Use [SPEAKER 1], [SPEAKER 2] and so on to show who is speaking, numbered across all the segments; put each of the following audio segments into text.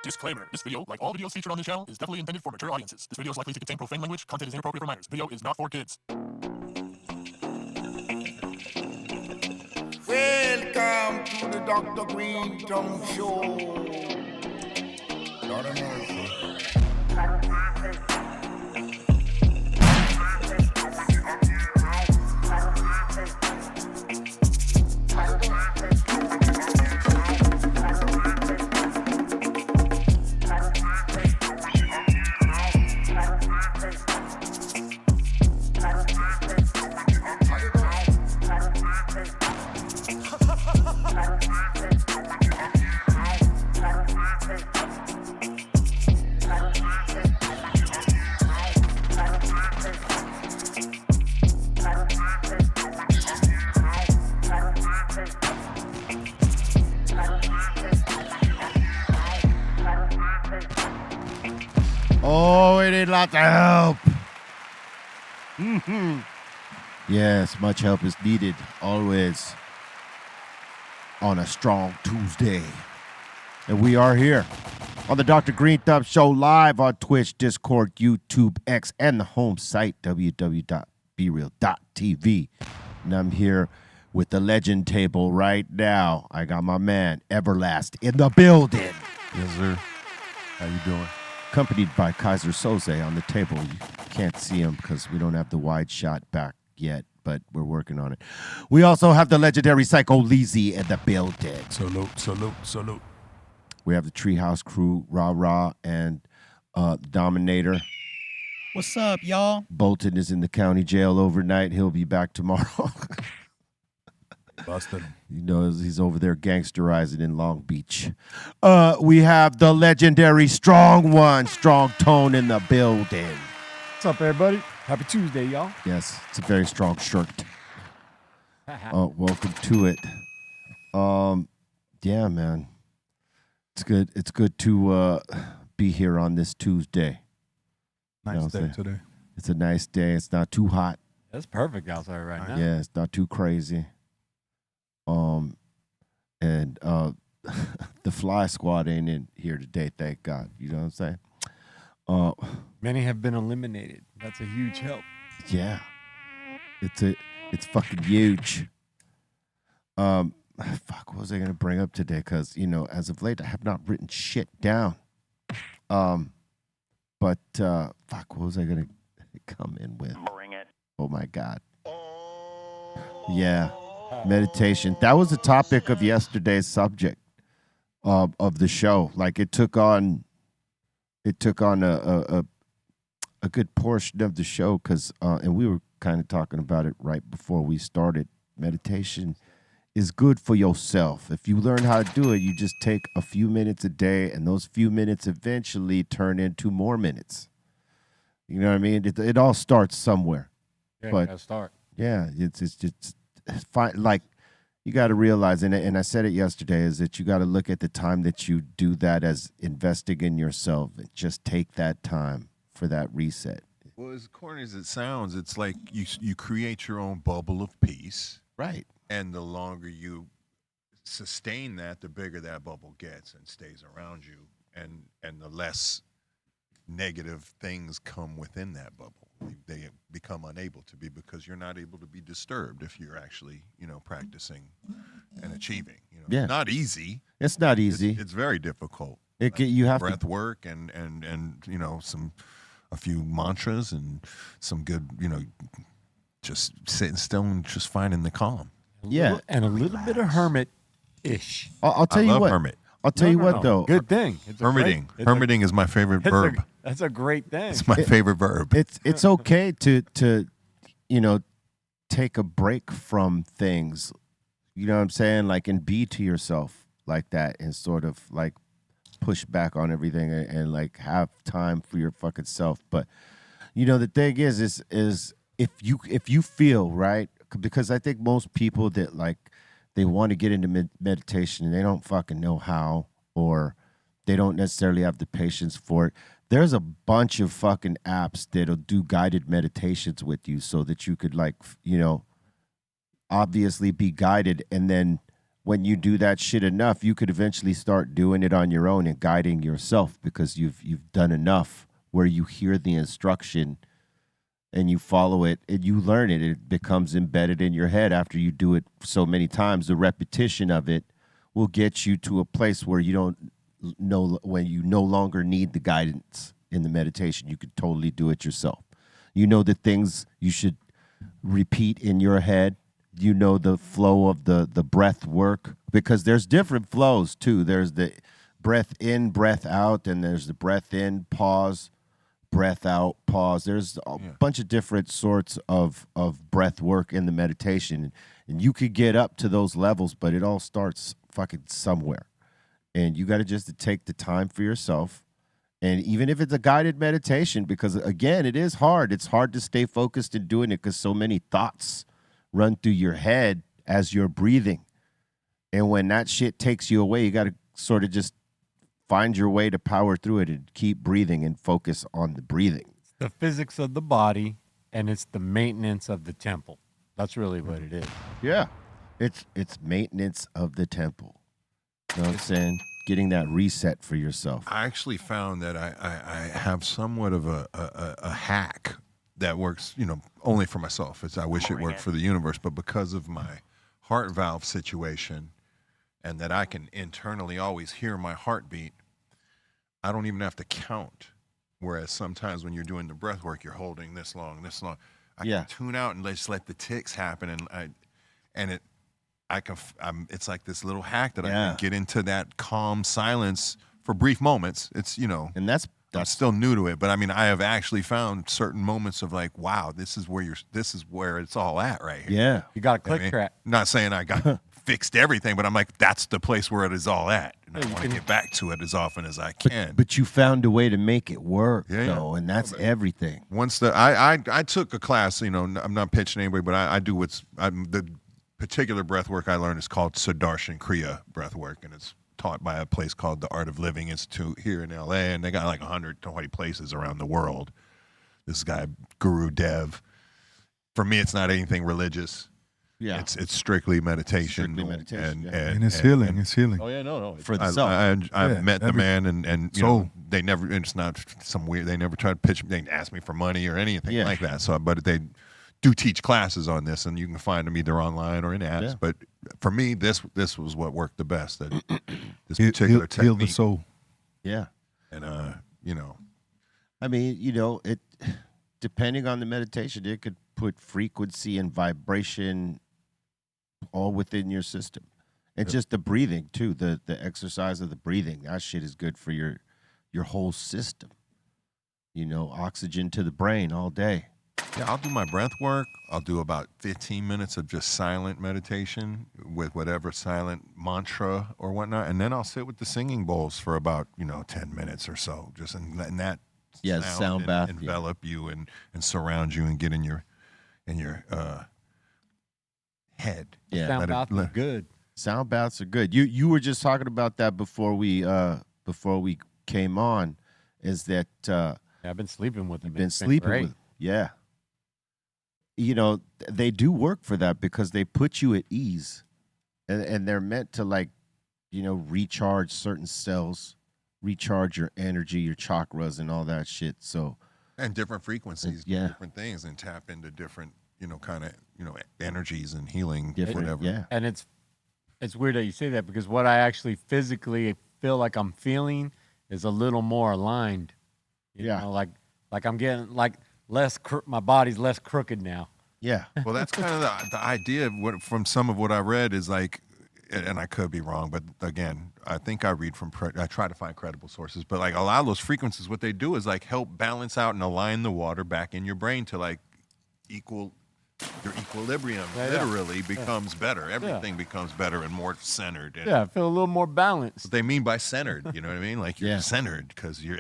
[SPEAKER 1] Disclaimer. This video, like all videos featured on this channel, is definitely intended for mature audiences. This video is likely to contain profane language. Content is inappropriate for minors. Video is not for kids.
[SPEAKER 2] Welcome to the Dr Greenthumb Show. Lord of mercy.
[SPEAKER 3] Oh, we need lots of help. Yes, much help is needed, always, on a strong Tuesday. And we are here on the Dr. Greenthumb Show, live on Twitch, Discord, YouTube, X, and the home site, www.BREALTV. And I'm here with the legend table right now. I got my man, Everlast, in the building.
[SPEAKER 4] Yes, sir. How you doing?
[SPEAKER 3] Accompanied by Kaiser Soze on the table. You can't see him because we don't have the wide shot back yet, but we're working on it. We also have the legendary Psycho Leezy in the building.
[SPEAKER 4] Salute.
[SPEAKER 3] We have the Treehouse crew, Rah Rah, and Dominator.
[SPEAKER 5] What's up, y'all?
[SPEAKER 3] Bolton is in the county jail overnight. He'll be back tomorrow.
[SPEAKER 4] Busted him.
[SPEAKER 3] You know, he's over there gangsterizing in Long Beach. We have the legendary Strong One, Strong Tone in the building.
[SPEAKER 5] What's up, everybody? Happy Tuesday, y'all.
[SPEAKER 3] Yes, it's a very strong shirt. Welcome to it. Yeah, man. It's good. It's good to be here on this Tuesday.
[SPEAKER 4] Nice day today.
[SPEAKER 3] It's a nice day. It's not too hot.
[SPEAKER 5] It's perfect outside right now.
[SPEAKER 3] Yeah, it's not too crazy. And the fly squad ain't in here today, thank God. You know what I'm saying?
[SPEAKER 5] Many have been eliminated. That's a huge help.
[SPEAKER 3] Yeah. It's fucking huge. Fuck, what was I gonna bring up today? Because, you know, as of late I have not written shit down. But fuck, what was I gonna come in with?
[SPEAKER 6] Bring it.
[SPEAKER 3] Oh my God. Yeah. Meditation. That was the topic of yesterday's subject of the show. Like it took on a good portion of the show because and we were kind of talking about it right before we started. Meditation is good for yourself. If you learn how to do it, you just take a few minutes a day, and those few minutes eventually turn into more minutes. You know what I mean? It all starts somewhere.
[SPEAKER 5] Yeah,
[SPEAKER 3] But-
[SPEAKER 5] you gotta start.
[SPEAKER 3] Yeah, it's just fine. Like you got to realize, and I said it yesterday, is that you got to look at the time that you do that as investing in yourself, and just take that time for that reset.
[SPEAKER 4] Well, as corny as it sounds, it's like you create your own bubble of peace,
[SPEAKER 3] Right.
[SPEAKER 4] and the longer you sustain that, the bigger that bubble gets and stays around you, and the less negative things come within that bubble. They become unable to be because you're not able to be disturbed if you're actually, practicing and achieving.
[SPEAKER 3] Yeah.
[SPEAKER 4] It's not easy.
[SPEAKER 3] It's not easy.
[SPEAKER 4] It's very difficult.
[SPEAKER 3] You have
[SPEAKER 4] Breath
[SPEAKER 3] to.
[SPEAKER 4] work and a few mantras and some good, just sitting still and just finding the calm.
[SPEAKER 3] Yeah.
[SPEAKER 5] And a little bit of hermit-ish.
[SPEAKER 3] I'll tell
[SPEAKER 4] I
[SPEAKER 3] you
[SPEAKER 4] love
[SPEAKER 3] what.
[SPEAKER 4] hermit.
[SPEAKER 3] I'll tell you what
[SPEAKER 5] No.
[SPEAKER 3] though.
[SPEAKER 5] Good thing. It's a
[SPEAKER 4] Hermiting.
[SPEAKER 5] great- it's a-
[SPEAKER 4] Hermiting is my favorite verb.
[SPEAKER 5] That's a great thing.
[SPEAKER 4] It's my favorite verb.
[SPEAKER 3] It's okay to take a break from things. You know what I'm saying? Like, and be to yourself like that, and sort of like push back on everything, and like have time for your fucking self. But the thing is if you feel right, because I think most people that like they want to get into meditation and they don't fucking know how, or they don't necessarily have the patience for it. There's a bunch of fucking apps that'll do guided meditations with you so that you could obviously be guided, and then when you do that shit enough, you could eventually start doing it on your own and guiding yourself because you've done enough where you hear the instruction and you follow it and you learn it. It becomes embedded in your head after you do it so many times. The repetition of it will get you to a place where you don't know, when you no longer need the guidance in the meditation. You could totally do it yourself. You know the things you should repeat in your head. You know the flow of the breath work, because there's different flows too. There's the breath in, breath out, and there's the breath in, pause, breath out, pause. There's a bunch of different sorts of breath work in the meditation. And you could get up to those levels, but it all starts fucking somewhere. And you got to just take the time for yourself. And even if it's a guided meditation, because again, it is hard. It's hard to stay focused in doing it because so many thoughts run through your head as you're breathing. And when that shit takes you away, you got to sort of just find your way to power through it and keep breathing and focus on the breathing.
[SPEAKER 5] It's the physics of the body, and it's the maintenance of the temple. That's really what it is.
[SPEAKER 3] Yeah. It's maintenance of the temple. You know what I'm saying? Getting that reset for yourself.
[SPEAKER 4] I actually found that I have somewhat of a hack that works, only for myself. I wish it worked for the universe, but because of my heart valve situation and that I can internally always hear my heartbeat, I don't even have to count. Whereas sometimes when you're doing the breath work, you're holding this long. I can tune out and just let the ticks happen, it's like this little hack that I can get into that calm silence for brief moments. It's,
[SPEAKER 3] and that's
[SPEAKER 4] I'm still new to it, but I mean, I have actually found certain moments of like, wow, this is where it's all at right here.
[SPEAKER 3] Yeah.
[SPEAKER 5] You got to click track.
[SPEAKER 4] Not saying I got fixed everything, but I'm like, that's the place where it is all at. And I want to get back to it as often as I can.
[SPEAKER 3] But you found a way to make it work, though, and that's everything.
[SPEAKER 4] Once I took a class, I'm not pitching anybody, but I do the particular breath work I learned is called Sudarshan Kriya breath work, and it's taught by a place called the Art of Living Institute here in LA, and they got like 120 places around the world. This guy, Guru Dev. For me, it's not anything religious. Yeah, it's strictly meditation. And
[SPEAKER 6] it's healing. It's healing.
[SPEAKER 4] Oh yeah, no.
[SPEAKER 3] For the self.
[SPEAKER 4] I've met the man, and they never. It's not some weird. They never tried to pitch me. They didn't ask me for money or anything like that. So, but they do teach classes on this, and you can find them either online or in apps. Yeah. But for me, this was what worked the best. That this particular technique.
[SPEAKER 6] Heal the soul.
[SPEAKER 3] Yeah.
[SPEAKER 4] And
[SPEAKER 3] I mean, it depending on the meditation, it could put frequency and vibration all within your system. And just the breathing too, the exercise of the breathing. That shit is good for your whole system. Oxygen to the brain all day.
[SPEAKER 4] Yeah, I'll do my breath work. I'll do about 15 minutes of just silent meditation with whatever silent mantra or whatnot. And then I'll sit with the singing bowls for about, 10 minutes or so. Just letting that
[SPEAKER 3] sound bath
[SPEAKER 4] envelop you and surround you and get in your head.
[SPEAKER 5] Yeah. Sound baths are good.
[SPEAKER 3] Sound baths are good. You were just talking about that before we came on, is that
[SPEAKER 5] I've been sleeping with them.
[SPEAKER 3] Been sleeping with. Yeah. They do work for that because they put you at ease, and they're meant to recharge certain cells, recharge your energy, your chakras, and all that shit. So,
[SPEAKER 4] and different frequencies, different things, and tap into different, energies and healing, whatever.
[SPEAKER 3] Yeah.
[SPEAKER 5] And it's weird that you say that, because what I actually physically feel like I'm feeling is a little more aligned. You know, like I'm getting my body's less crooked now.
[SPEAKER 3] Yeah.
[SPEAKER 4] Well, that's kind of the idea of from some of what I read is like, and I could be wrong, but again, I think I try to find credible sources, but like a lot of those frequencies, what they do is like help balance out and align the water back in your brain to like your equilibrium literally becomes better. Everything becomes better and more centered. And
[SPEAKER 5] I feel a little more balanced.
[SPEAKER 4] What they mean by centered, you know what I mean? Like you're centered because you're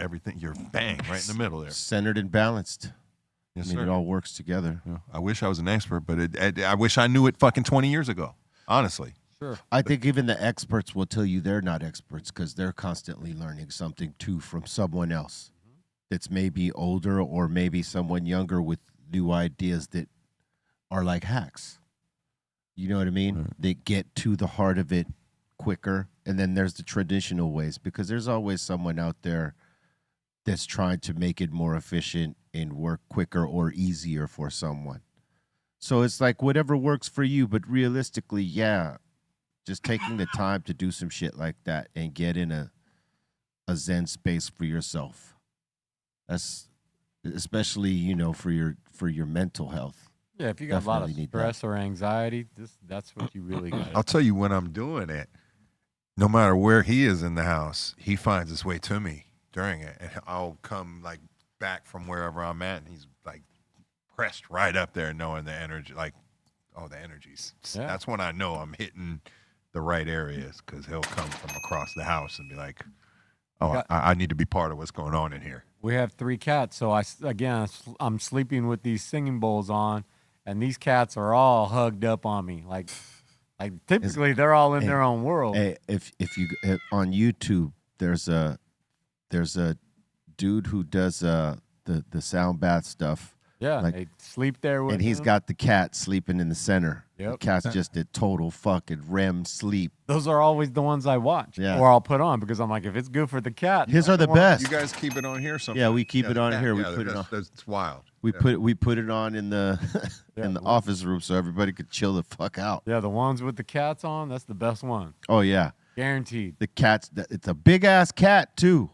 [SPEAKER 4] bang right in the middle there.
[SPEAKER 3] Centered and balanced.
[SPEAKER 4] Yes,
[SPEAKER 3] it all works together.
[SPEAKER 4] Yeah. I wish I was an expert, but I wish I knew it fucking 20 years ago, honestly.
[SPEAKER 5] Sure.
[SPEAKER 3] I think even the experts will tell you they're not experts because they're constantly learning something too from someone else that's maybe older or maybe someone younger with new ideas that are like hacks. You know what I mean? They get to the heart of it quicker, and then there's the traditional ways, because there's always someone out there that's trying to make it more efficient and work quicker or easier for someone. So it's like whatever works for you, but realistically, yeah, just taking the time to do some shit like that and get in a Zen space for yourself. That's especially, you know, for your mental health.
[SPEAKER 5] Yeah, if you got a lot of
[SPEAKER 3] Definitely need
[SPEAKER 5] stress or anxiety, that's what you really got.
[SPEAKER 4] I'll tell you when I'm doing it, no matter where he is in the house, he finds his way to me during it. And I'll come like back from wherever I'm at, and he's like pressed right up there, knowing the energy, like, oh, the energy's.
[SPEAKER 5] Yeah.
[SPEAKER 4] That's when I know I'm hitting the right areas, because he'll come from across the house and be like, oh, I need to be part of what's going on in here.
[SPEAKER 5] We have 3 cats, so I'm sleeping with these singing bowls on, and these cats are all hugged up on me. Like typically they're all in their own world.
[SPEAKER 3] Hey, if you on YouTube, there's a dude who does the sound bath stuff.
[SPEAKER 5] Yeah,
[SPEAKER 3] like,
[SPEAKER 5] they sleep there with
[SPEAKER 3] and he's
[SPEAKER 5] them.
[SPEAKER 3] got the cat sleeping in the center.
[SPEAKER 5] Yep.
[SPEAKER 3] The cat's just a total fucking REM sleep.
[SPEAKER 5] Those are always the ones I watch,
[SPEAKER 3] Yeah.
[SPEAKER 5] or I'll put on, because I'm like, if it's good for the cat,
[SPEAKER 3] His are the best.
[SPEAKER 4] You guys keep it on here sometimes?
[SPEAKER 3] Yeah, we keep it on here. We
[SPEAKER 4] Yeah,
[SPEAKER 3] put it on.
[SPEAKER 4] It's wild.
[SPEAKER 3] We put it on in the in the office room so everybody could chill the fuck out.
[SPEAKER 5] Yeah, the ones with the cats on, that's the best one,
[SPEAKER 3] Oh yeah,
[SPEAKER 5] guaranteed.
[SPEAKER 3] the cat's it's a big ass cat too,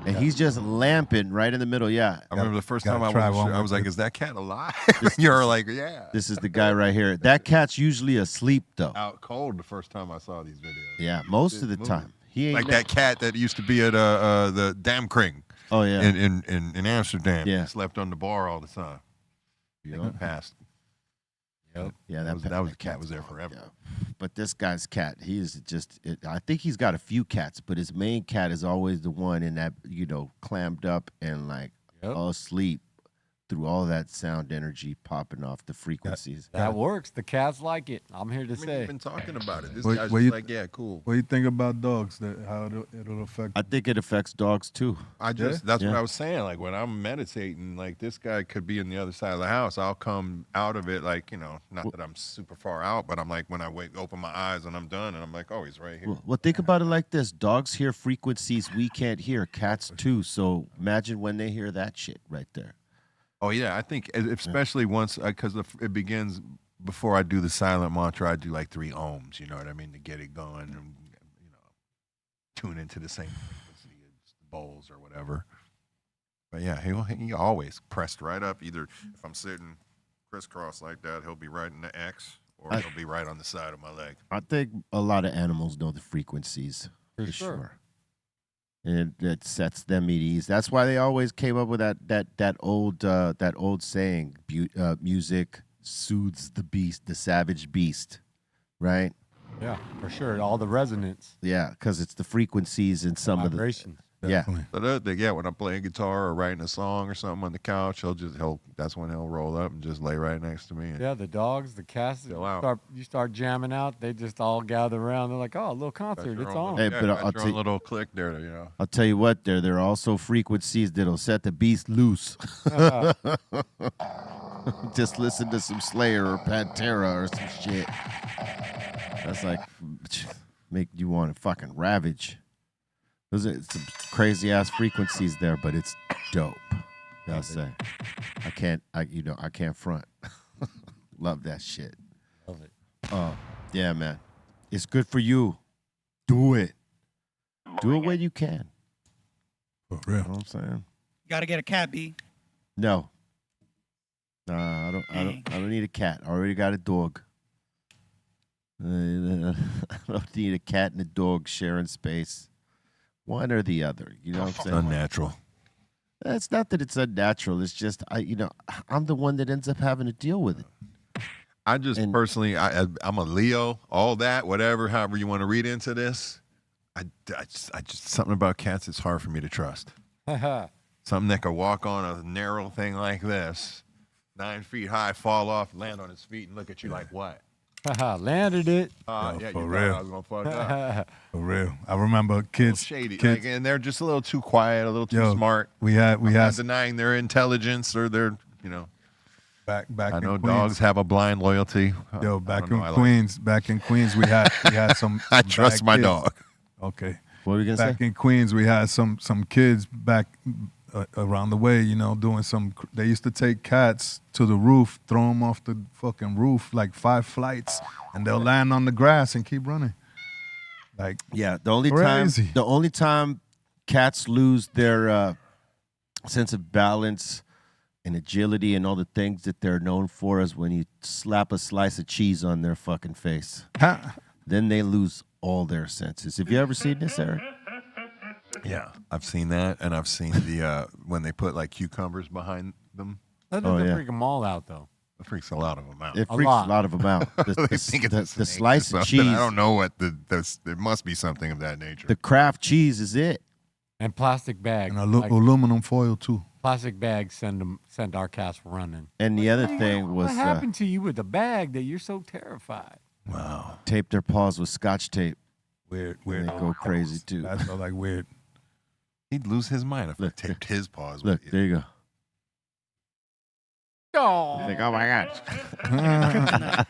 [SPEAKER 3] and he's just lamping right in the middle. Yeah,
[SPEAKER 4] I remember the first time I was like, is that cat alive? You're like, yeah.
[SPEAKER 3] this is the guy right here. That cat's usually asleep though.
[SPEAKER 4] Out cold the first time I saw these videos.
[SPEAKER 3] Yeah, most of the time he ain't
[SPEAKER 4] Like that cat that used to be at the Damkring.
[SPEAKER 3] Oh yeah,
[SPEAKER 4] In Amsterdam.
[SPEAKER 3] Yeah.
[SPEAKER 4] He slept on the bar all the time. He passed.
[SPEAKER 5] Yep.
[SPEAKER 3] yeah.
[SPEAKER 4] That
[SPEAKER 3] That
[SPEAKER 4] cat was there forever.
[SPEAKER 3] Yeah. But this guy's cat, he is just. I think he's got a few cats, but his main cat is always the one in that, you know, clammed up and like asleep through all that sound energy popping off the frequencies.
[SPEAKER 5] That works. The cats like it. I'm here to say.
[SPEAKER 4] We've been talking about it. This
[SPEAKER 6] What-
[SPEAKER 4] guy's
[SPEAKER 6] what
[SPEAKER 4] just
[SPEAKER 6] you-
[SPEAKER 4] like, yeah, cool.
[SPEAKER 6] What do you think about dogs? How it'll affect?
[SPEAKER 3] I think it affects dogs too.
[SPEAKER 4] That's
[SPEAKER 3] Yeah.
[SPEAKER 4] what I was saying. Like when I'm meditating, like this guy could be in the other side of the house. I'll come out of it, like, you know, not that I'm super far out, but I'm like, when I open my eyes and I'm done, and I'm like, oh, he's right here.
[SPEAKER 3] Well, think about it like this: dogs hear frequencies we can't hear. Cats too. So imagine when they hear that shit right there.
[SPEAKER 4] Oh yeah, I think especially once, because it begins before I do the silent mantra. I do like 3 ohms. You know what I mean, to get it going, and you know, tune into the same frequency as the bowls or whatever. But yeah, he always pressed right up. Either if I'm sitting crisscross like that, he'll be right in the X, or he'll be right on the side of my leg.
[SPEAKER 3] I think a lot of animals know the frequencies for sure. And it sets them at ease. That's why they always came up with that old saying: music soothes the beast, the savage beast, right?
[SPEAKER 5] Yeah, for sure. All the resonance,
[SPEAKER 3] Yeah, because it's the frequencies and some
[SPEAKER 5] vibrations.
[SPEAKER 6] Definitely.
[SPEAKER 4] So the other thing, yeah, when I'm playing guitar or writing a song or something on the couch, that's when he'll roll up and just lay right next to me. And
[SPEAKER 5] Yeah, the dogs, the cats,
[SPEAKER 4] Chill out.
[SPEAKER 5] you start jamming out. They just all gather around. They're like, oh, a little
[SPEAKER 4] got
[SPEAKER 5] concert.
[SPEAKER 4] your
[SPEAKER 5] It's
[SPEAKER 4] own
[SPEAKER 5] on.
[SPEAKER 3] Hey,
[SPEAKER 4] little-
[SPEAKER 3] but
[SPEAKER 4] yeah,
[SPEAKER 3] I'll
[SPEAKER 4] got your
[SPEAKER 3] tell
[SPEAKER 4] own
[SPEAKER 3] you-
[SPEAKER 4] little click there, you know.
[SPEAKER 3] I'll tell you what, there are also frequencies that'll set the beast loose. Just listen to some Slayer or Pantera or some shit. That's like make you want to fucking ravage. Those are some crazy ass frequencies there, but it's dope. I'll say. I can't front. Love that shit.
[SPEAKER 5] Love it.
[SPEAKER 3] Yeah, man. It's good for you. Do it. Do it when you can.
[SPEAKER 6] For
[SPEAKER 3] You
[SPEAKER 6] real.
[SPEAKER 3] know what I'm saying?
[SPEAKER 7] Got to get a cat, B.
[SPEAKER 3] No. Nah, I don't need a cat. I already got a dog. I don't need a cat and a dog sharing space. One or the other. You know what I'm saying?
[SPEAKER 4] Unnatural.
[SPEAKER 3] It's not that it's unnatural. It's just I'm the one that ends up having to deal with it.
[SPEAKER 4] I just personally, I'm a Leo, all that, whatever, however you want to read into this. I just something about cats is hard for me to trust. Something that could walk on a narrow thing like this, 9 feet high, fall off, land on its feet, and look at you like what?
[SPEAKER 5] Landed it.
[SPEAKER 4] Yeah,
[SPEAKER 6] for
[SPEAKER 4] you thought
[SPEAKER 6] real.
[SPEAKER 4] I was gonna fuck up.
[SPEAKER 6] For real. I remember
[SPEAKER 4] A little
[SPEAKER 6] kids.
[SPEAKER 4] shady,
[SPEAKER 6] kids
[SPEAKER 4] like, and they're just a little too quiet, a little too
[SPEAKER 6] Yo,
[SPEAKER 4] smart.
[SPEAKER 6] we had
[SPEAKER 4] Not denying their intelligence or their,
[SPEAKER 6] Back
[SPEAKER 4] I
[SPEAKER 6] in
[SPEAKER 4] know
[SPEAKER 6] Queens.
[SPEAKER 4] dogs have a blind loyalty.
[SPEAKER 6] Yo,
[SPEAKER 4] I
[SPEAKER 6] back
[SPEAKER 4] don't know,
[SPEAKER 6] in
[SPEAKER 4] I like-
[SPEAKER 6] Queens, we had some.
[SPEAKER 4] I
[SPEAKER 6] some
[SPEAKER 4] trust
[SPEAKER 6] bad
[SPEAKER 4] my
[SPEAKER 6] kids.
[SPEAKER 4] dog.
[SPEAKER 6] Okay.
[SPEAKER 3] What were you gonna
[SPEAKER 6] Back
[SPEAKER 3] say?
[SPEAKER 6] in Queens, we had some kids back around the way, doing some. They used to take cats to the roof, throw them off the fucking roof, like 5 flights, and they'll land on the grass and keep running. Like,
[SPEAKER 3] Yeah, the
[SPEAKER 6] Crazy.
[SPEAKER 3] only time cats lose their sense of balance and agility and all the things that they're known for is when you slap a slice of cheese on their fucking face. Then they lose all their senses. Have you ever seen this, Eric?
[SPEAKER 4] Yeah, I've seen that, and I've seen the when they put like cucumbers behind them.
[SPEAKER 5] That
[SPEAKER 3] Oh,
[SPEAKER 5] doesn't
[SPEAKER 3] yeah.
[SPEAKER 5] freak them all out, though.
[SPEAKER 4] It freaks a lot of them out.
[SPEAKER 3] It
[SPEAKER 5] A
[SPEAKER 3] freaks
[SPEAKER 5] lot.
[SPEAKER 3] a lot of them out. The,
[SPEAKER 4] They
[SPEAKER 3] the,
[SPEAKER 4] think it's
[SPEAKER 3] the,
[SPEAKER 4] a snake or
[SPEAKER 3] slice of
[SPEAKER 4] something.
[SPEAKER 3] cheese,
[SPEAKER 4] I don't know what there must be something of that nature.
[SPEAKER 3] the Kraft cheese is it.
[SPEAKER 5] And plastic bags.
[SPEAKER 6] and
[SPEAKER 5] like,
[SPEAKER 6] aluminum foil too.
[SPEAKER 5] plastic bags send our cats running.
[SPEAKER 3] And the other thing
[SPEAKER 5] What
[SPEAKER 3] was
[SPEAKER 5] happened to you with the bag that you're so terrified?
[SPEAKER 6] Wow.
[SPEAKER 3] tape their paws with Scotch tape.
[SPEAKER 6] Weird.
[SPEAKER 3] They go crazy too.
[SPEAKER 6] That's all like weird.
[SPEAKER 4] He'd lose his mind if I
[SPEAKER 3] Look,
[SPEAKER 4] taped his paws
[SPEAKER 3] Look,
[SPEAKER 4] with you.
[SPEAKER 3] there you go.
[SPEAKER 5] Oh,
[SPEAKER 3] Like, oh my God.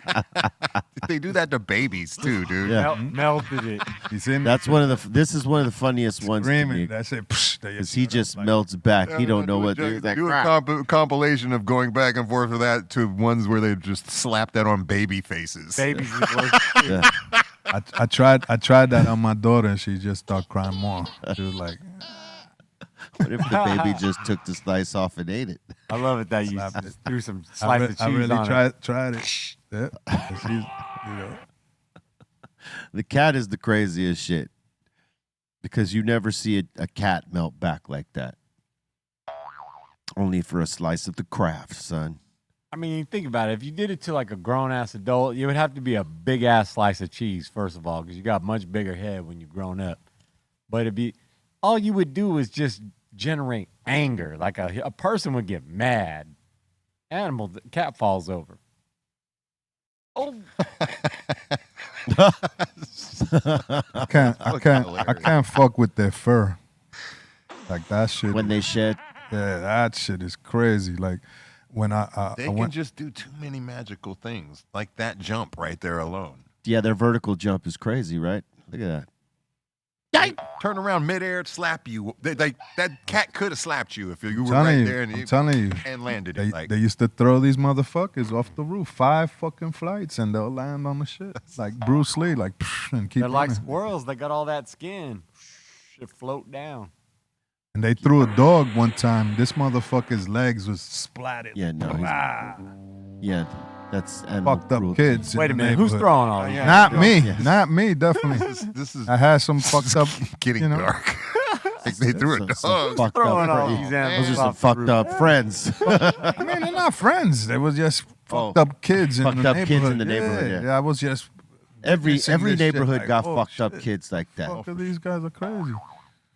[SPEAKER 4] They do that to babies too, dude.
[SPEAKER 3] Yeah.
[SPEAKER 5] melted it.
[SPEAKER 6] You see me?
[SPEAKER 3] That's one of the. This is one of the funniest ones to
[SPEAKER 6] screaming.
[SPEAKER 3] me
[SPEAKER 6] That's it.
[SPEAKER 3] because he just melts back. He don't know what to do. He's like,
[SPEAKER 4] do a
[SPEAKER 3] "Crap."
[SPEAKER 4] compilation of going back and forth with that to ones where they just slap that on baby faces.
[SPEAKER 5] Babies is worse.
[SPEAKER 3] Yeah.
[SPEAKER 6] I tried that on my daughter, and she just started crying more. She was like,
[SPEAKER 3] What if the baby just took the slice off and ate it?
[SPEAKER 5] I love it that you
[SPEAKER 6] Slapped
[SPEAKER 5] just threw some
[SPEAKER 6] I,
[SPEAKER 5] slice of cheese
[SPEAKER 6] I really
[SPEAKER 5] on it.
[SPEAKER 6] tried it. Yeah. And she's,
[SPEAKER 3] The cat is the craziest shit because you never see a cat melt back like that. Only for a slice of the Kraft, son.
[SPEAKER 5] I mean, think about it. If you did it to like a grown ass adult, it would have to be a big ass slice of cheese, first of all, because you got a much bigger head when you're grown up. But it'd be all you would do is just generate anger. Like a person would get mad. Animal, the cat falls over. Oh,
[SPEAKER 6] I can't fuck with their fur. Like that shit.
[SPEAKER 3] When they shed,
[SPEAKER 6] Yeah, that shit is crazy. Like when
[SPEAKER 4] They
[SPEAKER 6] I
[SPEAKER 4] can
[SPEAKER 6] went,
[SPEAKER 4] just do too many magical things, like that jump right there alone.
[SPEAKER 3] yeah, their vertical jump is crazy, right? Look at that.
[SPEAKER 4] Turn around midair, slap you. That cat could have slapped you if you were
[SPEAKER 6] telling
[SPEAKER 4] right
[SPEAKER 6] you,
[SPEAKER 4] there
[SPEAKER 6] I'm telling you,
[SPEAKER 4] and landed
[SPEAKER 6] they,
[SPEAKER 4] it. Like,
[SPEAKER 6] they used to throw these motherfuckers off the roof, 5 fucking flights, and they'll land on the shit like Bruce Lee, like and keep
[SPEAKER 5] they're like
[SPEAKER 6] running.
[SPEAKER 5] squirrels. They got all that skin. It float down.
[SPEAKER 6] And they threw a dog one time. This motherfucker's legs was splatted.
[SPEAKER 3] Yeah, no, he's,
[SPEAKER 6] Ah,
[SPEAKER 3] yeah, that's animal
[SPEAKER 6] fucked up
[SPEAKER 3] cruelty.
[SPEAKER 6] kids. in
[SPEAKER 5] Wait a
[SPEAKER 6] the
[SPEAKER 5] minute. Who's
[SPEAKER 6] neighborhood.
[SPEAKER 5] throwing all these?
[SPEAKER 4] yeah.
[SPEAKER 6] Not me.
[SPEAKER 3] Yes.
[SPEAKER 6] Not me. Definitely.
[SPEAKER 4] this is
[SPEAKER 6] I had some fucked up.
[SPEAKER 4] getting
[SPEAKER 6] you know.
[SPEAKER 4] dark. Like they threw a
[SPEAKER 3] Some
[SPEAKER 4] dog.
[SPEAKER 3] fucked
[SPEAKER 5] Throwing
[SPEAKER 3] up
[SPEAKER 5] all
[SPEAKER 3] friends.
[SPEAKER 5] these
[SPEAKER 3] Those are
[SPEAKER 5] animals
[SPEAKER 3] some
[SPEAKER 5] off the
[SPEAKER 3] fucked
[SPEAKER 5] roof.
[SPEAKER 3] up friends.
[SPEAKER 6] I mean, they're not friends. They was just fucked
[SPEAKER 3] Oh.
[SPEAKER 6] up kids in
[SPEAKER 3] Fucked
[SPEAKER 6] the
[SPEAKER 3] up
[SPEAKER 6] neighborhood.
[SPEAKER 3] kids in the neighborhood, yeah.
[SPEAKER 6] I was just
[SPEAKER 3] Every
[SPEAKER 6] witnessing this shit,
[SPEAKER 3] neighborhood
[SPEAKER 6] like,
[SPEAKER 3] got
[SPEAKER 6] oh,
[SPEAKER 3] fucked up
[SPEAKER 6] shit.
[SPEAKER 3] kids like that.
[SPEAKER 6] Fuck, these guys are crazy.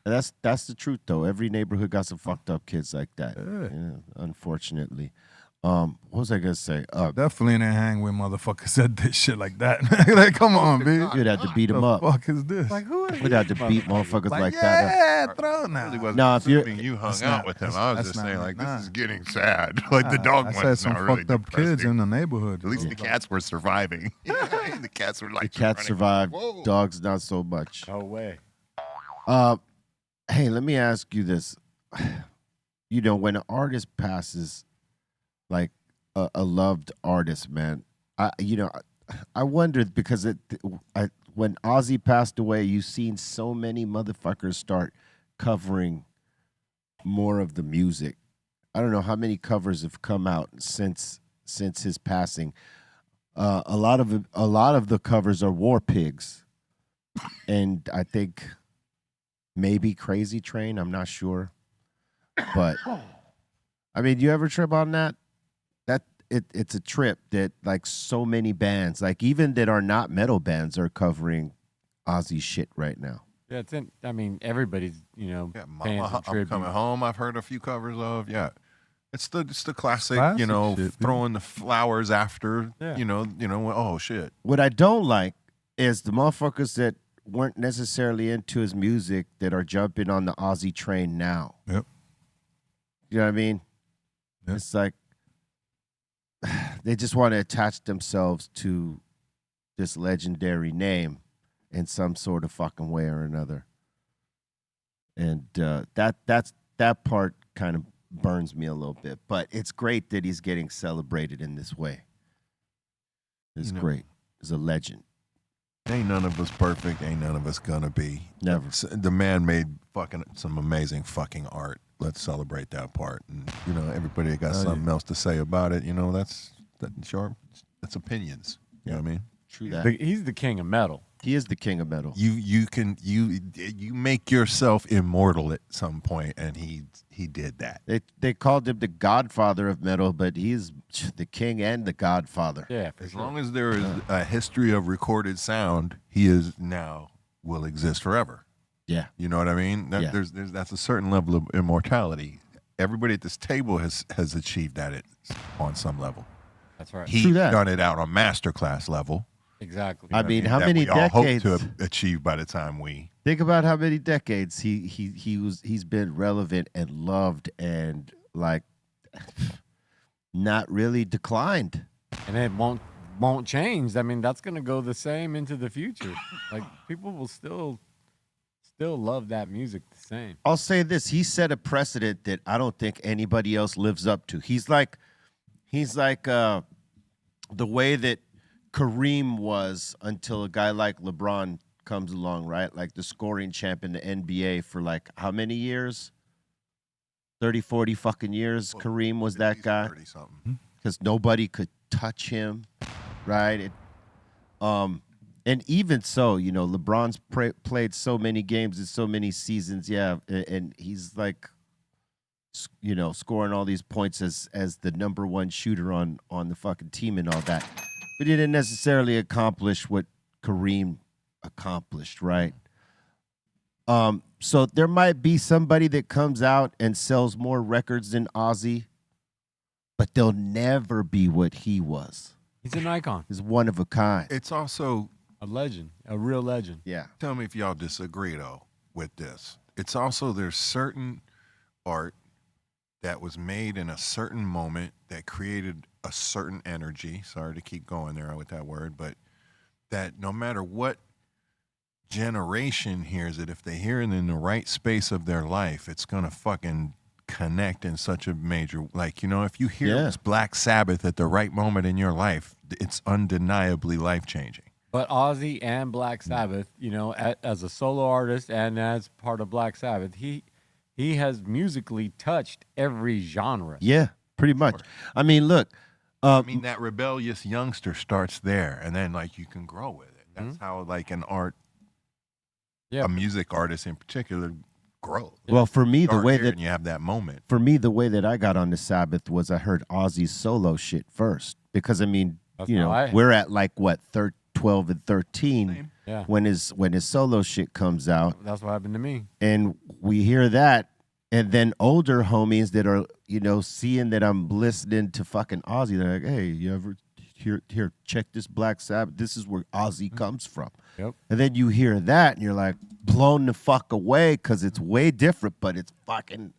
[SPEAKER 3] That's the truth though. Every neighborhood got some fucked up kids like that.
[SPEAKER 6] Yeah.
[SPEAKER 3] Unfortunately. What was I gonna say?
[SPEAKER 6] Definitely didn't hang with motherfuckers that did shit like that. Like, come on, B.
[SPEAKER 3] You'd have to beat them
[SPEAKER 6] The
[SPEAKER 3] up.
[SPEAKER 6] fuck is this?
[SPEAKER 5] Like who are
[SPEAKER 3] We'd have to beat motherfuckers like that.
[SPEAKER 6] yeah, throw
[SPEAKER 4] I
[SPEAKER 6] now.
[SPEAKER 4] really wasn't
[SPEAKER 3] No, if you're-
[SPEAKER 4] assuming you hung
[SPEAKER 6] That's
[SPEAKER 4] out
[SPEAKER 6] not-
[SPEAKER 4] with him.
[SPEAKER 6] that's-
[SPEAKER 4] I was
[SPEAKER 6] that's
[SPEAKER 4] just
[SPEAKER 6] not
[SPEAKER 4] saying,
[SPEAKER 6] me.
[SPEAKER 4] like,
[SPEAKER 6] Nah.
[SPEAKER 4] this is getting sad. Like, the dog
[SPEAKER 6] I
[SPEAKER 4] one's
[SPEAKER 6] said some
[SPEAKER 4] now really
[SPEAKER 6] fucked up kids
[SPEAKER 4] depressing.
[SPEAKER 6] in the neighborhood.
[SPEAKER 4] At least the cats were surviving. The cats were
[SPEAKER 3] The
[SPEAKER 4] like
[SPEAKER 3] cats
[SPEAKER 4] running.
[SPEAKER 3] survived.
[SPEAKER 4] Whoa.
[SPEAKER 3] Dogs not so much.
[SPEAKER 5] No way.
[SPEAKER 3] Hey, let me ask you this. You know, when an artist passes, like a loved artist, man, I wondered because when Ozzy passed away, you've seen so many motherfuckers start covering more of the music. I don't know how many covers have come out since his passing. A lot of the covers are War Pigs, and I think maybe Crazy Train. I'm not sure, but I mean, you ever trip on that? It's a trip that like so many bands, like even that are not metal bands, are covering Ozzy shit right now.
[SPEAKER 5] Yeah, I mean, everybody's
[SPEAKER 4] Yeah,
[SPEAKER 5] paying
[SPEAKER 4] Mama,
[SPEAKER 5] some
[SPEAKER 4] I'm
[SPEAKER 5] tribute.
[SPEAKER 4] coming home. I've heard a few covers of. Yeah, it's the classic.
[SPEAKER 6] Classic
[SPEAKER 4] you know,
[SPEAKER 6] shit, yeah.
[SPEAKER 4] throwing the flowers after.
[SPEAKER 5] Yeah.
[SPEAKER 4] You know. Oh shit.
[SPEAKER 3] What I don't like is the motherfuckers that weren't necessarily into his music that are jumping on the Ozzy train now.
[SPEAKER 6] Yep.
[SPEAKER 3] You know what I mean?
[SPEAKER 6] Yep.
[SPEAKER 3] It's like, they just want to attach themselves to this legendary name in some sort of fucking way or another. And that part kind of burns me a little bit. But it's great that he's getting celebrated in this way. It's great. He's a legend.
[SPEAKER 4] Ain't none of us perfect. Ain't none of us gonna be.
[SPEAKER 3] Never.
[SPEAKER 4] The man made fucking some amazing fucking art. Let's celebrate that part. And everybody got something else to say about it. That's opinions. You know what I mean?
[SPEAKER 3] True that.
[SPEAKER 5] He's the king of metal.
[SPEAKER 3] He is the king of metal.
[SPEAKER 4] You make yourself immortal at some point, and he did that.
[SPEAKER 3] They called him the godfather of metal, but he's the king and the godfather.
[SPEAKER 5] Yeah,
[SPEAKER 4] As long as there is a history of recorded sound, he is now will exist forever.
[SPEAKER 3] Yeah.
[SPEAKER 4] You know what I mean? That's a certain level of immortality. Everybody at this table has achieved that on some level.
[SPEAKER 5] That's right.
[SPEAKER 4] He's done it out on masterclass level.
[SPEAKER 5] Exactly.
[SPEAKER 3] I mean, how
[SPEAKER 4] that
[SPEAKER 3] many
[SPEAKER 4] we all
[SPEAKER 3] decades
[SPEAKER 4] hope to achieve by the time we
[SPEAKER 3] think about how many decades he's been relevant and loved and like not really declined.
[SPEAKER 5] And it won't change. I mean, that's going to go the same into the future. Like people will still love that music the same.
[SPEAKER 3] I'll say this: he set a precedent that I don't think anybody else lives up to. He's like the way that Kareem was until a guy like LeBron comes along, right? Like the scoring champ in the NBA for like how many years? 30, 40 fucking years. Kareem was that guy.
[SPEAKER 4] 30-something.
[SPEAKER 3] Because nobody could touch him, right? And even so, LeBron's played so many games in so many seasons, and he's like, scoring all these points as the number one shooter on the fucking team and all that. But he didn't necessarily accomplish what Kareem accomplished, right? So there might be somebody that comes out and sells more records than Ozzy, but they'll never be what he was.
[SPEAKER 5] He's an icon.
[SPEAKER 3] He's one of a kind.
[SPEAKER 4] It's also
[SPEAKER 5] A legend. A real legend.
[SPEAKER 3] Yeah.
[SPEAKER 4] tell me if y'all disagree though with this. It's also there's certain art that was made in a certain moment that created a certain energy. Sorry to keep going there with that word, but that no matter what generation hears it, if they hear it in the right space of their life, it's gonna fucking connect in such a major, if you hear this Black Sabbath at the right moment in your life, it's undeniably life-changing.
[SPEAKER 5] But Ozzy and Black Sabbath, as a solo artist and as part of Black Sabbath, he has musically touched every genre.
[SPEAKER 3] Yeah, pretty much. I mean, look.
[SPEAKER 4] That rebellious youngster starts there, and then you can grow with it. That's how a music artist in particular grows.
[SPEAKER 3] Well, for me, the way that
[SPEAKER 4] you have that moment.
[SPEAKER 3] For me, the way that I got on the Sabbath was I heard Ozzy's solo shit first, because we're at 12 and 13 when his solo shit comes out.
[SPEAKER 5] That's what happened to me.
[SPEAKER 3] And we hear that, and then older homies that are, seeing that I'm listening to fucking Ozzy, they're like, hey, you ever here, check this Black Sabbath. This is where Ozzy comes from.
[SPEAKER 5] Yep.
[SPEAKER 3] And then you hear that, and you're like blown the fuck away because it's way different, but it's fucking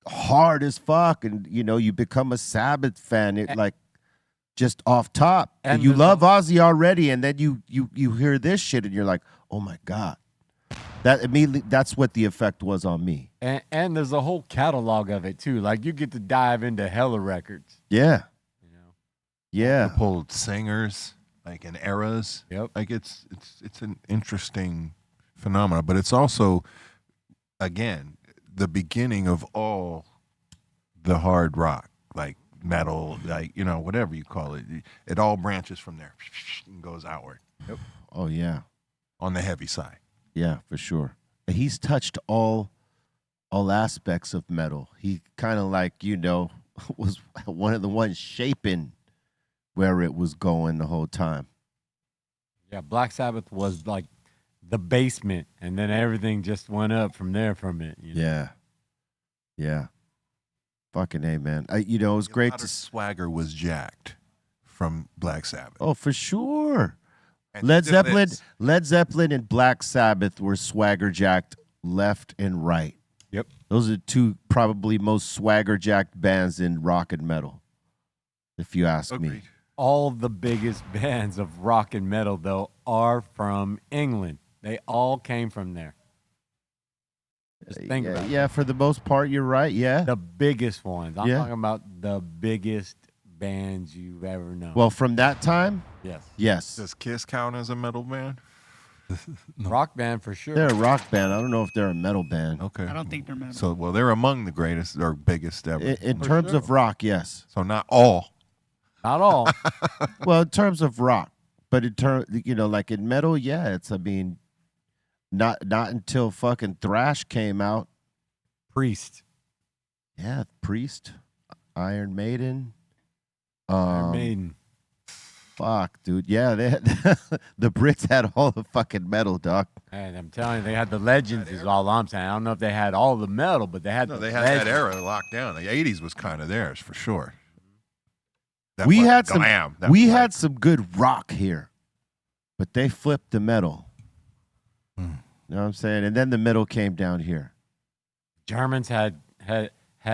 [SPEAKER 3] hard as fuck. And, you become a Sabbath fan. It just off top. And you love Ozzy already, and then you hear this shit, and you're like, oh my God. That immediately, that's what the effect was on me.
[SPEAKER 5] And there's a whole catalog of it too. Like you get to dive into hella records.
[SPEAKER 3] Yeah. Yeah.
[SPEAKER 4] Multiple singers, in eras.
[SPEAKER 5] Yep.
[SPEAKER 4] It's an interesting phenomenon, but it's also, again, the beginning of all the hard rock, metal, whatever you call it. It all branches from there and goes outward.
[SPEAKER 5] Yep.
[SPEAKER 3] Oh yeah.
[SPEAKER 4] On the heavy side.
[SPEAKER 3] Yeah, for sure. And he's touched all aspects of metal. He kind of was one of the ones shaping where it was going the whole time.
[SPEAKER 5] Yeah, Black Sabbath was the basement, and then everything just went up from there from it.
[SPEAKER 3] Yeah. Yeah. Fucking A, man. It was great to
[SPEAKER 4] swagger was jacked from Black Sabbath.
[SPEAKER 3] Oh, for sure.
[SPEAKER 4] And
[SPEAKER 3] Led Zeppelin and Black Sabbath were swagger jacked left and right.
[SPEAKER 5] Yep.
[SPEAKER 3] Those are two probably most swagger jacked bands in rock and metal. if you ask me.
[SPEAKER 4] Agreed.
[SPEAKER 5] All the biggest bands of rock and metal, though, are from England. They all came from there. Just think
[SPEAKER 3] yeah,
[SPEAKER 5] about it.
[SPEAKER 3] yeah, for the most part, you're right. Yeah.
[SPEAKER 5] The biggest ones. I'm
[SPEAKER 3] Yeah.
[SPEAKER 5] talking about the biggest bands you've ever known.
[SPEAKER 3] Well, from that time,
[SPEAKER 5] yes.
[SPEAKER 3] yes.
[SPEAKER 4] Does Kiss count as a metal band?
[SPEAKER 5] Rock band for sure.
[SPEAKER 3] They're a rock band. I don't know if they're a metal band.
[SPEAKER 4] Okay.
[SPEAKER 7] I don't think they're metal.
[SPEAKER 4] So, well, they're among the greatest or biggest ever.
[SPEAKER 3] In terms of rock, yes.
[SPEAKER 4] So not all.
[SPEAKER 5] Not all.
[SPEAKER 3] Well, in terms of rock, but in terms, like in metal, yeah, it's. I mean, not until fucking thrash came out.
[SPEAKER 5] Priest.
[SPEAKER 3] Yeah, Priest, Iron Maiden.
[SPEAKER 5] Iron Maiden.
[SPEAKER 3] Fuck, dude. Yeah, they had, the Brits had all the fucking metal, doc.
[SPEAKER 5] And I'm telling you, they had the legends is all I'm saying. I don't know if they had all the metal, but they had
[SPEAKER 4] No,
[SPEAKER 5] the
[SPEAKER 4] they had
[SPEAKER 5] legends.
[SPEAKER 4] that era locked down. The 80s was kind of theirs for sure. That
[SPEAKER 3] We
[SPEAKER 4] wasn't
[SPEAKER 3] had some.
[SPEAKER 4] glam. That
[SPEAKER 3] We
[SPEAKER 4] was
[SPEAKER 3] had
[SPEAKER 4] like-
[SPEAKER 3] some good rock here, but they flipped the metal. You know what I'm saying? And then the metal came down here.
[SPEAKER 5] Germans had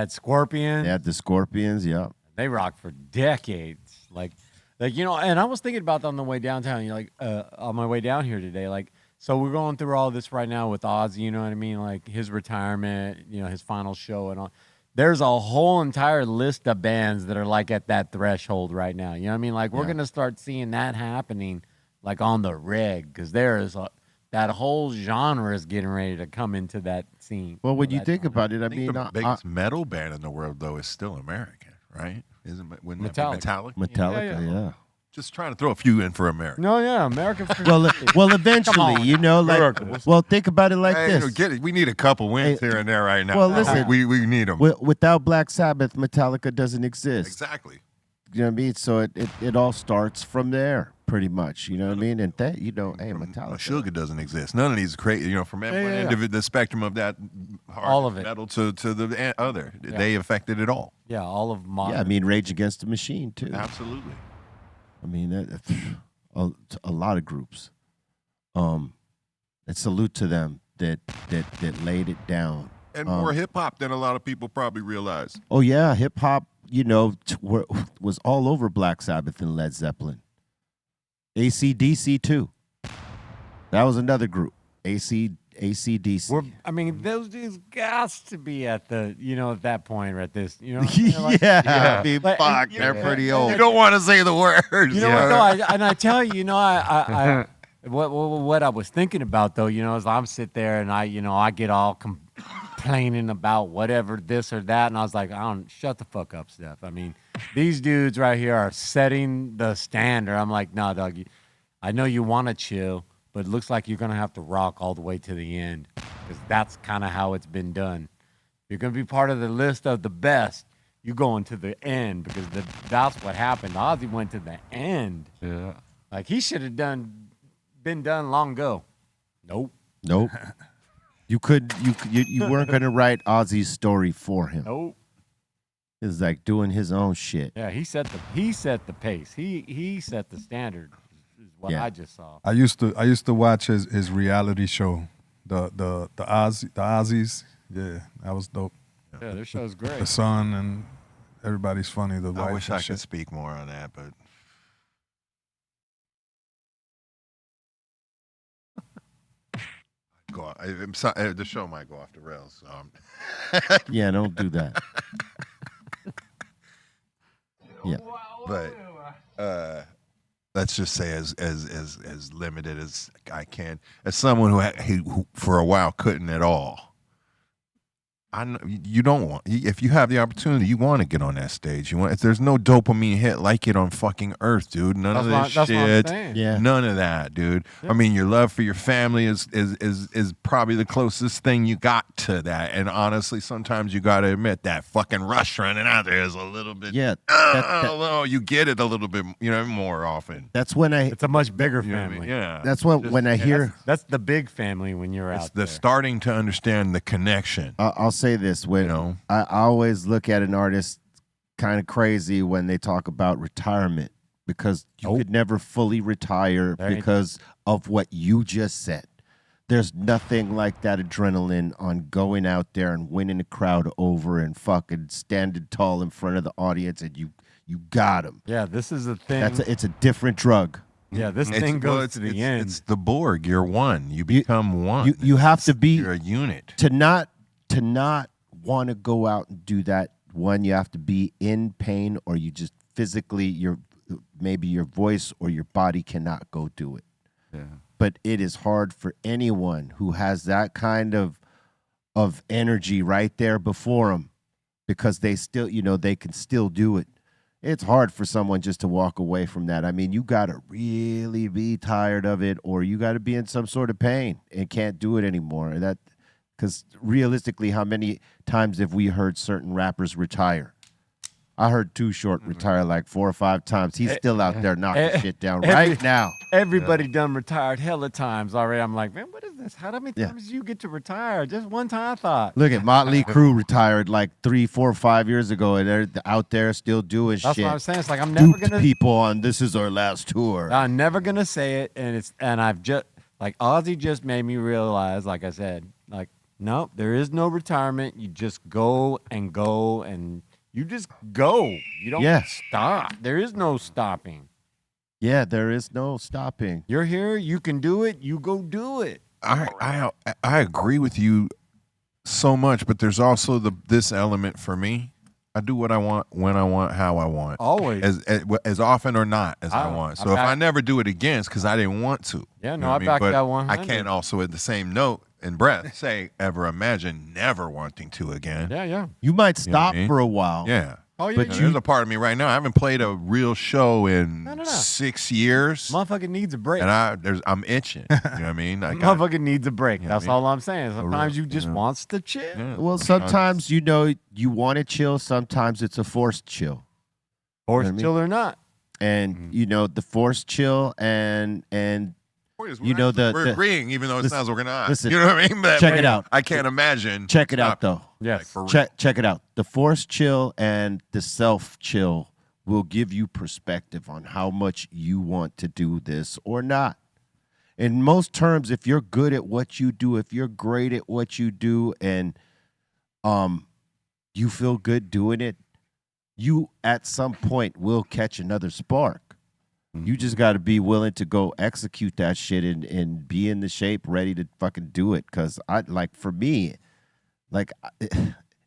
[SPEAKER 5] Scorpion.
[SPEAKER 3] They had the Scorpions. Yeah.
[SPEAKER 5] They rocked for decades. Like and I was thinking about that on the way downtown. On my way down here today. Like, so we're going through all this right now with Ozzy. You know what I mean? Like his retirement. His final show and all. There's a whole entire list of bands that are like at that threshold right now. You know what I mean? Like we're gonna start seeing that happening, like on the reg, because that whole genre is getting ready to come into that scene.
[SPEAKER 3] Well, when you
[SPEAKER 5] that
[SPEAKER 3] think
[SPEAKER 5] genre.
[SPEAKER 3] about it, I
[SPEAKER 4] I think
[SPEAKER 3] mean,
[SPEAKER 4] the biggest metal band in the world, though, is still American, right? Wouldn't that be Metallica?
[SPEAKER 3] Metallica, yeah.
[SPEAKER 4] Just trying to throw a few in for America.
[SPEAKER 5] No, yeah, American.
[SPEAKER 3] Well, eventually,
[SPEAKER 5] on.
[SPEAKER 3] well, think about it like
[SPEAKER 4] Hey,
[SPEAKER 3] this.
[SPEAKER 4] get it. We need a couple wins
[SPEAKER 3] Hey,
[SPEAKER 4] here and there right now.
[SPEAKER 3] well, listen.
[SPEAKER 4] we need them.
[SPEAKER 3] Without Black Sabbath, Metallica doesn't exist.
[SPEAKER 4] Exactly.
[SPEAKER 3] You know what I mean? So it all starts from there, pretty much. You know what I mean? And that, hey, Metallica.
[SPEAKER 4] Sugar doesn't exist. None of these crazy, from one end of it, the spectrum of that hard
[SPEAKER 5] All of it.
[SPEAKER 4] metal to the other. They affected it all.
[SPEAKER 5] Yeah, all of modern.
[SPEAKER 3] Yeah, I mean, Rage Against the Machine, too.
[SPEAKER 4] Absolutely.
[SPEAKER 3] I mean, a lot of groups. And salute to them that laid it down.
[SPEAKER 4] And more hip hop than a lot of people probably realize.
[SPEAKER 3] Oh yeah, hip hop. Was all over Black Sabbath and Led Zeppelin. AC/DC too. That was another group. AC/DC.
[SPEAKER 5] I mean, those dudes got to be at the, at that point, at this,
[SPEAKER 3] yeah,
[SPEAKER 5] Yeah.
[SPEAKER 3] I mean,
[SPEAKER 5] But-
[SPEAKER 3] fuck,
[SPEAKER 5] and-
[SPEAKER 3] they're pretty old.
[SPEAKER 4] You don't want to say the words.
[SPEAKER 5] You know what, though? And I tell you, I what I was thinking about, though, is I'm sit there and I get all complaining about whatever this or that, and I was like, shut the fuck up, Steph. I mean, these dudes right here are setting the standard. I'm like, nah, dog, I know you want to chill, but it looks like you're gonna have to rock all the way to the end, because that's kind of how it's been done. You're gonna be part of the list of the best. You going to the end, because that's what happened. Ozzy went to the end.
[SPEAKER 6] Yeah.
[SPEAKER 5] Like he should have been done long ago. Nope.
[SPEAKER 3] You weren't gonna write Ozzy's story for him.
[SPEAKER 5] Nope.
[SPEAKER 3] It's like doing his own shit.
[SPEAKER 5] Yeah, he set the pace. He set the standard. Is what
[SPEAKER 3] Yeah.
[SPEAKER 5] I just saw.
[SPEAKER 6] I used to watch his reality show, the Aussies. Yeah, that was dope.
[SPEAKER 5] Yeah, their show's great.
[SPEAKER 6] The son and everybody's funny. The wife
[SPEAKER 4] I wish
[SPEAKER 6] and
[SPEAKER 4] I
[SPEAKER 6] shit.
[SPEAKER 4] could speak more on that, but the show might go off the rails. So.
[SPEAKER 3] Yeah, don't do that. Yeah.
[SPEAKER 4] But let's just say as limited as I can, as someone who for a while couldn't at all. You don't want, if you have the opportunity, you want to get on that stage. If there's no dopamine hit like it on fucking Earth, dude. None of this
[SPEAKER 5] That's what I'm
[SPEAKER 4] shit.
[SPEAKER 5] saying.
[SPEAKER 3] Yeah.
[SPEAKER 4] None of that, dude. I mean, your love for your family is probably the closest thing you got to that. And honestly, sometimes you got to admit that fucking rush running out there is a little bit.
[SPEAKER 3] Yeah.
[SPEAKER 4] You get it a little bit, more often.
[SPEAKER 3] That's when
[SPEAKER 5] It's a much bigger
[SPEAKER 4] You know what I mean?
[SPEAKER 5] family.
[SPEAKER 4] Yeah.
[SPEAKER 3] That's when I hear.
[SPEAKER 5] That's the big family when you're
[SPEAKER 4] It's
[SPEAKER 5] out
[SPEAKER 4] the
[SPEAKER 5] there.
[SPEAKER 4] starting to understand the connection.
[SPEAKER 3] I'll say this: when I always look at an artist kind of crazy when they talk about retirement, because you could never fully retire
[SPEAKER 5] There ain't-
[SPEAKER 3] because of what you just said. There's nothing like that adrenaline on going out there and winning the crowd over and fucking standing tall in front of the audience, and you got him.
[SPEAKER 5] Yeah, this is a thing.
[SPEAKER 3] It's a different drug.
[SPEAKER 5] Yeah, this thing goes to the end.
[SPEAKER 4] It's the Borg. You're one. You become one.
[SPEAKER 3] You have to be.
[SPEAKER 4] You're a unit.
[SPEAKER 3] To not want to go out and do that. One, you have to be in pain, or you just physically maybe your voice or your body cannot go do it.
[SPEAKER 7] Yeah.
[SPEAKER 3] But it is hard for anyone who has that kind of energy right there before them, because they still, they can still do it. It's hard for someone just to walk away from that. I mean, you got to really be tired of it, or you got to be in some sort of pain and can't do it anymore. And because realistically, how many times have we heard certain rappers retire? I heard Too Short retire like 4 or 5 times. He's still out there knocking shit down right now.
[SPEAKER 5] Everybody done retired hella times already. I'm like, man, what is this? How many times do you get to retire? Just one time, I thought.
[SPEAKER 3] Look at Motley Crue retired like 3, 4, 5 years ago, and they're out there still doing
[SPEAKER 5] That's
[SPEAKER 3] shit.
[SPEAKER 5] what I'm saying. It's like I'm never
[SPEAKER 3] Duped
[SPEAKER 5] gonna
[SPEAKER 3] people on this is our last tour.
[SPEAKER 5] I'm never gonna say it, and I've just like Ozzy just made me realize, like I said, like no, there is no retirement. You just go and go and. You just go. You don't stop. There is no stopping.
[SPEAKER 3] Yeah, there is no stopping.
[SPEAKER 5] You're here. You can do it. You go do it.
[SPEAKER 4] I agree with you so much, but there's also this element for me. I do what I want, when I want, how I want.
[SPEAKER 5] Always.
[SPEAKER 4] As often or not as I want. So if I never do it again, it's because I didn't want to.
[SPEAKER 5] Yeah, no, I back that one.
[SPEAKER 4] I can't also at the same note and breath say ever imagine never wanting to again.
[SPEAKER 5] Yeah, yeah.
[SPEAKER 3] You might stop for a while.
[SPEAKER 4] Yeah.
[SPEAKER 5] Oh, yeah.
[SPEAKER 3] But
[SPEAKER 4] There's a part of me right now. I haven't played a real show in 6 years.
[SPEAKER 5] Motherfucker needs a break.
[SPEAKER 4] And I'm itching. You know what I mean?
[SPEAKER 5] Motherfucker needs a break. That's all I'm saying. Sometimes you just wants to chill.
[SPEAKER 4] Yeah.
[SPEAKER 3] Well, sometimes you want to chill. Sometimes it's a forced chill.
[SPEAKER 5] Forced chill or not.
[SPEAKER 3] And the forced chill and
[SPEAKER 4] we're agreeing, even though it sounds like we're not.
[SPEAKER 3] Listen,
[SPEAKER 4] you know what I mean?
[SPEAKER 3] check it out.
[SPEAKER 4] I can't imagine.
[SPEAKER 3] Check it out, though.
[SPEAKER 5] Yes.
[SPEAKER 3] Check it out. The forced chill and the self chill will give you perspective on how much you want to do this or not. In most terms, if you're good at what you do, if you're great at what you do, and you feel good doing it, you at some point will catch another spark. You just got to be willing to go execute that shit and be in the shape, ready to fucking do it. Because for me,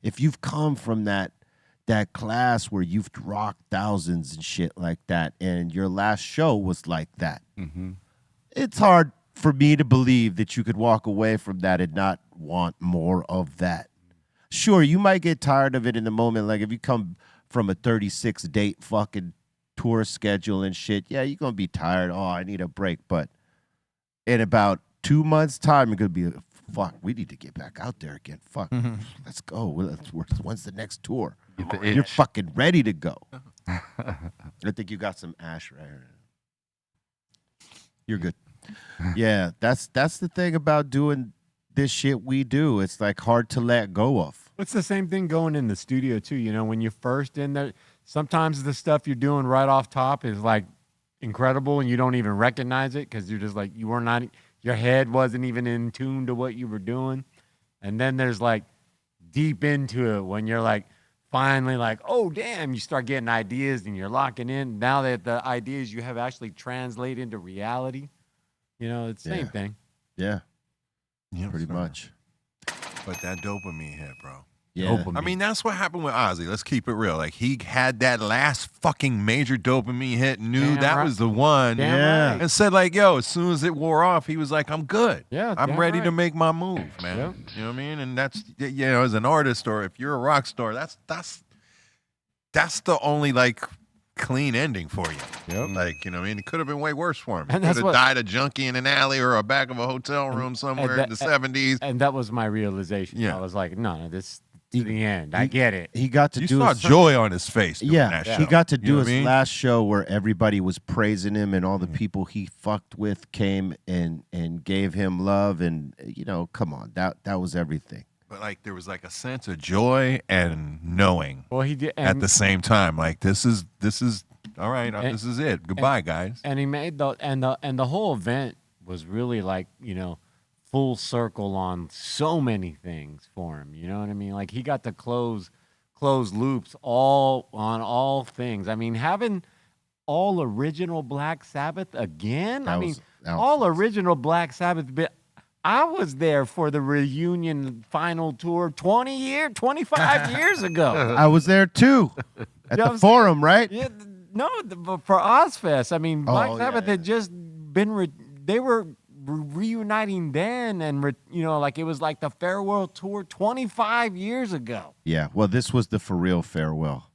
[SPEAKER 3] if you've come from that class where you've rocked thousands and shit like that, and your last show was like that, it's hard for me to believe that you could walk away from that and not want more of that. Sure, you might get tired of it in the moment. Like if you come from a 36-date fucking tour schedule and shit, yeah, you're going to be tired. Oh, I need a break. But in about 2 months' time, you're going to be, fuck, we need to get back out there again. Fuck, let's go. When's the next tour? You're fucking ready to go. I think you got some ash right here. You're good. Yeah, that's the thing about doing this shit we do. It's like hard to let go of.
[SPEAKER 5] It's the same thing going in the studio too. When you're first in there, sometimes the stuff you're doing right off top is like incredible and you don't even recognize it because you're just like, your head wasn't even in tune to what you were doing. And then there's like deep into it when you're like finally like, oh damn, you start getting ideas and you're locking in. Now that the ideas you have actually translate into reality, it's the same thing.
[SPEAKER 3] Yeah.
[SPEAKER 4] Yeah,
[SPEAKER 3] pretty much.
[SPEAKER 4] But that dopamine hit, bro.
[SPEAKER 3] Yeah.
[SPEAKER 4] I mean, that's what happened with Ozzy. Let's keep it real. Like, he had that last fucking major dopamine hit, knew that was the one.
[SPEAKER 3] Right.
[SPEAKER 4] And said, like, yo, as soon as it wore off, he was like, I'm good.
[SPEAKER 5] Yeah,
[SPEAKER 4] I'm ready to make my move, man.
[SPEAKER 5] Yep.
[SPEAKER 4] You know what I mean? And that's, as an artist or if you're a rock star, that's the only, like, clean ending for you.
[SPEAKER 5] Yep.
[SPEAKER 4] Like, you know what I mean? It could have been way worse for him. He
[SPEAKER 5] And
[SPEAKER 4] could
[SPEAKER 5] that's
[SPEAKER 4] have
[SPEAKER 5] what-
[SPEAKER 4] died a junkie in an alley or a back of a hotel room somewhere in the 70s.
[SPEAKER 5] And that was my realization.
[SPEAKER 4] Yeah.
[SPEAKER 5] I was like, no, this to the end. I get it.
[SPEAKER 3] He got to
[SPEAKER 4] You
[SPEAKER 3] do
[SPEAKER 4] saw
[SPEAKER 3] his
[SPEAKER 4] joy on his face doing that show.
[SPEAKER 3] he got to
[SPEAKER 4] You
[SPEAKER 3] do
[SPEAKER 4] know
[SPEAKER 3] his
[SPEAKER 4] what I mean?
[SPEAKER 3] last show where everybody was praising him and all the people he fucked with came and gave him love and come on, that was everything.
[SPEAKER 4] But like there was like a sense of joy and knowing
[SPEAKER 5] Well, he did
[SPEAKER 4] at the same time. Like this is all right.
[SPEAKER 5] And-
[SPEAKER 4] this is it. Goodbye, guys.
[SPEAKER 5] and he made the whole event was really like full circle on so many things for him. You know what I mean? Like he got to close closed loops all on all things. I mean, having all original Black Sabbath again.
[SPEAKER 3] That
[SPEAKER 5] I mean,
[SPEAKER 3] was
[SPEAKER 5] all
[SPEAKER 3] nice.
[SPEAKER 5] original Black Sabbath. But I was there for the reunion final tour 25 years ago.
[SPEAKER 3] I was there too at
[SPEAKER 5] You know what
[SPEAKER 3] the
[SPEAKER 5] I'm
[SPEAKER 3] forum, right?
[SPEAKER 5] Yeah, no, but for Ozfest, I mean, Black
[SPEAKER 3] yeah,
[SPEAKER 5] Sabbath had just been, they were reuniting then, and, like it was like the farewell tour 25 years ago.
[SPEAKER 3] Yeah. Well, this was the for real farewell.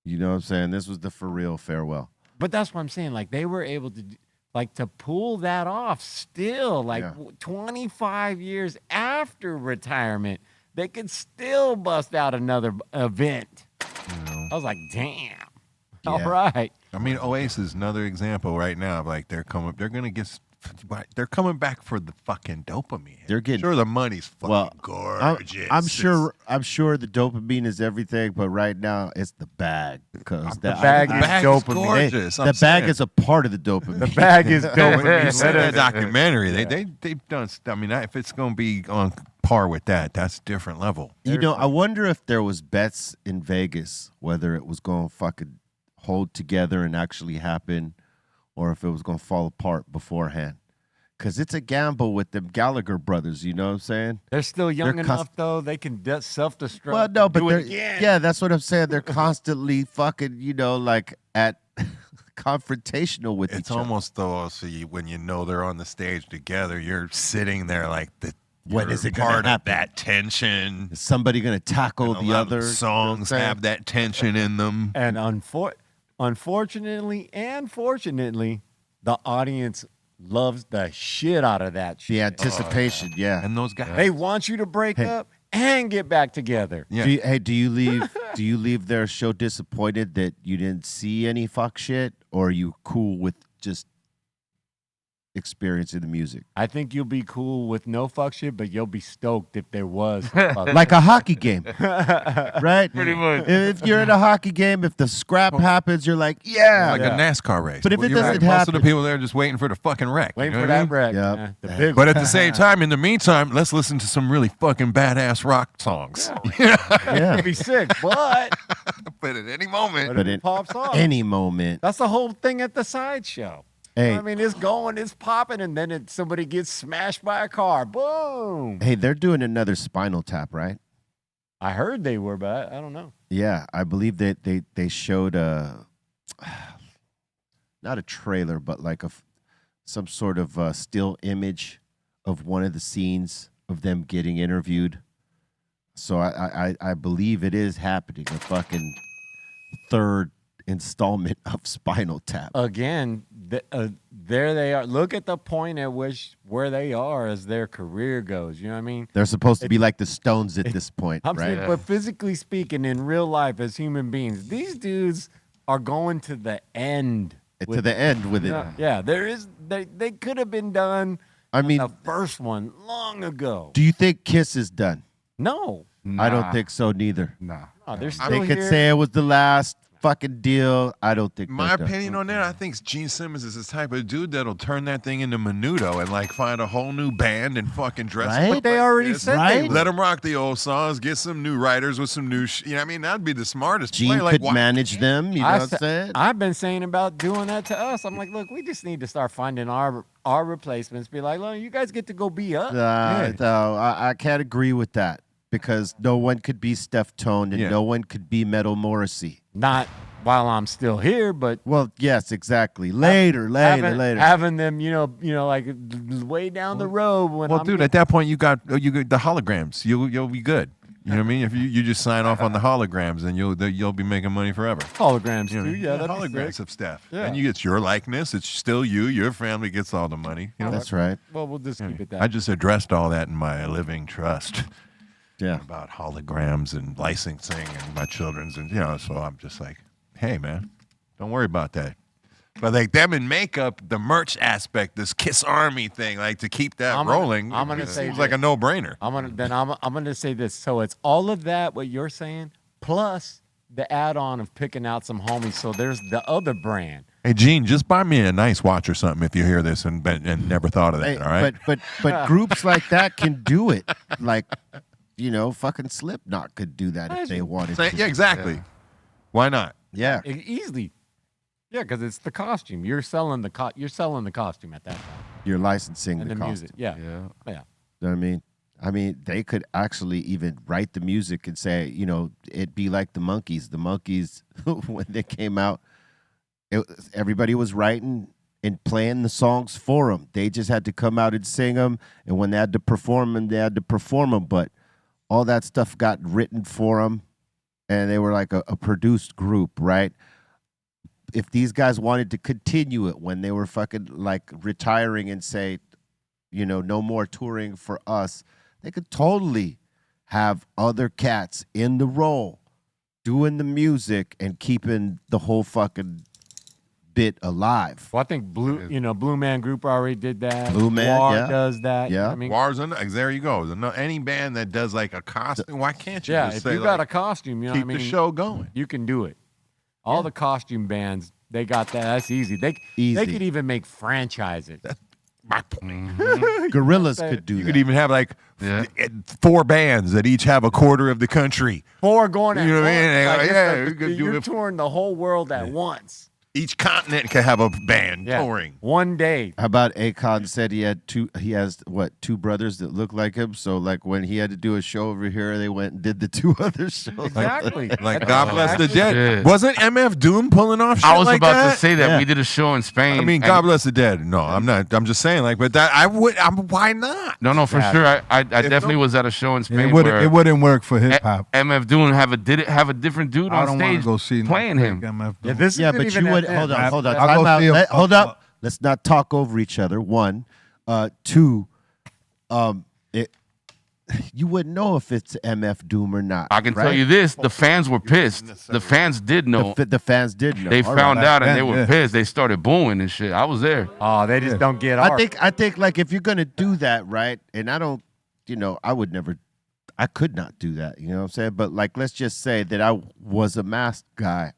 [SPEAKER 3] You know what I'm saying? This was the for real farewell.
[SPEAKER 5] But that's what I'm saying. Like, they were able to, to pull that off still, like 25 years after retirement, they could still bust out another event. I was like, damn. All right.
[SPEAKER 4] I mean, Oasis is another example right now of like they're coming back for the fucking dopamine.
[SPEAKER 3] They're getting
[SPEAKER 4] sure the money's fucking gorgeous.
[SPEAKER 3] I'm sure the dopamine is everything, but right now it's the bag because
[SPEAKER 5] The bag is dopamine.
[SPEAKER 4] gorgeous.
[SPEAKER 3] The bag is a part of the dopamine.
[SPEAKER 5] The bag is
[SPEAKER 4] When
[SPEAKER 5] dopamine.
[SPEAKER 4] you see that documentary, they've done. I mean, if it's going to be on par with that, that's a different level.
[SPEAKER 3] I wonder if there was bets in Vegas whether it was going to fucking hold together and actually happen, or if it was going to fall apart beforehand. Because it's a gamble with them Gallagher brothers, you know what I'm saying?
[SPEAKER 5] They're still young
[SPEAKER 3] They're
[SPEAKER 5] enough, though. They can self-destruct.
[SPEAKER 3] Well, no, but
[SPEAKER 5] do
[SPEAKER 3] they're,
[SPEAKER 5] it again.
[SPEAKER 3] yeah, that's what I'm saying. They're constantly fucking, like at confrontational with each
[SPEAKER 4] It's
[SPEAKER 3] other.
[SPEAKER 4] almost though, so when you know they're on the stage together, you're sitting there like
[SPEAKER 3] When
[SPEAKER 4] you're
[SPEAKER 3] is it gonna
[SPEAKER 4] part of
[SPEAKER 3] happen?
[SPEAKER 4] that tension.
[SPEAKER 3] Is somebody going to tackle
[SPEAKER 4] And a
[SPEAKER 3] the
[SPEAKER 4] lot of
[SPEAKER 3] other?
[SPEAKER 4] songs have that tension in them.
[SPEAKER 5] And unfortunately and fortunately, the audience loves the shit out of that shit.
[SPEAKER 3] The anticipation, yeah.
[SPEAKER 4] And those guys.
[SPEAKER 5] They want you to break up and get back together.
[SPEAKER 4] Yeah.
[SPEAKER 3] Do you leave their show disappointed that you didn't see any fuck shit, or are you cool with just experiencing the music?
[SPEAKER 5] I think you'll be cool with no fuck shit, but you'll be stoked if there was fuck
[SPEAKER 3] Like a hockey game, right?
[SPEAKER 7] Pretty much.
[SPEAKER 3] If you're in a hockey game, if the scrap happens, you're like, yeah.
[SPEAKER 4] Like a NASCAR race.
[SPEAKER 3] But if it
[SPEAKER 4] You're
[SPEAKER 3] doesn't
[SPEAKER 4] most of
[SPEAKER 3] happen-
[SPEAKER 4] the people there are just waiting for the fucking wreck.
[SPEAKER 5] Waiting
[SPEAKER 4] you know
[SPEAKER 5] for
[SPEAKER 4] what I
[SPEAKER 5] that
[SPEAKER 4] mean?
[SPEAKER 5] wreck.
[SPEAKER 3] Yep.
[SPEAKER 5] Yeah, the big
[SPEAKER 4] But at the same time, in the meantime, let's listen to some really fucking badass rock songs.
[SPEAKER 3] Yeah.
[SPEAKER 5] It'd be sick, but
[SPEAKER 4] But at any moment,
[SPEAKER 3] But
[SPEAKER 5] it
[SPEAKER 3] in
[SPEAKER 5] pops off.
[SPEAKER 3] any moment,
[SPEAKER 5] That's the whole thing at the sideshow.
[SPEAKER 3] hey,
[SPEAKER 5] I mean, it's going, it's popping, and then somebody gets smashed by a car. Boom.
[SPEAKER 3] hey, they're doing another Spinal Tap, right?
[SPEAKER 5] I heard they were, but I don't know.
[SPEAKER 3] Yeah, I believe that they showed not a trailer, but like some sort of still image of one of the scenes of them getting interviewed. So I believe it is happening. A fucking third installment of Spinal Tap.
[SPEAKER 5] Again, there they are. Look at the point at where they are as their career goes. You know what I mean?
[SPEAKER 3] They're supposed to be like the Stones at this point,
[SPEAKER 5] I'm
[SPEAKER 3] right?
[SPEAKER 5] saying, but physically speaking, in real life, as human beings, these dudes are going to the end.
[SPEAKER 3] To the end with it.
[SPEAKER 5] Yeah, they could have been done.
[SPEAKER 3] I mean,
[SPEAKER 5] The first one long ago.
[SPEAKER 3] do you think Kiss is done?
[SPEAKER 5] No,
[SPEAKER 3] I don't think so neither.
[SPEAKER 7] Nah.
[SPEAKER 5] no, they're still
[SPEAKER 3] They could
[SPEAKER 5] here.
[SPEAKER 3] say it was the last fucking deal. I don't think
[SPEAKER 4] my
[SPEAKER 3] they're done.
[SPEAKER 4] opinion on that, I think Gene Simmons is the type of dude that'll turn that thing into Menudo and like find a whole new band and fucking dress
[SPEAKER 3] Right?
[SPEAKER 4] up
[SPEAKER 3] But
[SPEAKER 5] they
[SPEAKER 4] like
[SPEAKER 5] already
[SPEAKER 4] this.
[SPEAKER 5] said
[SPEAKER 3] Right?
[SPEAKER 5] they
[SPEAKER 4] Let them rock the old songs, get some new writers with some new you know what I mean? That'd be the smartest
[SPEAKER 3] Gene
[SPEAKER 4] play. Like,
[SPEAKER 3] could
[SPEAKER 4] why-
[SPEAKER 3] manage them. You know what I'm saying?
[SPEAKER 5] I've been saying about doing that to us. I'm like, look, we just need to start finding our replacements. Be like, look, you guys get to go be us.
[SPEAKER 3] No, I can't agree with that because no one could be Steph Tone and
[SPEAKER 4] Yeah.
[SPEAKER 3] no one could be Metal Morrissey.
[SPEAKER 5] Not while I'm still here, but
[SPEAKER 3] Well, yes, exactly. Later.
[SPEAKER 5] having them, like way down the road when
[SPEAKER 4] Well,
[SPEAKER 5] I'm
[SPEAKER 4] dude, at that point you got the holograms. You'll be good. You know what I mean? If you just sign off on the holograms, then you'll be making money forever.
[SPEAKER 5] holograms
[SPEAKER 4] You know,
[SPEAKER 5] too. Yeah, that'd be
[SPEAKER 4] holograms
[SPEAKER 5] sick.
[SPEAKER 4] of Steph.
[SPEAKER 5] Yeah.
[SPEAKER 4] And you get your likeness. It's still you. Your family gets all the money. You know?
[SPEAKER 3] That's right.
[SPEAKER 5] Well, we'll just keep it that.
[SPEAKER 4] I just addressed all that in my living trust
[SPEAKER 3] Yeah.
[SPEAKER 4] about holograms and licensing and my children's, and so I'm just like, hey man, don't worry about that. But like them in makeup, the merch aspect, this Kiss Army thing, like to keep that
[SPEAKER 5] I'm gonna-
[SPEAKER 4] rolling,
[SPEAKER 5] I'm gonna
[SPEAKER 4] it
[SPEAKER 5] say
[SPEAKER 4] seems like
[SPEAKER 5] this.
[SPEAKER 4] a no-brainer.
[SPEAKER 5] I'm gonna say this. So it's all of that what you're saying, plus the add-on of picking out some homies. So there's the other brand.
[SPEAKER 4] Hey Gene, just buy me a nice watch or something if you hear this and never thought of that.
[SPEAKER 3] Hey,
[SPEAKER 4] all right.
[SPEAKER 3] but groups like that can do it. Like, fucking Slipknot could do that if they wanted to.
[SPEAKER 4] Yeah, exactly.
[SPEAKER 7] Yeah.
[SPEAKER 4] Why not?
[SPEAKER 3] Yeah.
[SPEAKER 5] Easily. Yeah, because it's the costume. You're selling the costume at that time.
[SPEAKER 3] You're licensing
[SPEAKER 5] And
[SPEAKER 3] the
[SPEAKER 5] the
[SPEAKER 3] costume.
[SPEAKER 5] music. Yeah.
[SPEAKER 7] Yeah.
[SPEAKER 5] Yeah.
[SPEAKER 3] You know what I mean? I mean, they could actually even write the music and say, it'd be like the Monkees. The Monkees, when they came out, everybody was writing and playing the songs for them. They just had to come out and sing them. And when they had to perform them, they had to perform them. But all that stuff got written for them. And they were like a produced group, right? If these guys wanted to continue it when they were fucking like retiring and say, no more touring for us, they could totally have other cats in the role doing the music and keeping the whole fucking bit alive.
[SPEAKER 5] Well, I think Blue Man Group already did that.
[SPEAKER 3] Blue Man,
[SPEAKER 5] War
[SPEAKER 3] yeah.
[SPEAKER 5] does that.
[SPEAKER 3] Yeah.
[SPEAKER 5] I mean,
[SPEAKER 4] Wars and there you go. Any band that does like a costume, why can't you just
[SPEAKER 5] if
[SPEAKER 4] say
[SPEAKER 5] you got a costume,
[SPEAKER 4] keep the show going?
[SPEAKER 5] you can do it. All the costume bands, they got that. That's easy. They could even make franchises.
[SPEAKER 4] My point.
[SPEAKER 3] Gorillas could do
[SPEAKER 4] You
[SPEAKER 3] that.
[SPEAKER 4] could even have like
[SPEAKER 7] Yeah.
[SPEAKER 4] 4 bands that each have a quarter of the country.
[SPEAKER 5] Four going at
[SPEAKER 4] You know what I mean?
[SPEAKER 5] once. Like,
[SPEAKER 4] Yeah,
[SPEAKER 5] it's
[SPEAKER 4] you could do
[SPEAKER 5] you're
[SPEAKER 4] it.
[SPEAKER 5] touring the whole world at once.
[SPEAKER 4] Each continent could have a band
[SPEAKER 5] Yeah.
[SPEAKER 4] touring.
[SPEAKER 5] One day.
[SPEAKER 3] How about Akon said he has two brothers that look like him. So like when he had to do a show over here, they went and did the 2 other shows.
[SPEAKER 5] Exactly.
[SPEAKER 4] Like God bless the dead.
[SPEAKER 7] Yeah.
[SPEAKER 4] Wasn't MF Doom pulling off shit
[SPEAKER 7] I was
[SPEAKER 4] like
[SPEAKER 7] about
[SPEAKER 4] that?
[SPEAKER 7] to say that
[SPEAKER 3] Yeah.
[SPEAKER 7] we did a show in Spain.
[SPEAKER 4] I mean,
[SPEAKER 7] and-
[SPEAKER 4] God bless the dead. No, I'm not. I'm just saying, like, but that why not?
[SPEAKER 7] No, for
[SPEAKER 5] Yeah.
[SPEAKER 7] sure. I definitely was at a show in Spain
[SPEAKER 6] It
[SPEAKER 7] where
[SPEAKER 6] wouldn't work for hip hop.
[SPEAKER 7] MF Doom have a different dude
[SPEAKER 6] I
[SPEAKER 7] on
[SPEAKER 6] don't want
[SPEAKER 7] stage
[SPEAKER 6] to go see
[SPEAKER 7] playing
[SPEAKER 6] no
[SPEAKER 7] him.
[SPEAKER 6] fake MF
[SPEAKER 5] Yeah,
[SPEAKER 6] Doom.
[SPEAKER 5] this
[SPEAKER 3] Yeah,
[SPEAKER 5] isn't
[SPEAKER 3] but
[SPEAKER 5] even
[SPEAKER 3] you would
[SPEAKER 5] FM.
[SPEAKER 3] hold on.
[SPEAKER 6] I'll go
[SPEAKER 3] Time out.
[SPEAKER 6] see him.
[SPEAKER 3] Hold up. Let's not talk over each other. 1, 2, you wouldn't know if it's MF Doom or not.
[SPEAKER 7] I can tell
[SPEAKER 3] right?
[SPEAKER 7] you this: the fans were pissed. The fans did know.
[SPEAKER 3] The fans did know.
[SPEAKER 7] They
[SPEAKER 3] All
[SPEAKER 7] found
[SPEAKER 3] right.
[SPEAKER 7] out and they were
[SPEAKER 6] yeah.
[SPEAKER 7] pissed. They started booing and shit. I was there.
[SPEAKER 5] Oh, they just don't get
[SPEAKER 3] I
[SPEAKER 5] art.
[SPEAKER 3] think like if you're gonna do that, right? And I don't, I could not do that. You know what I'm saying? But like, let's just say that I was a masked guy.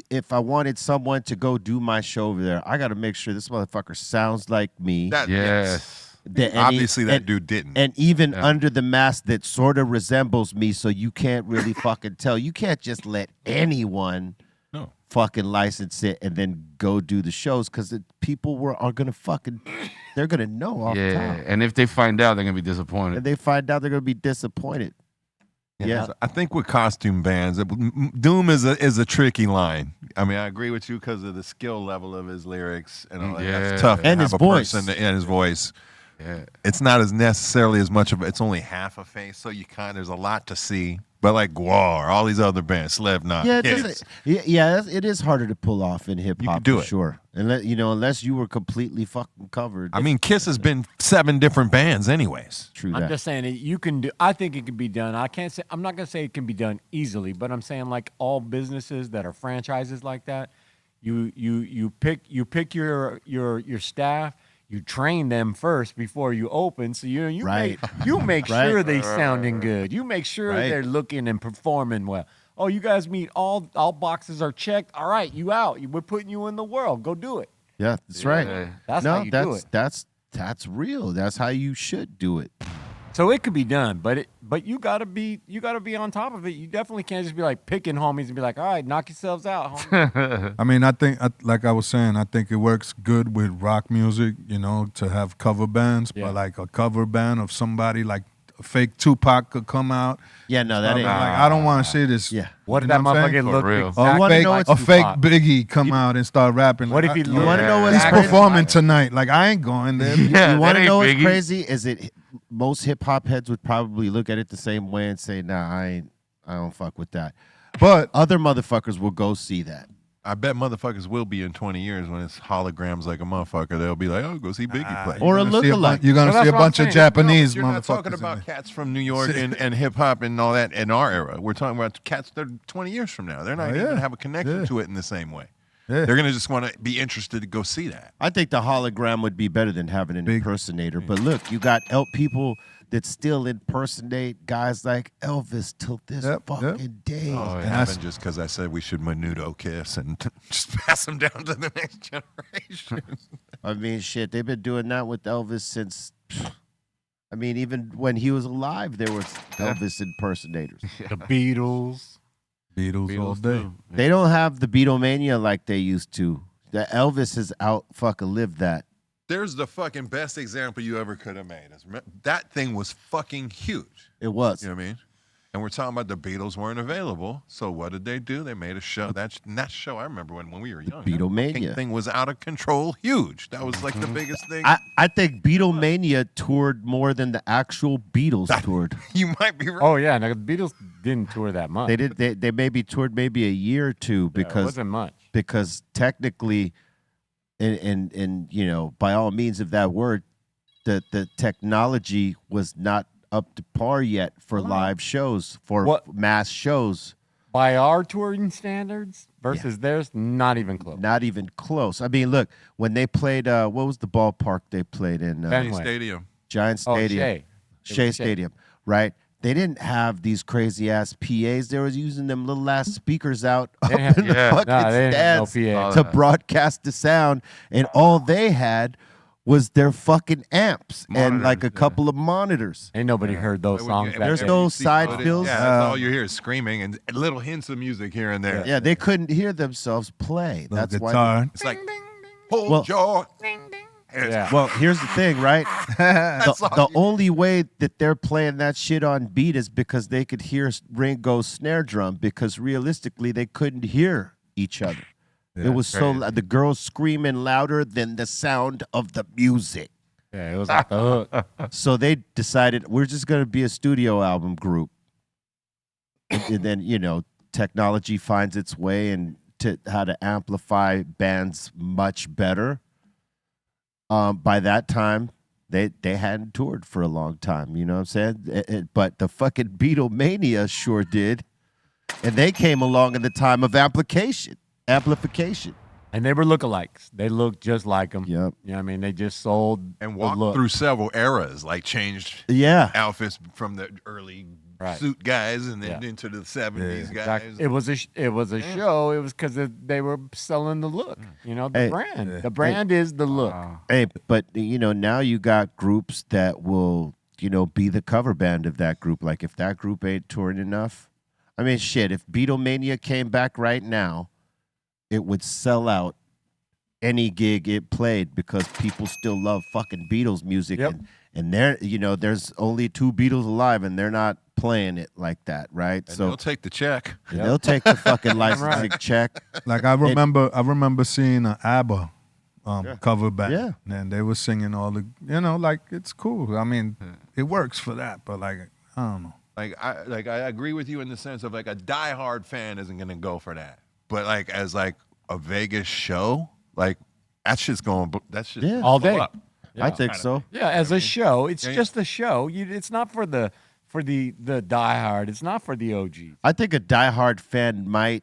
[SPEAKER 3] If I wanted someone to go do my show over there, I got to make sure this motherfucker sounds like me.
[SPEAKER 7] Yes.
[SPEAKER 4] Obviously, that dude didn't.
[SPEAKER 3] And even under the mask that sort of resembles me, so you can't really fucking tell. You can't just let anyone fucking license it and then go do the shows because people are gonna they're gonna know off
[SPEAKER 7] Yeah.
[SPEAKER 3] top.
[SPEAKER 7] And if they find out, they're gonna be disappointed.
[SPEAKER 3] And they find out they're gonna be disappointed. Yeah.
[SPEAKER 4] I think with costume bands, Doom is a tricky line. I mean, I agree with you because of the skill level of his lyrics and all that.
[SPEAKER 7] Yeah.
[SPEAKER 4] That's tough. to
[SPEAKER 3] And
[SPEAKER 4] have
[SPEAKER 3] his
[SPEAKER 4] a
[SPEAKER 3] voice.
[SPEAKER 4] person and his voice.
[SPEAKER 7] Yeah.
[SPEAKER 4] It's not as necessarily as much of it's only half a face, so there's a lot to see. But like Gwar, all these other bands, Slipknot,
[SPEAKER 3] Yeah, it
[SPEAKER 4] Kiss.
[SPEAKER 3] doesn't. it is harder to pull off in hip hop.
[SPEAKER 4] could do
[SPEAKER 3] for
[SPEAKER 4] it.
[SPEAKER 3] sure. Unless you were completely fucking covered.
[SPEAKER 4] I mean, Kiss has been 7 different bands, anyways.
[SPEAKER 3] True
[SPEAKER 5] I'm
[SPEAKER 3] that.
[SPEAKER 5] just saying that you can do. I think it can be done. I'm not gonna say it can be done easily, but I'm saying like all businesses that are franchises like that, you pick your staff. You train them first before you open, so you
[SPEAKER 3] Right.
[SPEAKER 5] make
[SPEAKER 3] Right.
[SPEAKER 5] sure they sounding good. You make sure
[SPEAKER 3] Right.
[SPEAKER 5] they're looking and performing well. Oh, you guys meet all boxes are checked. All right, you out. We're putting you in the world. Go do it.
[SPEAKER 3] Yeah, that's right.
[SPEAKER 5] That's
[SPEAKER 3] no,
[SPEAKER 5] how you do it.
[SPEAKER 3] That's real. That's how you should do it.
[SPEAKER 5] So it could be done, but you gotta be on top of it. You definitely can't just be like picking homies and be like, all right, knock yourselves out, homie.
[SPEAKER 6] I mean, I think, like I was saying, I think it works good with rock music, to have cover bands.
[SPEAKER 5] Yeah.
[SPEAKER 6] But like a cover band of somebody like a fake Tupac could come out.
[SPEAKER 3] Yeah, no, that
[SPEAKER 6] Like,
[SPEAKER 3] ain't.
[SPEAKER 6] I don't want to see this.
[SPEAKER 3] Yeah.
[SPEAKER 5] What if
[SPEAKER 6] You
[SPEAKER 5] that
[SPEAKER 6] know what I'm
[SPEAKER 5] motherfucker
[SPEAKER 6] saying?
[SPEAKER 5] look
[SPEAKER 7] real.
[SPEAKER 5] exactly
[SPEAKER 3] I wanna
[SPEAKER 6] fake,
[SPEAKER 3] know it's
[SPEAKER 6] a fake
[SPEAKER 5] Tupac?
[SPEAKER 6] Biggie come out and start rapping.
[SPEAKER 5] What
[SPEAKER 6] like,
[SPEAKER 5] if he
[SPEAKER 6] you
[SPEAKER 5] look
[SPEAKER 3] wanna know what's
[SPEAKER 6] he's
[SPEAKER 3] crazy?
[SPEAKER 6] performing tonight? Like I ain't going there.
[SPEAKER 7] Yeah,
[SPEAKER 3] You want
[SPEAKER 7] that
[SPEAKER 3] to know
[SPEAKER 7] ain't
[SPEAKER 3] what's
[SPEAKER 7] Biggie.
[SPEAKER 3] crazy? Is it most hip hop heads would probably look at it the same way and say, "Nah, I don't fuck with that."
[SPEAKER 6] But
[SPEAKER 3] Other motherfuckers will go see that.
[SPEAKER 4] I bet motherfuckers will be in 20 years when it's holograms like a motherfucker. They'll be like, oh, go see Biggie play.
[SPEAKER 3] Or a
[SPEAKER 6] you're gonna see
[SPEAKER 3] lookalike.
[SPEAKER 6] You're gonna
[SPEAKER 5] Well,
[SPEAKER 6] see a
[SPEAKER 5] that's what I'm
[SPEAKER 6] bunch of
[SPEAKER 5] saying.
[SPEAKER 6] Japanese
[SPEAKER 4] You're not
[SPEAKER 6] motherfuckers.
[SPEAKER 4] talking
[SPEAKER 6] in
[SPEAKER 4] about
[SPEAKER 6] there.
[SPEAKER 4] cats from New York and hip hop and all that in our era. We're talking about cats that are 20 years from now. They're not even
[SPEAKER 6] yeah.
[SPEAKER 4] going to have a connection
[SPEAKER 6] Yeah.
[SPEAKER 4] to it in the same way.
[SPEAKER 6] Yeah.
[SPEAKER 4] They're going to just want to be interested to go see that.
[SPEAKER 3] I think the hologram would be better than having an
[SPEAKER 6] Big-
[SPEAKER 3] impersonator. But look, you got people that still impersonate guys like Elvis till this
[SPEAKER 6] Yep,
[SPEAKER 3] fucking day.
[SPEAKER 4] Oh, it
[SPEAKER 6] And
[SPEAKER 4] happened just because I said we should menudo kiss and just pass them down to the next generation.
[SPEAKER 3] I mean, shit, they've been doing that with Elvis since. I mean, even when he was alive, there was Elvis impersonators.
[SPEAKER 5] The Beatles.
[SPEAKER 6] Beatles all day.
[SPEAKER 7] too.
[SPEAKER 3] They don't have the Beatlemania like they used to. The Elvis has out fucking lived that.
[SPEAKER 4] There's the fucking best example you ever could have made. That thing was fucking huge.
[SPEAKER 3] It was.
[SPEAKER 4] You know what I mean? And we're talking about the Beatles weren't available. So what did they do? They made a show. That show, I remember when we were young.
[SPEAKER 3] Beatlemania.
[SPEAKER 4] That fucking thing was out of control. Huge. That was like the biggest thing.
[SPEAKER 3] I think Beatlemania toured more than the actual Beatles toured.
[SPEAKER 4] You might be right.
[SPEAKER 5] Oh yeah, no, the Beatles didn't tour that much.
[SPEAKER 3] They did. They maybe toured maybe a year or two
[SPEAKER 5] Yeah, it
[SPEAKER 3] because
[SPEAKER 5] wasn't much.
[SPEAKER 3] because technically, and you know, by all means of that word, the technology was not up to par yet for live shows, for
[SPEAKER 5] What-
[SPEAKER 3] mass shows.
[SPEAKER 5] By our touring standards versus theirs, not even close.
[SPEAKER 3] Not even close. I mean, look, when they played, what was the ballpark they played in?
[SPEAKER 5] Fenway.
[SPEAKER 4] Stadium.
[SPEAKER 3] Giant
[SPEAKER 5] Oh,
[SPEAKER 3] Stadium.
[SPEAKER 5] Shea. It was
[SPEAKER 3] Shea
[SPEAKER 5] Shea.
[SPEAKER 3] Stadium, right? They didn't have these crazy ass PAs. They were using them little ass speakers out up
[SPEAKER 5] didn't have-
[SPEAKER 3] in the
[SPEAKER 7] Yeah.
[SPEAKER 3] fucking
[SPEAKER 5] Nah, they didn't have no
[SPEAKER 3] stands
[SPEAKER 5] PA.
[SPEAKER 3] to broadcast the sound, and all they had was their fucking amps and like a
[SPEAKER 7] Monitors, yeah.
[SPEAKER 3] couple of monitors.
[SPEAKER 5] Ain't nobody heard those songs back
[SPEAKER 3] There's
[SPEAKER 5] then.
[SPEAKER 3] no
[SPEAKER 4] You see
[SPEAKER 3] side
[SPEAKER 4] footage,
[SPEAKER 3] fills?
[SPEAKER 4] Yeah, that's all you hear is screaming and little hints of music here and there.
[SPEAKER 3] Yeah, they couldn't hear themselves play.
[SPEAKER 6] The
[SPEAKER 3] That's why.
[SPEAKER 6] guitar.
[SPEAKER 4] It's like, hold
[SPEAKER 3] Well-
[SPEAKER 4] your. And it's-
[SPEAKER 5] Yeah.
[SPEAKER 3] Well, here's the thing, right?
[SPEAKER 4] That's all
[SPEAKER 3] The
[SPEAKER 4] you-
[SPEAKER 3] only way that they're playing that shit on beat is because they could hear Ringo's snare drum, because realistically they couldn't hear each other. It was so
[SPEAKER 7] crazy.
[SPEAKER 3] the girls screaming louder than the sound of the music.
[SPEAKER 5] Yeah, it was like the hook.
[SPEAKER 3] So they decided we're just going to be a studio album group. And then, you know, technology finds its way and to how to amplify bands much better. By that time, they hadn't toured for a long time. You know what I'm saying? But the fucking Beatlemania sure did. And they came along in the time of amplification.
[SPEAKER 5] And they were lookalikes. They looked just like them.
[SPEAKER 3] Yep.
[SPEAKER 5] You know what I mean? They just sold
[SPEAKER 4] and
[SPEAKER 5] the
[SPEAKER 4] walked
[SPEAKER 5] look.
[SPEAKER 4] through several eras, like changed
[SPEAKER 3] Yeah.
[SPEAKER 4] outfits from the early
[SPEAKER 5] Right.
[SPEAKER 4] suit guys and then
[SPEAKER 5] Yeah.
[SPEAKER 4] into the 70s guys.
[SPEAKER 5] Exactly. It was a show. It was because they were selling the look. You know, the
[SPEAKER 3] Hey.
[SPEAKER 5] brand. The brand is the look.
[SPEAKER 3] Hey, but you know, now you got groups that will, you know, be the cover band of that group. Like if that group ain't touring enough, I mean, shit, if Beatlemania came back right now, it would sell out any gig it played because people still love fucking Beatles music.
[SPEAKER 5] Yep.
[SPEAKER 3] And they're, you know, there's only 2 Beatles alive and they're not playing it like that, right?
[SPEAKER 4] And
[SPEAKER 3] So
[SPEAKER 4] they'll take the check.
[SPEAKER 3] they'll take the fucking licensing check.
[SPEAKER 6] Like I remember seeing an ABBA cover band.
[SPEAKER 3] Yeah.
[SPEAKER 6] And they were singing all the, you know, like it's cool. I mean, it works for that, but like I don't know.
[SPEAKER 4] I agree with you in the sense of like a diehard fan isn't gonna go for that. But like as like a Vegas show, like that shit's going. That's just
[SPEAKER 3] Yeah.
[SPEAKER 5] All day.
[SPEAKER 4] Up.
[SPEAKER 3] I think so.
[SPEAKER 5] Yeah, as a show, it's
[SPEAKER 4] Yeah,
[SPEAKER 5] just a show. It's not for the diehard. It's not for the OGs.
[SPEAKER 3] I think a diehard fan might,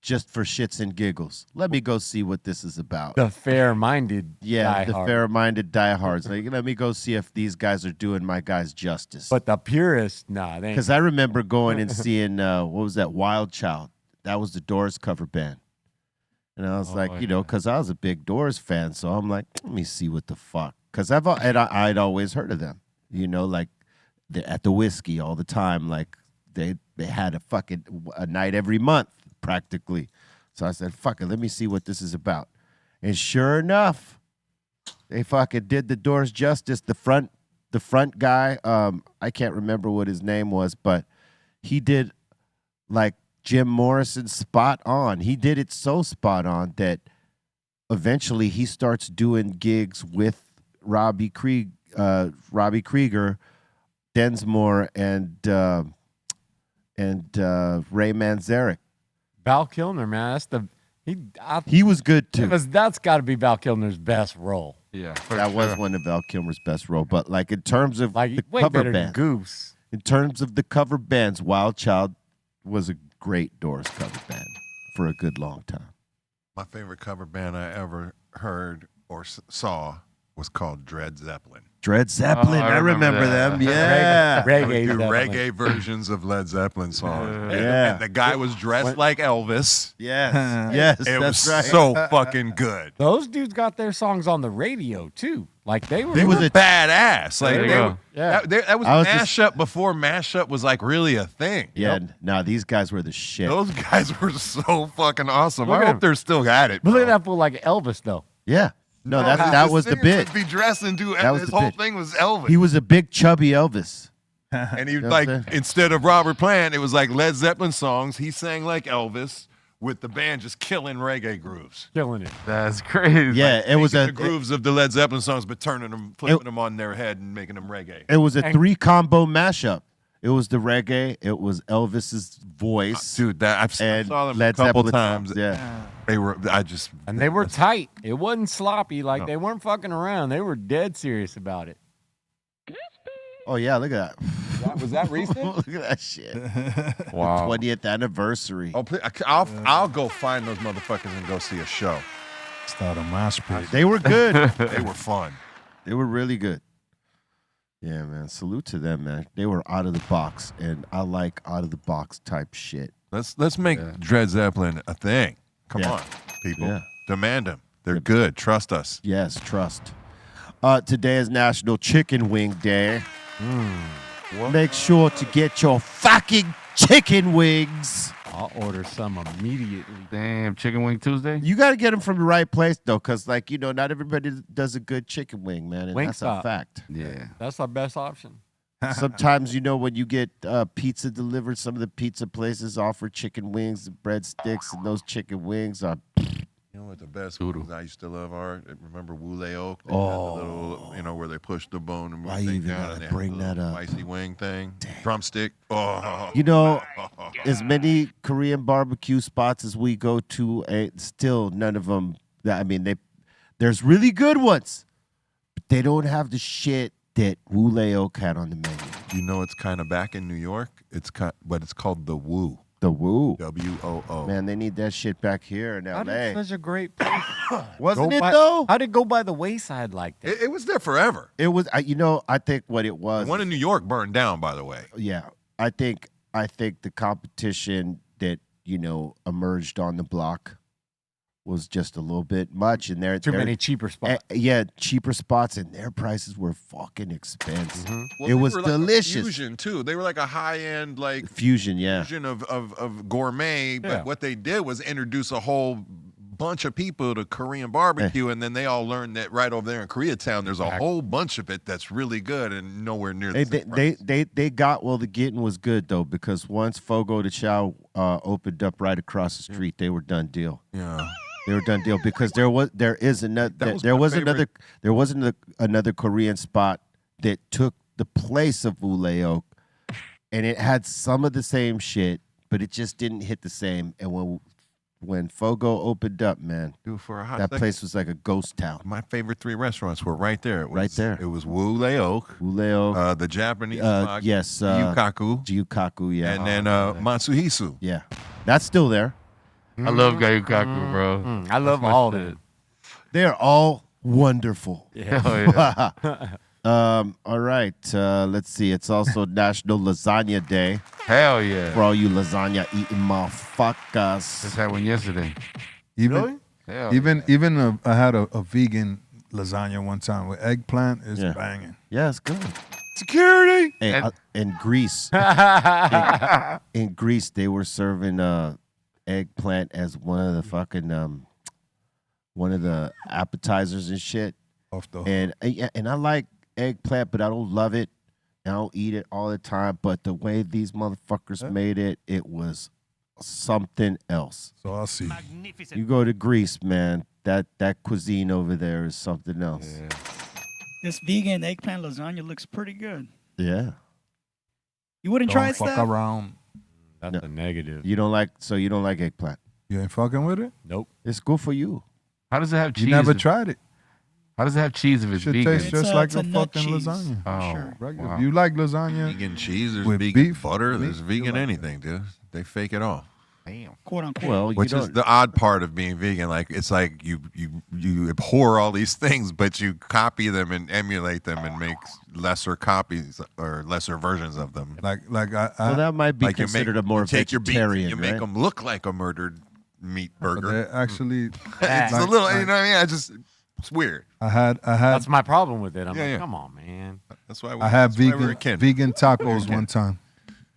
[SPEAKER 3] just for shits and giggles, let me go see what this is about.
[SPEAKER 5] The fair-minded
[SPEAKER 3] Yeah, the
[SPEAKER 5] diehard.
[SPEAKER 3] fair-minded diehards. Like, let me go see if these guys are doing my guys justice.
[SPEAKER 5] But the purists, nah, they ain't.
[SPEAKER 3] Because I remember going and seeing, what was that, Wild Child? That was the Doors cover band. And I was like, you know, because I was a big Doors fan, so I'm like, let me see what the fuck. Because I'd always heard of them, you know, like at the Whiskey all the time. Like they had a night every month practically. So I said, fuck it, let me see what this is about. And sure enough, they fucking did the Doors justice. The front guy, I can't remember what his name was, but he did like Jim Morrison spot on. He did it so spot on that eventually he starts doing gigs with Robbie Krieger, Densmore, and Ray Manzarek.
[SPEAKER 5] Val Kilmer, man,
[SPEAKER 3] He was good too.
[SPEAKER 5] that's got to be Val Kilmer's best role.
[SPEAKER 7] Yeah,
[SPEAKER 3] That was one of Val Kilmer's best role. But like in terms of
[SPEAKER 5] Like
[SPEAKER 3] the
[SPEAKER 5] way
[SPEAKER 3] cover
[SPEAKER 5] better than
[SPEAKER 3] band,
[SPEAKER 5] Goose.
[SPEAKER 3] in terms of the cover bands, Wild Child was a great Doors cover band for a good long time.
[SPEAKER 4] My favorite cover band I ever heard or saw was called Dred Zeppelin.
[SPEAKER 3] Dred Zeppelin,
[SPEAKER 7] I
[SPEAKER 3] I remember
[SPEAKER 7] remember
[SPEAKER 3] them.
[SPEAKER 7] that.
[SPEAKER 3] Yeah.
[SPEAKER 4] They would
[SPEAKER 5] Reggae.
[SPEAKER 4] do
[SPEAKER 5] definitely.
[SPEAKER 4] reggae versions of Led Zeppelin songs.
[SPEAKER 3] Yeah.
[SPEAKER 4] And the guy was dressed like Elvis.
[SPEAKER 3] Yes. Yes,
[SPEAKER 4] It
[SPEAKER 3] that's
[SPEAKER 4] was
[SPEAKER 3] right.
[SPEAKER 4] so fucking good.
[SPEAKER 5] Those dudes got their songs on the radio too. Like they were.
[SPEAKER 4] They was badass. Like
[SPEAKER 7] There you
[SPEAKER 4] they
[SPEAKER 7] go.
[SPEAKER 4] were,
[SPEAKER 5] Yeah.
[SPEAKER 4] that was
[SPEAKER 3] I was
[SPEAKER 4] mashup before mashup was like really a thing.
[SPEAKER 3] Yeah, no, these guys were the shit.
[SPEAKER 4] Those guys were so fucking awesome.
[SPEAKER 5] Look
[SPEAKER 4] I
[SPEAKER 5] at
[SPEAKER 4] hope
[SPEAKER 5] him.
[SPEAKER 4] they're still at it.
[SPEAKER 5] But look at
[SPEAKER 4] bro.
[SPEAKER 5] that fool like Elvis though.
[SPEAKER 3] Yeah. No, that was the
[SPEAKER 4] singer
[SPEAKER 3] bit.
[SPEAKER 4] would be dressing to
[SPEAKER 3] That was
[SPEAKER 4] his
[SPEAKER 3] the
[SPEAKER 4] whole
[SPEAKER 3] bit.
[SPEAKER 4] thing was Elvis.
[SPEAKER 3] He was a big chubby Elvis.
[SPEAKER 4] and he
[SPEAKER 3] know
[SPEAKER 4] like
[SPEAKER 3] what I'm saying?
[SPEAKER 4] instead of Robert Plant, it was like Led Zeppelin songs. He sang like Elvis with the band just killing reggae grooves.
[SPEAKER 5] Killing it.
[SPEAKER 7] That's crazy.
[SPEAKER 3] Yeah, it was
[SPEAKER 4] Taking
[SPEAKER 3] a
[SPEAKER 4] the grooves of the Led Zeppelin songs, but turning them, flipping them on their head and making them reggae.
[SPEAKER 3] it was a 3-combo mashup. It was the reggae. It was Elvis's voice.
[SPEAKER 4] Dude, that I
[SPEAKER 3] and
[SPEAKER 4] saw them
[SPEAKER 3] Led
[SPEAKER 4] a couple
[SPEAKER 3] Zeppelin
[SPEAKER 4] times.
[SPEAKER 3] songs, yeah.
[SPEAKER 4] They were.
[SPEAKER 5] And they were tight. It wasn't sloppy. Like
[SPEAKER 4] No.
[SPEAKER 5] they weren't fucking around. They were dead serious about it.
[SPEAKER 3] Oh yeah, look at that.
[SPEAKER 4] Was that recent?
[SPEAKER 3] Look at that shit.
[SPEAKER 7] Wow.
[SPEAKER 3] 20th anniversary.
[SPEAKER 4] Oh, please, I'll go find those motherfuckers and go see a show.
[SPEAKER 6] Start a mosh pit.
[SPEAKER 3] They were good.
[SPEAKER 4] They were fun.
[SPEAKER 3] They were really good. Yeah, man. Salute to them, man. They were out of the box, and I like out of the box type shit.
[SPEAKER 4] Let's make Dred Zeppelin a thing. Come
[SPEAKER 3] Yeah.
[SPEAKER 4] on, people.
[SPEAKER 3] Yeah.
[SPEAKER 4] Demand them. They're good. Trust us.
[SPEAKER 3] Yes, trust. Today is National Chicken Wing Day. Make sure to get your fucking chicken wings.
[SPEAKER 5] I'll order some immediately.
[SPEAKER 7] Damn, Chicken Wing Tuesday?
[SPEAKER 3] You got to get them from the right place, though, because, like, you know, not everybody does a good chicken wing, man, and that's
[SPEAKER 5] Wingstop.
[SPEAKER 3] a fact.
[SPEAKER 7] Yeah.
[SPEAKER 5] That's our best option.
[SPEAKER 3] Sometimes, you know, when you get pizza delivered, some of the pizza places offer chicken wings and breadsticks, and those chicken wings are...
[SPEAKER 4] You know what the best
[SPEAKER 7] Doodle.
[SPEAKER 4] ones I used to love are? Remember Wule Oak? They had the little, you know, where they push the bone and
[SPEAKER 3] Why
[SPEAKER 4] move
[SPEAKER 3] you
[SPEAKER 4] thing
[SPEAKER 3] even
[SPEAKER 4] down
[SPEAKER 3] gotta
[SPEAKER 4] and they
[SPEAKER 3] bring
[SPEAKER 4] have the little
[SPEAKER 3] that up?
[SPEAKER 4] spicy wing thing. Drumstick. Oh.
[SPEAKER 3] You know, as many Korean barbecue spots as we go to, still none of them. I mean, there's really good ones, but they don't have the shit that Wule Oak had on the menu.
[SPEAKER 4] You know it's kind of back in New York. But it's called the Woo.
[SPEAKER 3] The Woo,
[SPEAKER 4] WOO.
[SPEAKER 3] man, they need that shit back here in
[SPEAKER 5] How
[SPEAKER 3] L.A.
[SPEAKER 5] did such a great place
[SPEAKER 3] Wasn't
[SPEAKER 5] go
[SPEAKER 3] it
[SPEAKER 5] by-
[SPEAKER 3] though?
[SPEAKER 5] How did it go by the wayside like that?
[SPEAKER 4] It was there forever.
[SPEAKER 3] It was. You know, I think what it was.
[SPEAKER 4] The one in New York burned down, by the way.
[SPEAKER 3] Yeah, I think the competition that emerged on the block was just a little bit much, and there
[SPEAKER 5] Too many cheaper spots.
[SPEAKER 3] Yeah, cheaper spots, and their prices were fucking expensive.
[SPEAKER 4] Well,
[SPEAKER 3] It
[SPEAKER 4] they
[SPEAKER 3] was
[SPEAKER 4] were like a
[SPEAKER 3] delicious.
[SPEAKER 4] fusion too. They were like a high end
[SPEAKER 3] Fusion, yeah.
[SPEAKER 4] fusion of gourmet. But
[SPEAKER 5] Yeah.
[SPEAKER 4] what they did was introduce a whole bunch of people to Korean barbecue, and then they all learned that right over there in Koreatown, there's a whole bunch of it that's really good and nowhere near the same price.
[SPEAKER 3] They got, well, the getting was good though, because once Fogo de Chao opened up right across the street, they were done deal.
[SPEAKER 4] Yeah.
[SPEAKER 3] They were done deal because there was another Korean spot that took the place of Wule Oak, and it had some of the same shit, but it just didn't hit the same. And when Fogo opened up, man,
[SPEAKER 4] Dude, for a hot
[SPEAKER 3] that
[SPEAKER 4] second,
[SPEAKER 3] place was like a ghost town.
[SPEAKER 4] my favorite 3 restaurants were right there. It was,
[SPEAKER 3] Right there.
[SPEAKER 4] It was Wule Oak,
[SPEAKER 3] Wule Oak,
[SPEAKER 4] the Japanese spot,
[SPEAKER 3] yes,
[SPEAKER 4] Yukaku,
[SPEAKER 3] Gyukaku, yeah,
[SPEAKER 4] and then Matsuhisu.
[SPEAKER 3] yeah, that's still there.
[SPEAKER 7] I love Gayukaku, bro.
[SPEAKER 5] I love all of it.
[SPEAKER 3] They're all wonderful.
[SPEAKER 7] Hell yeah.
[SPEAKER 3] All right. Let's see. It's also National Lasagna Day
[SPEAKER 7] Hell yeah.
[SPEAKER 3] for all you lasagna eating motherfuckers.
[SPEAKER 7] Just had one yesterday.
[SPEAKER 6] Even
[SPEAKER 7] Hell
[SPEAKER 6] even I had a vegan lasagna one time with eggplant. It's
[SPEAKER 3] Yeah.
[SPEAKER 6] banging.
[SPEAKER 3] Yeah, it's good.
[SPEAKER 4] Security.
[SPEAKER 3] Hey, in Greece, in Greece, they were serving eggplant as one of the fucking one of the appetizers and shit.
[SPEAKER 6] Off the
[SPEAKER 3] And I like eggplant, but I don't love it. I don't eat it all the time. But the way these motherfuckers made it, it was something else.
[SPEAKER 6] so I'll see.
[SPEAKER 3] You go to Greece, man. That cuisine over there is something else.
[SPEAKER 8] This vegan eggplant lasagna looks pretty good.
[SPEAKER 3] Yeah.
[SPEAKER 8] You wouldn't
[SPEAKER 6] Don't
[SPEAKER 8] try it,
[SPEAKER 6] fuck
[SPEAKER 8] Steph?
[SPEAKER 6] around.
[SPEAKER 5] That's a negative.
[SPEAKER 3] You don't like eggplant.
[SPEAKER 6] You ain't fucking with it.
[SPEAKER 5] Nope.
[SPEAKER 3] It's good for you.
[SPEAKER 7] How does it have cheese?
[SPEAKER 6] You never
[SPEAKER 7] if-
[SPEAKER 6] tried it.
[SPEAKER 7] How does it have cheese if it's
[SPEAKER 6] Should
[SPEAKER 7] vegan?
[SPEAKER 6] taste just like
[SPEAKER 8] it's
[SPEAKER 6] a
[SPEAKER 8] a nut
[SPEAKER 6] fucking
[SPEAKER 8] cheese.
[SPEAKER 6] lasagna.
[SPEAKER 7] Oh,
[SPEAKER 8] Sure.
[SPEAKER 6] Regular.
[SPEAKER 7] wow.
[SPEAKER 6] If you like lasagna,
[SPEAKER 4] Vegan cheese, there's
[SPEAKER 6] With
[SPEAKER 4] vegan
[SPEAKER 6] beef,
[SPEAKER 4] butter,
[SPEAKER 6] meat,
[SPEAKER 4] there's vegan
[SPEAKER 6] you like
[SPEAKER 4] anything, dude. They fake it all.
[SPEAKER 7] Damn.
[SPEAKER 8] Quote unquote.
[SPEAKER 3] Well, you
[SPEAKER 4] Which is
[SPEAKER 3] don't.
[SPEAKER 4] the odd part of being vegan. Like it's like you abhor all these things, but you copy them and emulate them and make lesser copies or lesser versions of them.
[SPEAKER 6] like
[SPEAKER 3] Well, that might be
[SPEAKER 4] Like you
[SPEAKER 3] considered a more
[SPEAKER 4] you take your beef and
[SPEAKER 3] vegetarian,
[SPEAKER 4] you make
[SPEAKER 3] right?
[SPEAKER 4] them look like a murdered meat
[SPEAKER 6] but
[SPEAKER 4] burger.
[SPEAKER 6] they're actually
[SPEAKER 4] It's a
[SPEAKER 6] like-
[SPEAKER 4] little, you
[SPEAKER 6] like-
[SPEAKER 4] know what I mean? I just It's weird.
[SPEAKER 6] I had
[SPEAKER 5] That's my problem with it. I'm
[SPEAKER 4] Yeah,
[SPEAKER 5] like,
[SPEAKER 4] yeah.
[SPEAKER 5] come on, man.
[SPEAKER 4] That's why
[SPEAKER 6] I had
[SPEAKER 4] that's why we're a
[SPEAKER 6] vegan
[SPEAKER 4] kid.
[SPEAKER 6] tacos one time.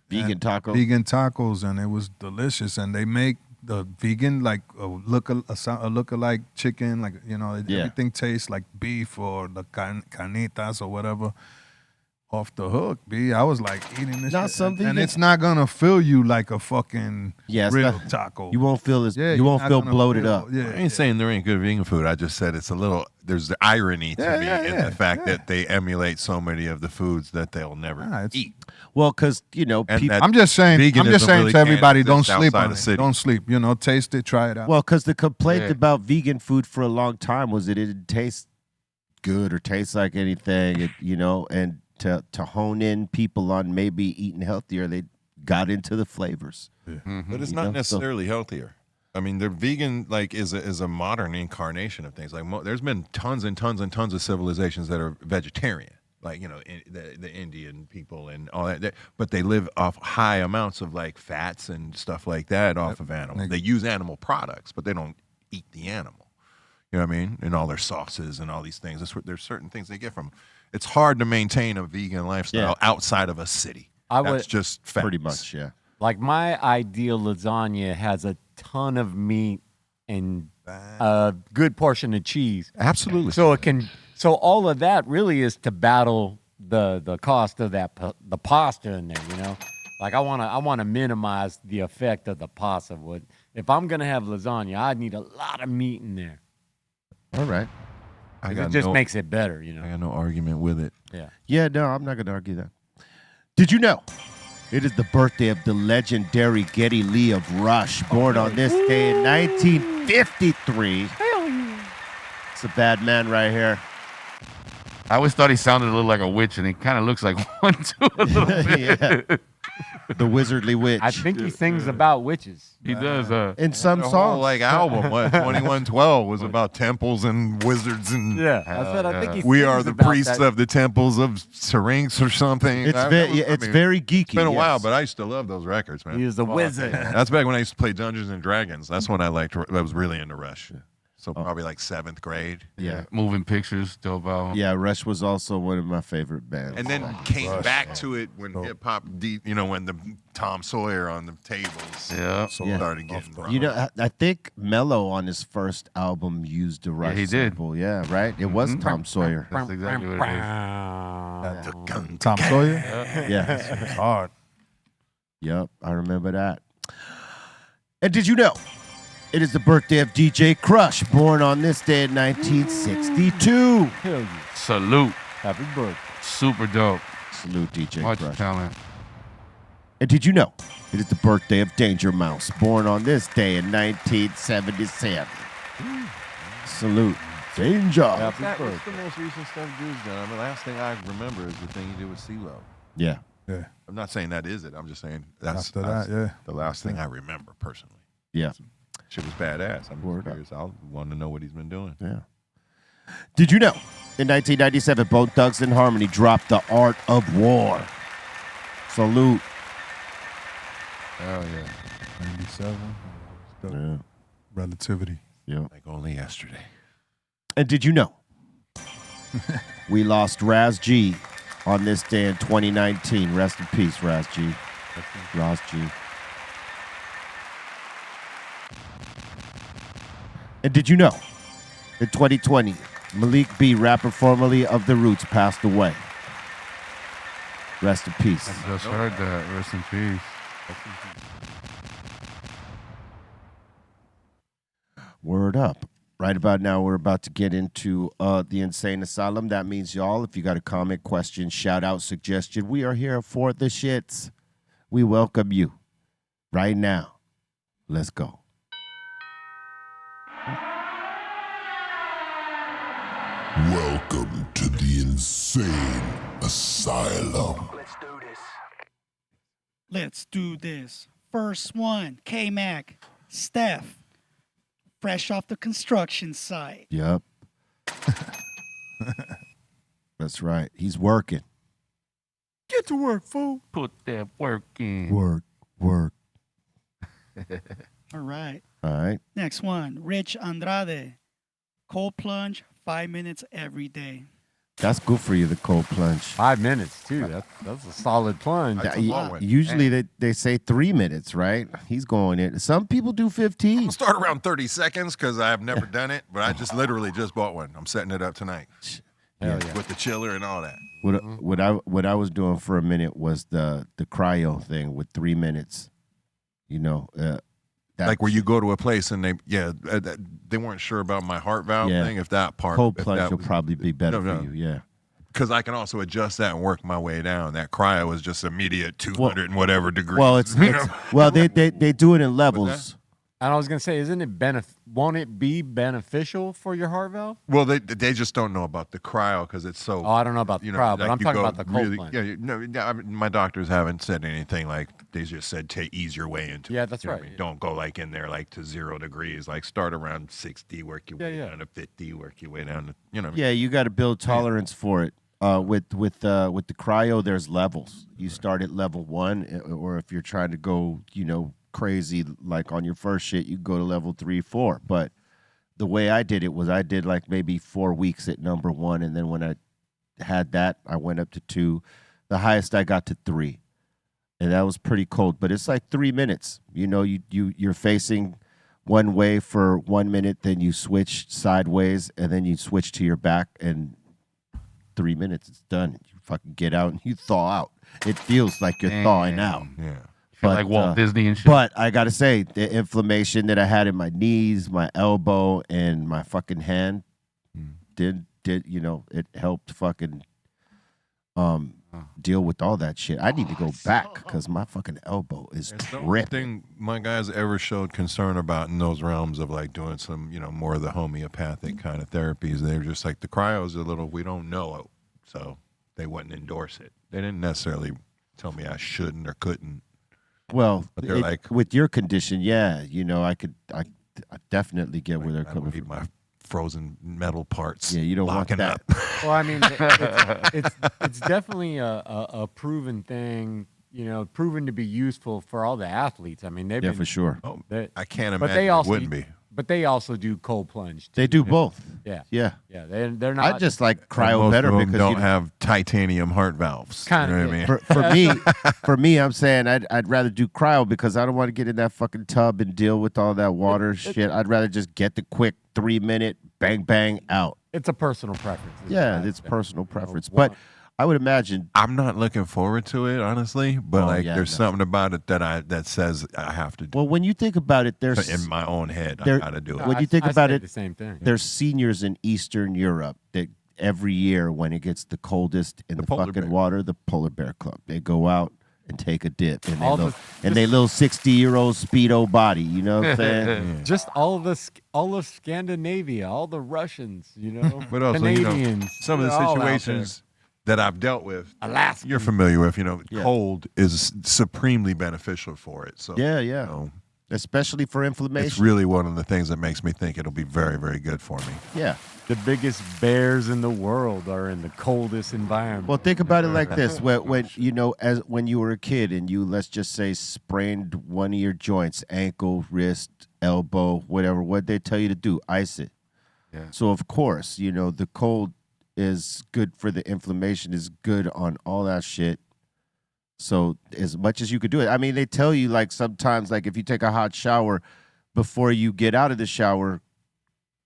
[SPEAKER 3] Vegan taco.
[SPEAKER 6] Vegan tacos, and it was delicious. And they make the vegan like a look-alike chicken, like everything tastes like beef or the carnitas or whatever. Off the hook, B. I was like eating this
[SPEAKER 3] Not
[SPEAKER 6] shit,
[SPEAKER 3] some
[SPEAKER 6] and
[SPEAKER 3] vegan-
[SPEAKER 6] it's not gonna fill you like a fucking
[SPEAKER 3] Yeah, it's
[SPEAKER 6] real
[SPEAKER 3] not-
[SPEAKER 6] taco.
[SPEAKER 3] You won't feel
[SPEAKER 6] Yeah,
[SPEAKER 3] you won't
[SPEAKER 6] you're not
[SPEAKER 3] feel
[SPEAKER 6] gonna
[SPEAKER 3] bloated
[SPEAKER 6] feel-
[SPEAKER 3] up.
[SPEAKER 6] Yeah,
[SPEAKER 4] I ain't saying there ain't good vegan food. I just said it's a little. There's the irony to me in the fact that they emulate so many of the foods that they'll never
[SPEAKER 6] it's-
[SPEAKER 4] eat.
[SPEAKER 3] Well, because
[SPEAKER 4] And
[SPEAKER 3] people.
[SPEAKER 4] that
[SPEAKER 6] I'm just saying. I'm
[SPEAKER 4] veganism
[SPEAKER 6] just saying
[SPEAKER 4] really
[SPEAKER 6] to everybody,
[SPEAKER 4] can't
[SPEAKER 6] don't
[SPEAKER 4] exist
[SPEAKER 6] sleep
[SPEAKER 4] outside
[SPEAKER 6] on
[SPEAKER 4] of
[SPEAKER 6] it.
[SPEAKER 4] city.
[SPEAKER 6] Don't sleep. Taste it, try it out.
[SPEAKER 3] Well, because the complaint
[SPEAKER 7] Yeah.
[SPEAKER 3] about vegan food for a long time was that it didn't taste good or taste like anything. And to hone in people on maybe eating healthier, they got into the flavors.
[SPEAKER 4] But it's
[SPEAKER 3] You
[SPEAKER 4] not
[SPEAKER 3] know, so-
[SPEAKER 4] necessarily healthier. I mean, the vegan is a modern incarnation of things. Like there's been tons and tons and tons of civilizations that are vegetarian, like the Indian people and all that. But they live off high amounts of like fats and stuff like that off of animals. They use animal products, but they don't eat the animal. You know what I mean? And all their sauces and all these things. There's certain things they get from. It's hard to maintain a vegan lifestyle outside of a city. That's just facts.
[SPEAKER 3] Pretty much, yeah.
[SPEAKER 5] Like my ideal lasagna has a ton of meat and a good portion of cheese.
[SPEAKER 4] Absolutely.
[SPEAKER 5] So all of that really is to battle the cost of the pasta in there. Like I want to minimize the effect of the pasta. If I'm gonna have lasagna, I need a lot of meat in there.
[SPEAKER 3] All right.
[SPEAKER 5] It just makes it better.
[SPEAKER 4] I got no argument with it.
[SPEAKER 5] Yeah.
[SPEAKER 3] Yeah, no, I'm not going to argue that. Did you know it is the birthday of the legendary Geddy Lee of Rush, born on this day in 1953? It's a bad man right here.
[SPEAKER 7] I always thought he sounded a little like a witch, and he kind of looks like one too a little bit.
[SPEAKER 3] Yeah. The Wizardly Witch.
[SPEAKER 5] I think he sings about witches.
[SPEAKER 7] He does.
[SPEAKER 3] In some
[SPEAKER 4] The
[SPEAKER 3] songs.
[SPEAKER 4] whole album, 2112, was about temples and wizards and
[SPEAKER 5] Yeah, I said I think he
[SPEAKER 4] we
[SPEAKER 5] sings
[SPEAKER 4] are the
[SPEAKER 5] about
[SPEAKER 4] priests
[SPEAKER 5] that.
[SPEAKER 4] of the temples of Syrinx or something.
[SPEAKER 3] It's very geeky.
[SPEAKER 4] It's been a
[SPEAKER 3] yes.
[SPEAKER 4] while, but I used to love those records, man.
[SPEAKER 5] He was the wizard.
[SPEAKER 4] That's back when I used to play Dungeons and Dragons. That's when I was really into Rush. So probably like 7th grade.
[SPEAKER 3] Yeah.
[SPEAKER 7] Moving pictures, dope album.
[SPEAKER 3] Yeah, Rush was also one of my favorite bands.
[SPEAKER 4] And then came back to it when hip hop, when the Tom Sawyer on the tables
[SPEAKER 7] Yeah.
[SPEAKER 4] started getting rough.
[SPEAKER 3] I think Mello on his first album used a Rush
[SPEAKER 7] he did.
[SPEAKER 3] sample. Yeah, right? It was Tom Sawyer.
[SPEAKER 7] That's exactly what it is.
[SPEAKER 6] Tom Sawyer.
[SPEAKER 3] Yeah.
[SPEAKER 6] It's hard.
[SPEAKER 3] Yep, I remember that. And did you know it is the birthday of DJ Crush, born on this day in 1962?
[SPEAKER 5] Hell yeah.
[SPEAKER 7] Salute.
[SPEAKER 5] Happy birthday.
[SPEAKER 7] Super dope.
[SPEAKER 3] Salute, DJ
[SPEAKER 7] Much
[SPEAKER 3] Crush.
[SPEAKER 7] talent.
[SPEAKER 3] And did you know it is the birthday of Danger Mouse, born on this day in 1977? Salute, Danger.
[SPEAKER 5] Happy
[SPEAKER 4] What's
[SPEAKER 5] birthday.
[SPEAKER 4] the most recent stuff Drew's done? I mean, the last thing I remember is the thing he did with CeeLo.
[SPEAKER 3] Yeah.
[SPEAKER 6] Yeah.
[SPEAKER 4] I'm not saying that is it. I'm just saying that's
[SPEAKER 6] After that, yeah.
[SPEAKER 4] the last thing I remember personally.
[SPEAKER 3] Yeah.
[SPEAKER 4] Shit was badass. I'm
[SPEAKER 3] Word up.
[SPEAKER 4] curious. I want to know what he's been doing.
[SPEAKER 3] Yeah. Did you know in 1997, Bone Thugs and Harmony dropped The Art of War? Salute.
[SPEAKER 7] Hell yeah.
[SPEAKER 6] 97.
[SPEAKER 3] Yeah.
[SPEAKER 6] Relativity.
[SPEAKER 3] Yeah.
[SPEAKER 4] Like only yesterday.
[SPEAKER 3] And did you know we lost Raz G on this day in 2019? Rest in peace, Raz G. Raz G. And did you know in 2020, Malik B, rapper formerly of The Roots, passed away? Rest in peace.
[SPEAKER 7] I just heard that. Rest in peace.
[SPEAKER 3] Word up. Right about now, we're about to get into the Insane Asylum. That means, y'all, if you got a comment, question, shout out, suggestion, we are here for the shits. We welcome you right now. Let's go.
[SPEAKER 2] Welcome to the Insane Asylum.
[SPEAKER 8] Let's do this. First one, K-Mac, Steph, fresh off the construction site.
[SPEAKER 3] Yep. That's right. He's working.
[SPEAKER 8] Get to work, fool.
[SPEAKER 7] Put that work in.
[SPEAKER 3] Work.
[SPEAKER 8] All right.
[SPEAKER 3] All right.
[SPEAKER 8] Next one, Rich Andrade, cold plunge, 5 minutes every day.
[SPEAKER 3] That's good for you, the cold plunge.
[SPEAKER 5] 5 minutes too. That's a solid plunge.
[SPEAKER 4] That's a long one.
[SPEAKER 3] Usually they say 3 minutes, right? He's going in. Some people do 15.
[SPEAKER 4] I'll start around 30 seconds because I've never done it, but I just literally just bought one. I'm setting it up tonight.
[SPEAKER 5] Hell yeah.
[SPEAKER 4] With the chiller and all that.
[SPEAKER 3] What I was doing for a minute was the cryo thing with 3 minutes. You know,
[SPEAKER 4] Like where you go to a place and they weren't sure about my heart valve thing. If that part,
[SPEAKER 3] cold
[SPEAKER 4] if
[SPEAKER 3] plunge
[SPEAKER 4] that
[SPEAKER 3] will
[SPEAKER 4] was,
[SPEAKER 3] probably be better for you. Yeah,
[SPEAKER 4] because I can also adjust that and work my way down. That cryo is just immediate 200 and whatever degrees.
[SPEAKER 3] well, they do it in levels.
[SPEAKER 5] And I was gonna say, isn't it won't it be beneficial for your heart valve?
[SPEAKER 4] Well, they just don't know about the cryo because it's so.
[SPEAKER 5] Oh, I don't know about the cryo, but
[SPEAKER 4] like
[SPEAKER 5] I'm
[SPEAKER 4] you
[SPEAKER 5] talking
[SPEAKER 4] go
[SPEAKER 5] about the cold plunge.
[SPEAKER 4] I mean, my doctors haven't said anything like they just said ease your way into.
[SPEAKER 5] Yeah,
[SPEAKER 4] it.
[SPEAKER 5] that's
[SPEAKER 4] You know what
[SPEAKER 5] right.
[SPEAKER 4] I mean? Don't go like in there like to 0 degrees. Like start around 60, work your way down to 50, work your way down to
[SPEAKER 3] Yeah, you got to build tolerance for it. With the cryo, there's levels. You start at level 1, or if you're trying to go, crazy like on your first shit, you go to level 3, 4. But the way I did it was I did like maybe 4 weeks at number 1, and then when I had that, I went up to 2. The highest I got to 3, and that was pretty cold. But it's like 3 minutes. You're facing one way for 1 minute, then you switch sideways, and then you switch to your back, and 3 minutes, it's done. You fucking get out and you thaw out. It feels like you're thawing out.
[SPEAKER 4] Yeah.
[SPEAKER 7] Feel like Walt Disney and shit.
[SPEAKER 3] But I gotta say, the inflammation that I had in my knees, my elbow, and my fucking hand did it helped fucking deal with all that shit. I need to go back because my fucking elbow is
[SPEAKER 4] The only
[SPEAKER 3] ripping.
[SPEAKER 4] thing my guys ever showed concern about in those realms of like doing some, more of the homeopathic kind of therapies, they were just like the cryo's a little, we don't know, so they wouldn't endorse it. They didn't necessarily tell me I shouldn't or couldn't.
[SPEAKER 3] Well,
[SPEAKER 4] But they're like,
[SPEAKER 3] with your condition, I definitely get where they're
[SPEAKER 4] I don't
[SPEAKER 3] coming
[SPEAKER 4] need
[SPEAKER 3] from.
[SPEAKER 4] my frozen metal parts.
[SPEAKER 3] Yeah, you don't want
[SPEAKER 4] locking
[SPEAKER 3] that.
[SPEAKER 4] up.
[SPEAKER 5] Well, I mean, it's definitely a proven thing, proven to be useful for all the athletes. I mean, they've been
[SPEAKER 3] For sure.
[SPEAKER 4] Oh,
[SPEAKER 5] they-
[SPEAKER 4] I can't
[SPEAKER 5] but
[SPEAKER 4] imagine
[SPEAKER 5] they also
[SPEAKER 4] it wouldn't be.
[SPEAKER 5] But they also do cold plunge.
[SPEAKER 3] They do both.
[SPEAKER 5] Yeah.
[SPEAKER 3] Yeah.
[SPEAKER 5] Yeah, they're not.
[SPEAKER 3] I just like
[SPEAKER 4] And
[SPEAKER 3] cryo
[SPEAKER 4] most
[SPEAKER 3] better
[SPEAKER 4] of them
[SPEAKER 3] because
[SPEAKER 4] don't have titanium heart valves.
[SPEAKER 5] Kinda,
[SPEAKER 4] You know what I
[SPEAKER 5] yeah.
[SPEAKER 4] mean?
[SPEAKER 3] for me, I'm saying I'd rather do cryo because I don't want to get in that fucking tub and deal with all that water shit. I'd rather just get the quick 3 minute bang bang out.
[SPEAKER 5] It's a personal preference.
[SPEAKER 3] Yeah, it's personal preference. But I would imagine
[SPEAKER 4] I'm not looking forward to it, honestly. But
[SPEAKER 3] yeah,
[SPEAKER 4] there's
[SPEAKER 3] no.
[SPEAKER 4] something about it that says I have to do.
[SPEAKER 3] well, when you think about it, there's
[SPEAKER 4] In my own head, I
[SPEAKER 3] there-
[SPEAKER 4] got to do it.
[SPEAKER 3] when you think about
[SPEAKER 5] say
[SPEAKER 3] it,
[SPEAKER 5] the same thing.
[SPEAKER 3] there's seniors in Eastern Europe that every year when it gets the coldest in the
[SPEAKER 4] polar
[SPEAKER 3] fucking
[SPEAKER 4] bear.
[SPEAKER 3] water, the polar bear club, they go out and take a dip in
[SPEAKER 5] All
[SPEAKER 3] their
[SPEAKER 5] the-
[SPEAKER 3] little 60-year-old speedo body. You know what I'm saying?
[SPEAKER 5] Just all of Scandinavia, all the Russians,
[SPEAKER 4] But also,
[SPEAKER 5] Canadians.
[SPEAKER 4] some of the
[SPEAKER 5] they're all out there.
[SPEAKER 4] situations that I've dealt with,
[SPEAKER 5] Alaska.
[SPEAKER 4] you're familiar with.
[SPEAKER 3] Yeah.
[SPEAKER 4] Cold is supremely beneficial for it. So
[SPEAKER 3] Yeah.
[SPEAKER 4] you know,
[SPEAKER 3] Especially for inflammation.
[SPEAKER 4] it's really one of the things that makes me think it'll be very, very good for me.
[SPEAKER 3] Yeah.
[SPEAKER 5] The biggest bears in the world are in the coldest environment.
[SPEAKER 3] Well, think about it like this: when you were a kid and you, let's just say, sprained one of your joints, ankle, wrist, elbow, whatever, what they tell you to do? Ice it.
[SPEAKER 4] Yeah.
[SPEAKER 3] So of course, the cold is good for the inflammation, is good on all that shit. So as much as you could do it, I mean, they tell you like sometimes, like if you take a hot shower, before you get out of the shower,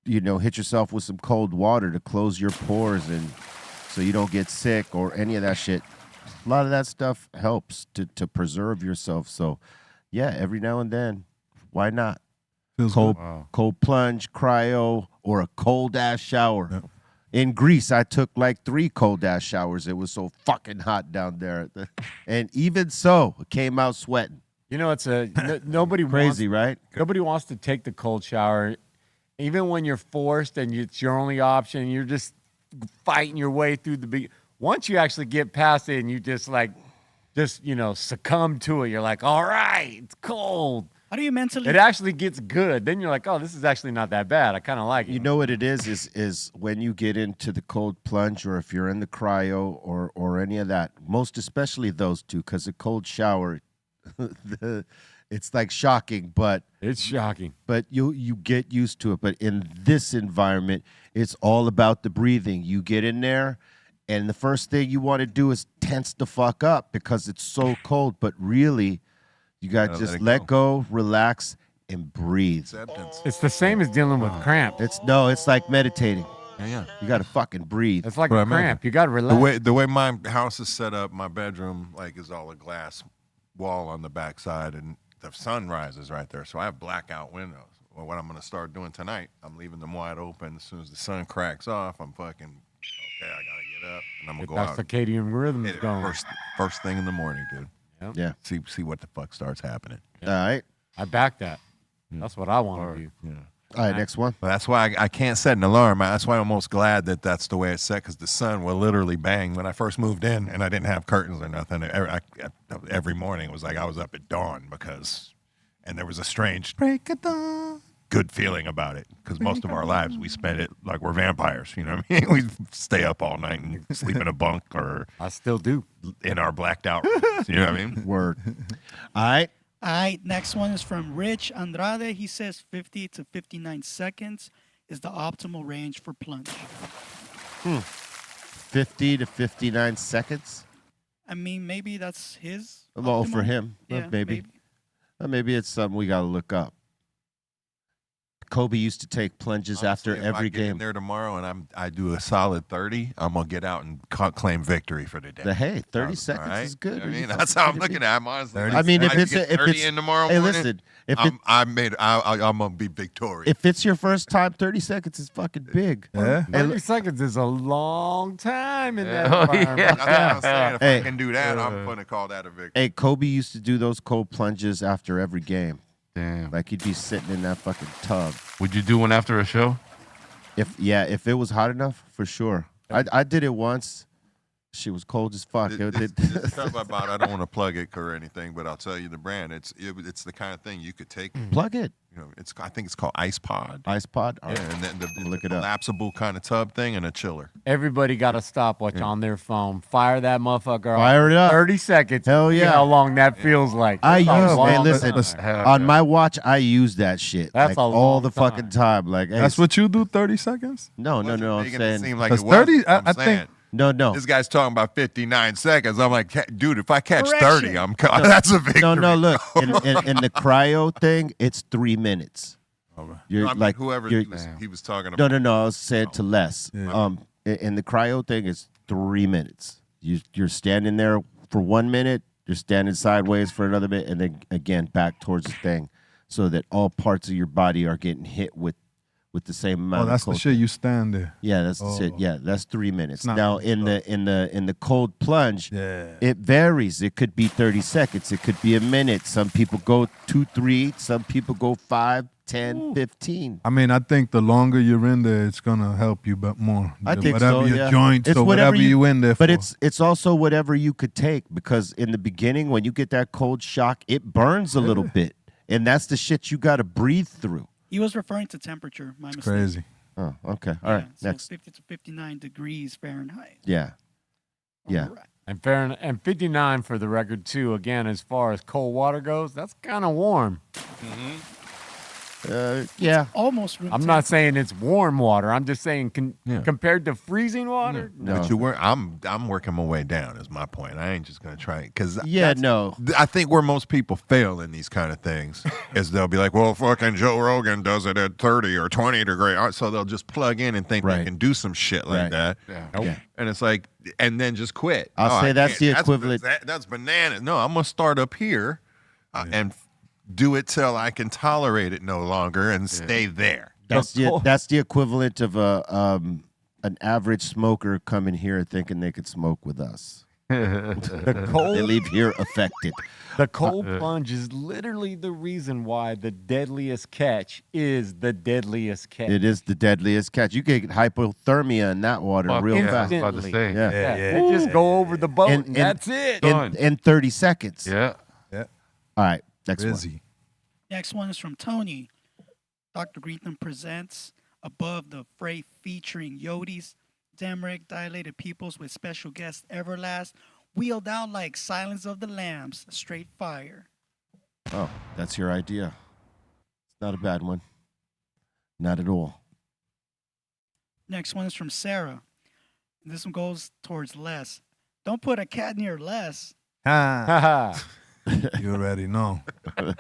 [SPEAKER 3] hit yourself with some cold water to close your pores and so you don't get sick or any of that shit. A lot of that stuff helps to preserve yourself. So yeah, every now and then, why not?
[SPEAKER 6] Feels
[SPEAKER 3] Cold,
[SPEAKER 6] good.
[SPEAKER 3] cold plunge, cryo, or a cold ass shower.
[SPEAKER 6] Yep.
[SPEAKER 3] In Greece, I took like 3 cold ass showers. It was so fucking hot down there. And even so, it came out sweating.
[SPEAKER 5] It's nobody
[SPEAKER 3] Crazy, right?
[SPEAKER 5] Nobody wants to take the cold shower, even when you're forced and it's your only option. You're just fighting your way through once you actually get past it and you just succumb to it. You're like, all right, it's cold.
[SPEAKER 8] How do you mentally?
[SPEAKER 5] It actually gets good. Then you're like, oh, this is actually not that bad. I kind of like it.
[SPEAKER 3] You know what it is when you get into the cold plunge or if you're in the cryo or any of that, most especially those two, because the cold shower, It's like shocking, but
[SPEAKER 5] It's shocking.
[SPEAKER 3] you get used to it. But in this environment, it's all about the breathing. You get in there, and the first thing you want to do is tense the fuck up because it's so cold. But really, you got to just let go, relax, and breathe.
[SPEAKER 4] Acceptance.
[SPEAKER 5] It's the same as dealing with cramp.
[SPEAKER 3] It's like meditating.
[SPEAKER 4] Yeah.
[SPEAKER 3] You got to fucking breathe.
[SPEAKER 5] It's like
[SPEAKER 4] But I
[SPEAKER 5] a
[SPEAKER 4] imagine
[SPEAKER 5] cramp. You got to relax.
[SPEAKER 4] The way my house is set up, my bedroom like is all a glass wall on the backside, and the sun rises right there. So I have blackout windows. Well, what I'm going to start doing tonight, I'm leaving them wide open. As soon as the sun cracks off, I'm fucking okay. I gotta get up, and I'm gonna go
[SPEAKER 5] That
[SPEAKER 4] out.
[SPEAKER 5] circadian rhythm is
[SPEAKER 4] Hit it
[SPEAKER 5] going.
[SPEAKER 4] first thing in the morning, dude.
[SPEAKER 5] Yep.
[SPEAKER 3] Yeah.
[SPEAKER 4] See what the fuck starts happening.
[SPEAKER 3] All right.
[SPEAKER 5] I back that. That's what I want to do.
[SPEAKER 4] Yeah.
[SPEAKER 3] All right. Next one.
[SPEAKER 4] Well, that's why I can't set an alarm. That's why I'm almost glad that that's the way it's set, because the sun will literally bang. When I first moved in and I didn't have curtains or nothing, every morning it was like I was up at dawn and there was a strange break of dawn good feeling about it, because most of our lives we spend it like we're vampires. You know what I mean? We stay up all night and sleep in a bunk or
[SPEAKER 5] I still do.
[SPEAKER 4] in our blacked out rooms. You know what I mean?
[SPEAKER 3] Word. All right.
[SPEAKER 8] All right, next one is from Rich Andrade. He says 50 to 59 seconds is the optimal range for plunge.
[SPEAKER 3] 50 to 59 seconds.
[SPEAKER 8] I mean, maybe that's his.
[SPEAKER 3] Well, for
[SPEAKER 8] optimal.
[SPEAKER 3] him,
[SPEAKER 8] Yeah,
[SPEAKER 3] maybe. Maybe it's something we got to look up. Kobe used to take plunges after
[SPEAKER 4] Honestly, if
[SPEAKER 3] every
[SPEAKER 4] I get in
[SPEAKER 3] game.
[SPEAKER 4] there tomorrow and I do a solid 30, I'm gonna get out and claim victory for the day.
[SPEAKER 3] Hey, 30
[SPEAKER 4] All
[SPEAKER 3] seconds
[SPEAKER 4] right?
[SPEAKER 3] is good.
[SPEAKER 4] I
[SPEAKER 3] Are you
[SPEAKER 4] mean,
[SPEAKER 3] fucking
[SPEAKER 4] that's how I'm
[SPEAKER 3] kidding me?
[SPEAKER 4] looking at it. I'm honestly.
[SPEAKER 3] I mean, if it's
[SPEAKER 4] get
[SPEAKER 3] if
[SPEAKER 4] 30
[SPEAKER 3] it's
[SPEAKER 4] in tomorrow
[SPEAKER 3] hey,
[SPEAKER 4] morning,
[SPEAKER 3] listen, if
[SPEAKER 4] I'm gonna be victorious.
[SPEAKER 3] if it's your first time, 30 seconds is fucking big.
[SPEAKER 6] Yeah.
[SPEAKER 5] 30 seconds is a long time in that
[SPEAKER 7] Oh,
[SPEAKER 5] environment.
[SPEAKER 7] yeah.
[SPEAKER 4] That's what I'm saying. If
[SPEAKER 3] Hey.
[SPEAKER 4] I can do that, I'm gonna call that a victory.
[SPEAKER 3] Hey, Kobe used to do those cold plunges after every game.
[SPEAKER 7] Damn.
[SPEAKER 3] Like he'd be sitting in that fucking tub.
[SPEAKER 7] Would you do one after a show?
[SPEAKER 3] If it was hot enough, for sure. I did it once. She was cold as fuck.
[SPEAKER 4] This stuff about I don't want to plug it or anything, but I'll tell you the brand. It's the kind of thing you could take.
[SPEAKER 3] Plug it.
[SPEAKER 4] You know, I think it's called Ice Pod.
[SPEAKER 3] Ice pod. All
[SPEAKER 4] Yeah,
[SPEAKER 3] right.
[SPEAKER 4] and then the
[SPEAKER 3] Look it up.
[SPEAKER 4] collapsible kind of tub thing and a chiller.
[SPEAKER 5] Everybody got a stopwatch on their phone. Fire that motherfucker
[SPEAKER 3] Fire
[SPEAKER 5] off.
[SPEAKER 3] it up.
[SPEAKER 5] 30 seconds.
[SPEAKER 3] Hell
[SPEAKER 5] See
[SPEAKER 3] yeah.
[SPEAKER 5] how long that feels like.
[SPEAKER 3] I
[SPEAKER 5] That's a
[SPEAKER 3] use. Hey,
[SPEAKER 5] long
[SPEAKER 3] listen.
[SPEAKER 5] time.
[SPEAKER 7] Hell
[SPEAKER 3] On
[SPEAKER 7] yeah.
[SPEAKER 3] my watch, I use that shit.
[SPEAKER 5] That's
[SPEAKER 3] like,
[SPEAKER 5] a
[SPEAKER 3] all
[SPEAKER 5] long
[SPEAKER 3] the fucking time. Like, hey,
[SPEAKER 6] That's what you do, 30 seconds?
[SPEAKER 3] No.
[SPEAKER 4] Wasn't
[SPEAKER 3] I'm
[SPEAKER 4] making it
[SPEAKER 3] saying.
[SPEAKER 4] seem like it
[SPEAKER 6] 'Cause
[SPEAKER 4] was.
[SPEAKER 6] 30 I
[SPEAKER 4] I'm
[SPEAKER 6] think-
[SPEAKER 4] saying.
[SPEAKER 3] No.
[SPEAKER 4] This guy's talking about 59 seconds. I'm like, dude, if I catch
[SPEAKER 8] Correction.
[SPEAKER 4] 30, that's a victory.
[SPEAKER 3] No. Look, in the cryo thing, it's 3 minutes. You're
[SPEAKER 4] I mean,
[SPEAKER 3] like
[SPEAKER 4] whoever
[SPEAKER 3] you're-
[SPEAKER 4] he was talking about.
[SPEAKER 3] No. I was saying to less. In the cryo thing, it's 3 minutes. You're standing there for 1 minute. You're standing sideways for another minute, and then again back towards the thing, so that all parts of your body are getting hit with the same amount.
[SPEAKER 6] Oh, that's
[SPEAKER 3] of
[SPEAKER 6] the
[SPEAKER 3] cold.
[SPEAKER 6] shit you stand there.
[SPEAKER 3] Yeah, that's the shit. Yeah, that's 3 minutes.
[SPEAKER 6] not
[SPEAKER 3] Now
[SPEAKER 6] really
[SPEAKER 3] in the cold plunge,
[SPEAKER 6] Yeah.
[SPEAKER 3] it varies. It could be 30 seconds. It could be a minute. Some people go 2, 3. Some people go 5, 10, 15.
[SPEAKER 6] I mean, I think the longer you're in there, it's gonna help you but more.
[SPEAKER 3] I think
[SPEAKER 6] whatever
[SPEAKER 3] so.
[SPEAKER 6] your
[SPEAKER 3] Yeah.
[SPEAKER 6] joints
[SPEAKER 3] It's
[SPEAKER 6] or whatever you in there
[SPEAKER 3] But
[SPEAKER 6] for.
[SPEAKER 3] it's also whatever you could take, because in the beginning when you get that cold shock, it burns a little bit, and that's the shit you got to breathe through.
[SPEAKER 8] He was referring to temperature. My mistake.
[SPEAKER 6] crazy.
[SPEAKER 3] Oh, okay. All right.
[SPEAKER 8] So
[SPEAKER 3] Next.
[SPEAKER 8] 50 to 59 degrees Fahrenheit.
[SPEAKER 3] Yeah. Yeah.
[SPEAKER 8] All right.
[SPEAKER 5] And 59 for the record, too. Again, as far as cold water goes, that's kind of warm.
[SPEAKER 3] Yeah.
[SPEAKER 8] Almost room
[SPEAKER 5] I'm not saying it's warm water. I'm just saying
[SPEAKER 4] Yeah.
[SPEAKER 5] compared to freezing water.
[SPEAKER 3] No.
[SPEAKER 4] But I'm working my way down. Is my point. I ain't just gonna try it because
[SPEAKER 3] Yeah. No.
[SPEAKER 4] I think where most people fail in these kind of things is they'll be like, well, fucking Joe Rogan does it at 30 or 20 degree. So they'll just plug in and think they
[SPEAKER 3] Right.
[SPEAKER 4] can do some shit like
[SPEAKER 3] Right.
[SPEAKER 4] that.
[SPEAKER 3] Yeah.
[SPEAKER 4] And it's like, and then just quit.
[SPEAKER 3] I'll say
[SPEAKER 4] I
[SPEAKER 3] that's
[SPEAKER 4] can't-
[SPEAKER 3] the equivalent-
[SPEAKER 4] That's bananas. No, I'm going to start up here and do it till I can tolerate it no longer and stay there.
[SPEAKER 3] That's the equivalent of an average smoker coming here thinking they could smoke with us.
[SPEAKER 5] The
[SPEAKER 3] They
[SPEAKER 5] cold,
[SPEAKER 3] leave here affected.
[SPEAKER 5] the cold plunge is literally the reason why the deadliest catch is the deadliest catch.
[SPEAKER 3] It is the deadliest catch. You get hypothermia in that water
[SPEAKER 7] Fuck
[SPEAKER 3] real
[SPEAKER 7] yeah, I
[SPEAKER 3] fast.
[SPEAKER 7] was about to say.
[SPEAKER 3] Yeah.
[SPEAKER 5] Yeah, they just go over the boat and,
[SPEAKER 3] And-
[SPEAKER 5] that's it.
[SPEAKER 7] Done.
[SPEAKER 3] In 30 seconds.
[SPEAKER 7] Yeah.
[SPEAKER 3] All right. Next one.
[SPEAKER 6] Busy.
[SPEAKER 8] Next one is from Tony. Dr. Greenthumb presents Above the Fray featuring Yodis, Demrick, Dilated Peoples with special guest Everlast, wheeled out like Silence of the Lambs, straight fire.
[SPEAKER 3] Oh, that's your idea. It's not a bad one. Not at all.
[SPEAKER 8] Next one is from Sarah. This one goes towards Les. Don't put a cat near Les.
[SPEAKER 6] Ah, you already know. I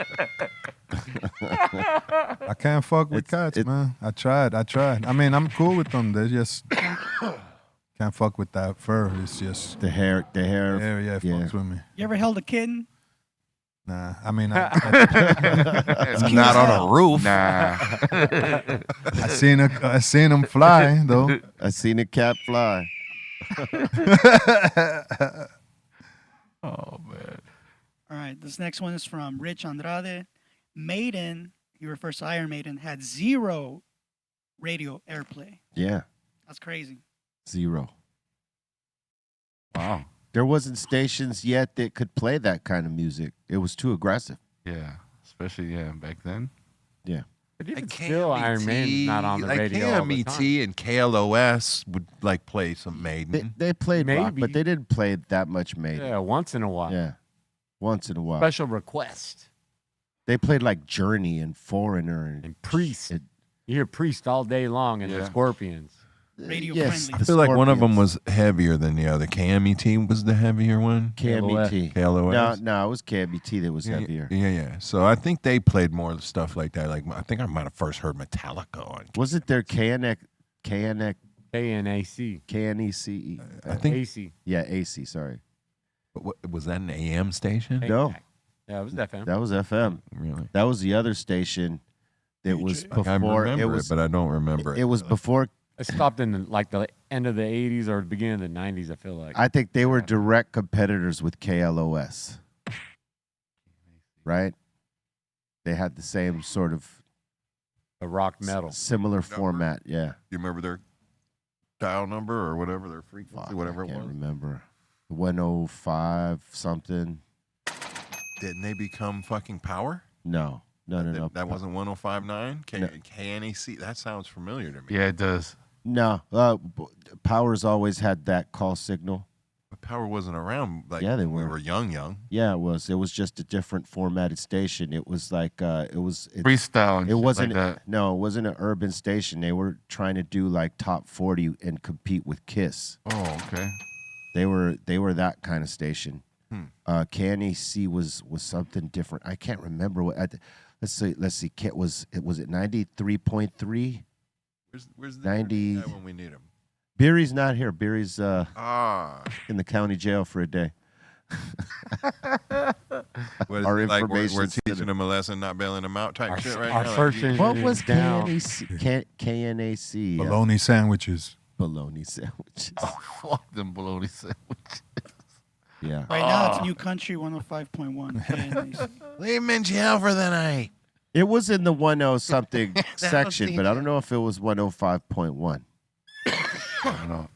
[SPEAKER 6] can't fuck with cats, man. I tried. I mean, I'm cool with them. They just can't fuck with that fur. It's just
[SPEAKER 3] the hair.
[SPEAKER 6] Yeah, it fucks with me.
[SPEAKER 8] You ever held a kitten?
[SPEAKER 6] Nah, I mean,
[SPEAKER 7] Not
[SPEAKER 8] on
[SPEAKER 7] a roof. Nah.
[SPEAKER 6] I seen them fly though.
[SPEAKER 3] I seen a cat fly.
[SPEAKER 7] Oh man.
[SPEAKER 8] All right, this next one is from Rich Andrade. Maiden, he refers to Iron Maiden, had 0 radio airplay.
[SPEAKER 3] Yeah.
[SPEAKER 8] That's crazy.
[SPEAKER 3] 0.
[SPEAKER 7] Wow.
[SPEAKER 3] There wasn't stations yet that could play that kind of music. It was too aggressive.
[SPEAKER 7] Yeah, especially back then.
[SPEAKER 3] Yeah.
[SPEAKER 5] But even still, Iron Maiden's not on the radio all the time.
[SPEAKER 4] KMET and KLOS would like play some Maiden.
[SPEAKER 3] They played rock,
[SPEAKER 5] Maybe.
[SPEAKER 3] but they didn't play that much Maiden.
[SPEAKER 5] Yeah, once in a while.
[SPEAKER 3] Yeah. Once in a while.
[SPEAKER 5] Special request.
[SPEAKER 3] They played like Journey and Foreigner
[SPEAKER 5] And Priest. You hear Priest all day long and the Scorpions.
[SPEAKER 8] Radio
[SPEAKER 3] yes,
[SPEAKER 8] friendly.
[SPEAKER 4] I feel like one of them was heavier than the other. KMET was the heavier one.
[SPEAKER 3] KMET.
[SPEAKER 4] KLOS.
[SPEAKER 3] No, it was KMET that was heavier.
[SPEAKER 4] Yeah. So I think they played more stuff like that. Like I think I might have first heard Metallica on.
[SPEAKER 3] Was it their KNEC?
[SPEAKER 5] KNAC.
[SPEAKER 3] KNECE?
[SPEAKER 4] I think.
[SPEAKER 5] AC.
[SPEAKER 3] Yeah, AC, sorry.
[SPEAKER 4] What, was that an AM station?
[SPEAKER 3] No.
[SPEAKER 5] Yeah, it was FM.
[SPEAKER 3] That was FM.
[SPEAKER 4] Really?
[SPEAKER 3] That was the other station that was
[SPEAKER 4] Like, I
[SPEAKER 3] before.
[SPEAKER 4] remember
[SPEAKER 3] was,
[SPEAKER 4] it, but I don't remember it.
[SPEAKER 3] It was before.
[SPEAKER 5] It stopped in the end of the 80s or the beginning of the 90s, I feel like.
[SPEAKER 3] I think they were direct competitors with KLOS. Right? They had the same sort of
[SPEAKER 5] a rock metal.
[SPEAKER 3] Similar format, yeah.
[SPEAKER 4] You remember their dial number or whatever, their frequency, whatever it was?
[SPEAKER 3] I can't remember. 105 something.
[SPEAKER 4] Didn't they become fucking Power?
[SPEAKER 3] No.
[SPEAKER 4] That wasn't 105.9? KNAC? That sounds familiar to me.
[SPEAKER 7] Yeah, it does.
[SPEAKER 3] No. Power's always had that call signal.
[SPEAKER 4] But Power wasn't around. Like,
[SPEAKER 3] yeah, they
[SPEAKER 4] we
[SPEAKER 3] were.
[SPEAKER 4] were young.
[SPEAKER 3] Yeah, it was. It was just a different formatted station. It was like
[SPEAKER 7] freestyle. And
[SPEAKER 3] it wasn't.
[SPEAKER 7] like that.
[SPEAKER 3] No, it wasn't an urban station. They were trying to do like top 40 and compete with Kiss.
[SPEAKER 7] Oh, okay.
[SPEAKER 3] They were that kind of station. KNAC was something different. I can't remember what. Let's see. Was it 93.3?
[SPEAKER 4] Where's the
[SPEAKER 3] 90
[SPEAKER 4] guy when we need him?
[SPEAKER 3] Beery's not here. Beery's in the county jail for a day.
[SPEAKER 4] Our information. We're teaching him a lesson, not bailing him out type shit right now.
[SPEAKER 3] What was KNAC?
[SPEAKER 6] Bologna sandwiches.
[SPEAKER 3] Bologna sandwiches.
[SPEAKER 7] Oh, fuck them bologna sandwiches.
[SPEAKER 3] Yeah.
[SPEAKER 8] Right now, it's New Country 105.1.
[SPEAKER 4] Leave him in jail for the night.
[SPEAKER 3] It was in the 10 something section, but I don't know if it was 105.1.
[SPEAKER 7] I don't know.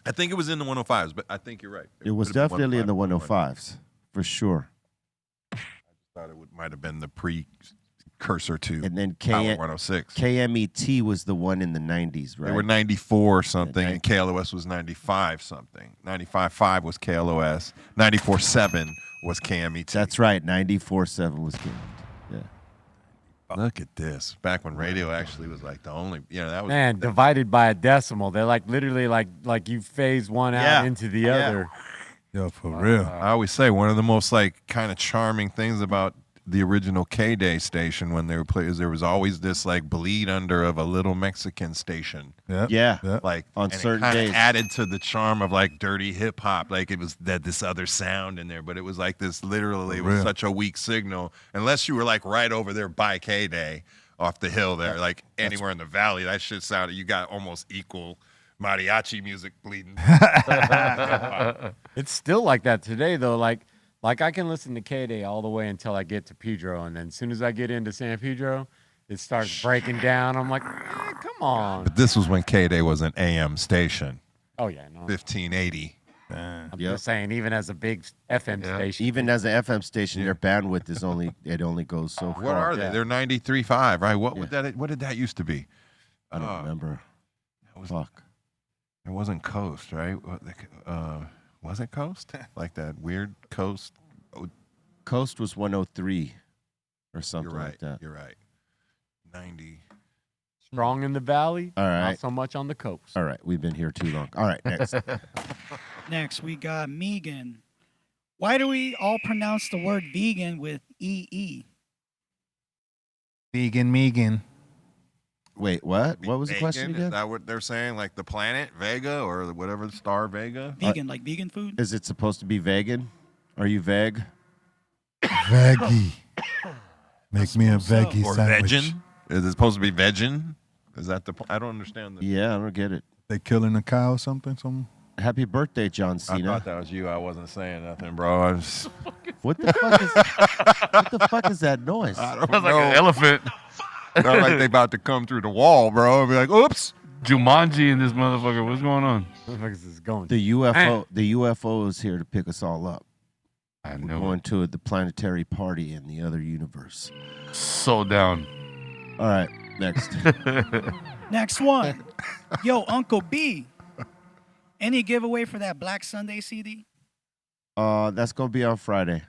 [SPEAKER 4] I think it was in the 105s, but I think you're right.
[SPEAKER 3] It was definitely in the 105s, for sure.
[SPEAKER 4] I thought it might have been the precursor to
[SPEAKER 3] and then
[SPEAKER 4] Power 106.
[SPEAKER 3] KMET was the one in the 90s, right?
[SPEAKER 4] They were 94 something, and KLOS was 95 something. 95.5 was KLOS. 94.7 was KMET.
[SPEAKER 3] That's right. 94.7 was KMET. Yeah.
[SPEAKER 4] Look at this. Back when radio actually was like the only, that was.
[SPEAKER 5] Man, divided by a decimal. They're like literally like you phase one out into the other.
[SPEAKER 6] Yo, for real.
[SPEAKER 4] I always say one of the most like kind of charming things about the original K-Day station when they were playing is there was always this like bleed under of a little Mexican station.
[SPEAKER 3] Yeah.
[SPEAKER 4] Like
[SPEAKER 3] on
[SPEAKER 4] and
[SPEAKER 3] certain
[SPEAKER 4] it
[SPEAKER 3] days.
[SPEAKER 4] added to the charm of like dirty hip hop. Like it was that this other sound in there, but it was like this literally it was such a weak signal. Unless you were like right over there by K-Day off the hill there, like anywhere in the valley, that shit sounded you got almost equal mariachi music bleeding.
[SPEAKER 5] It's still like that today though. Like I can listen to K-Day all the way until I get to Pedro, and then as soon as I get into San Pedro, it starts breaking down. I'm like, come on.
[SPEAKER 4] But this was when K-Day was an AM station.
[SPEAKER 5] Oh yeah, no.
[SPEAKER 4] 1580.
[SPEAKER 5] I'm just saying, even as a big FM station,
[SPEAKER 3] even as an FM station, their bandwidth is only goes so far.
[SPEAKER 4] What are they? They're 93.5, right? What did that used to be?
[SPEAKER 3] I don't remember. Fuck.
[SPEAKER 4] It wasn't Coast, right? Was it Coast? Like that weird Coast?
[SPEAKER 3] Coast was 103. or something
[SPEAKER 4] You're right.
[SPEAKER 3] like that.
[SPEAKER 4] You're right. 90.
[SPEAKER 5] Strong in the valley,
[SPEAKER 3] All right.
[SPEAKER 5] not so much on the coast.
[SPEAKER 3] All right, we've been here too long. All right, next.
[SPEAKER 8] Next, we got Megan. Why do we all pronounce the word vegan with EE?
[SPEAKER 6] Vegan, Megan.
[SPEAKER 3] Wait, what? What was the question
[SPEAKER 4] Vegan?
[SPEAKER 3] again?
[SPEAKER 4] Is that what they're saying? Like the planet Vega or whatever, Star Vega?
[SPEAKER 8] Vegan, like vegan food?
[SPEAKER 3] Is it supposed to be vegan? Are you vague?
[SPEAKER 6] Veggie. Make me a
[SPEAKER 8] suppose so.
[SPEAKER 6] veggie
[SPEAKER 4] Or
[SPEAKER 6] sandwich.
[SPEAKER 4] vegan? Is it supposed to be vegan? Is that the? I don't understand.
[SPEAKER 3] Yeah, I don't get it.
[SPEAKER 6] They killing a cow or something?
[SPEAKER 3] Happy birthday, John
[SPEAKER 4] I
[SPEAKER 3] Cena.
[SPEAKER 4] thought that was you. I wasn't saying nothing, bro. I was,
[SPEAKER 3] What the fuck is what the fuck is that noise?
[SPEAKER 4] I don't
[SPEAKER 7] Sounds like
[SPEAKER 4] know.
[SPEAKER 7] an elephant.
[SPEAKER 4] Not like they about to come through the wall, bro. And be like, oops.
[SPEAKER 7] Jumanji in this motherfucker. What's going on?
[SPEAKER 5] What the fuck is this going?
[SPEAKER 3] The UFO, the UFO is here to pick us all up.
[SPEAKER 7] I
[SPEAKER 3] We're
[SPEAKER 7] know.
[SPEAKER 3] going to the planetary party in the other universe.
[SPEAKER 7] So down.
[SPEAKER 3] All right, next.
[SPEAKER 8] Next one. Yo, Uncle B. Any giveaway for that Black Sunday CD?
[SPEAKER 3] That's gonna be on Friday.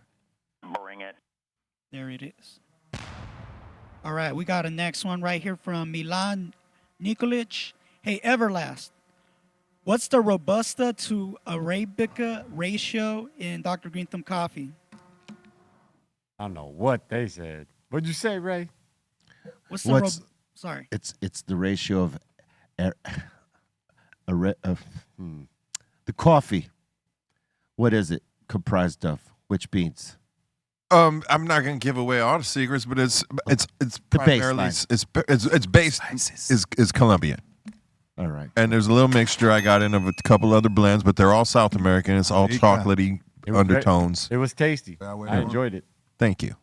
[SPEAKER 8] There it is. All right, we got a next one right here from Milan Nikolic. Hey, Everlast. What's the Robusta to Arabica ratio in Dr. Greenthumb coffee?
[SPEAKER 5] I don't know what they said. What'd you say, Ray?
[SPEAKER 8] What's the
[SPEAKER 3] What's-
[SPEAKER 8] Sorry.
[SPEAKER 3] It's the ratio of, the coffee. What is it comprised of? Which beans?
[SPEAKER 4] I'm not gonna give away all the secrets, but it's primarily
[SPEAKER 3] baseline.
[SPEAKER 4] it's based is Colombian,
[SPEAKER 3] All right.
[SPEAKER 4] and there's a little mixture I got in of a couple other blends, but they're all South American. It's all chocolatey
[SPEAKER 5] It was
[SPEAKER 4] undertones.
[SPEAKER 5] It was tasty.
[SPEAKER 6] Yeah,
[SPEAKER 5] I enjoyed it.
[SPEAKER 4] Thank you.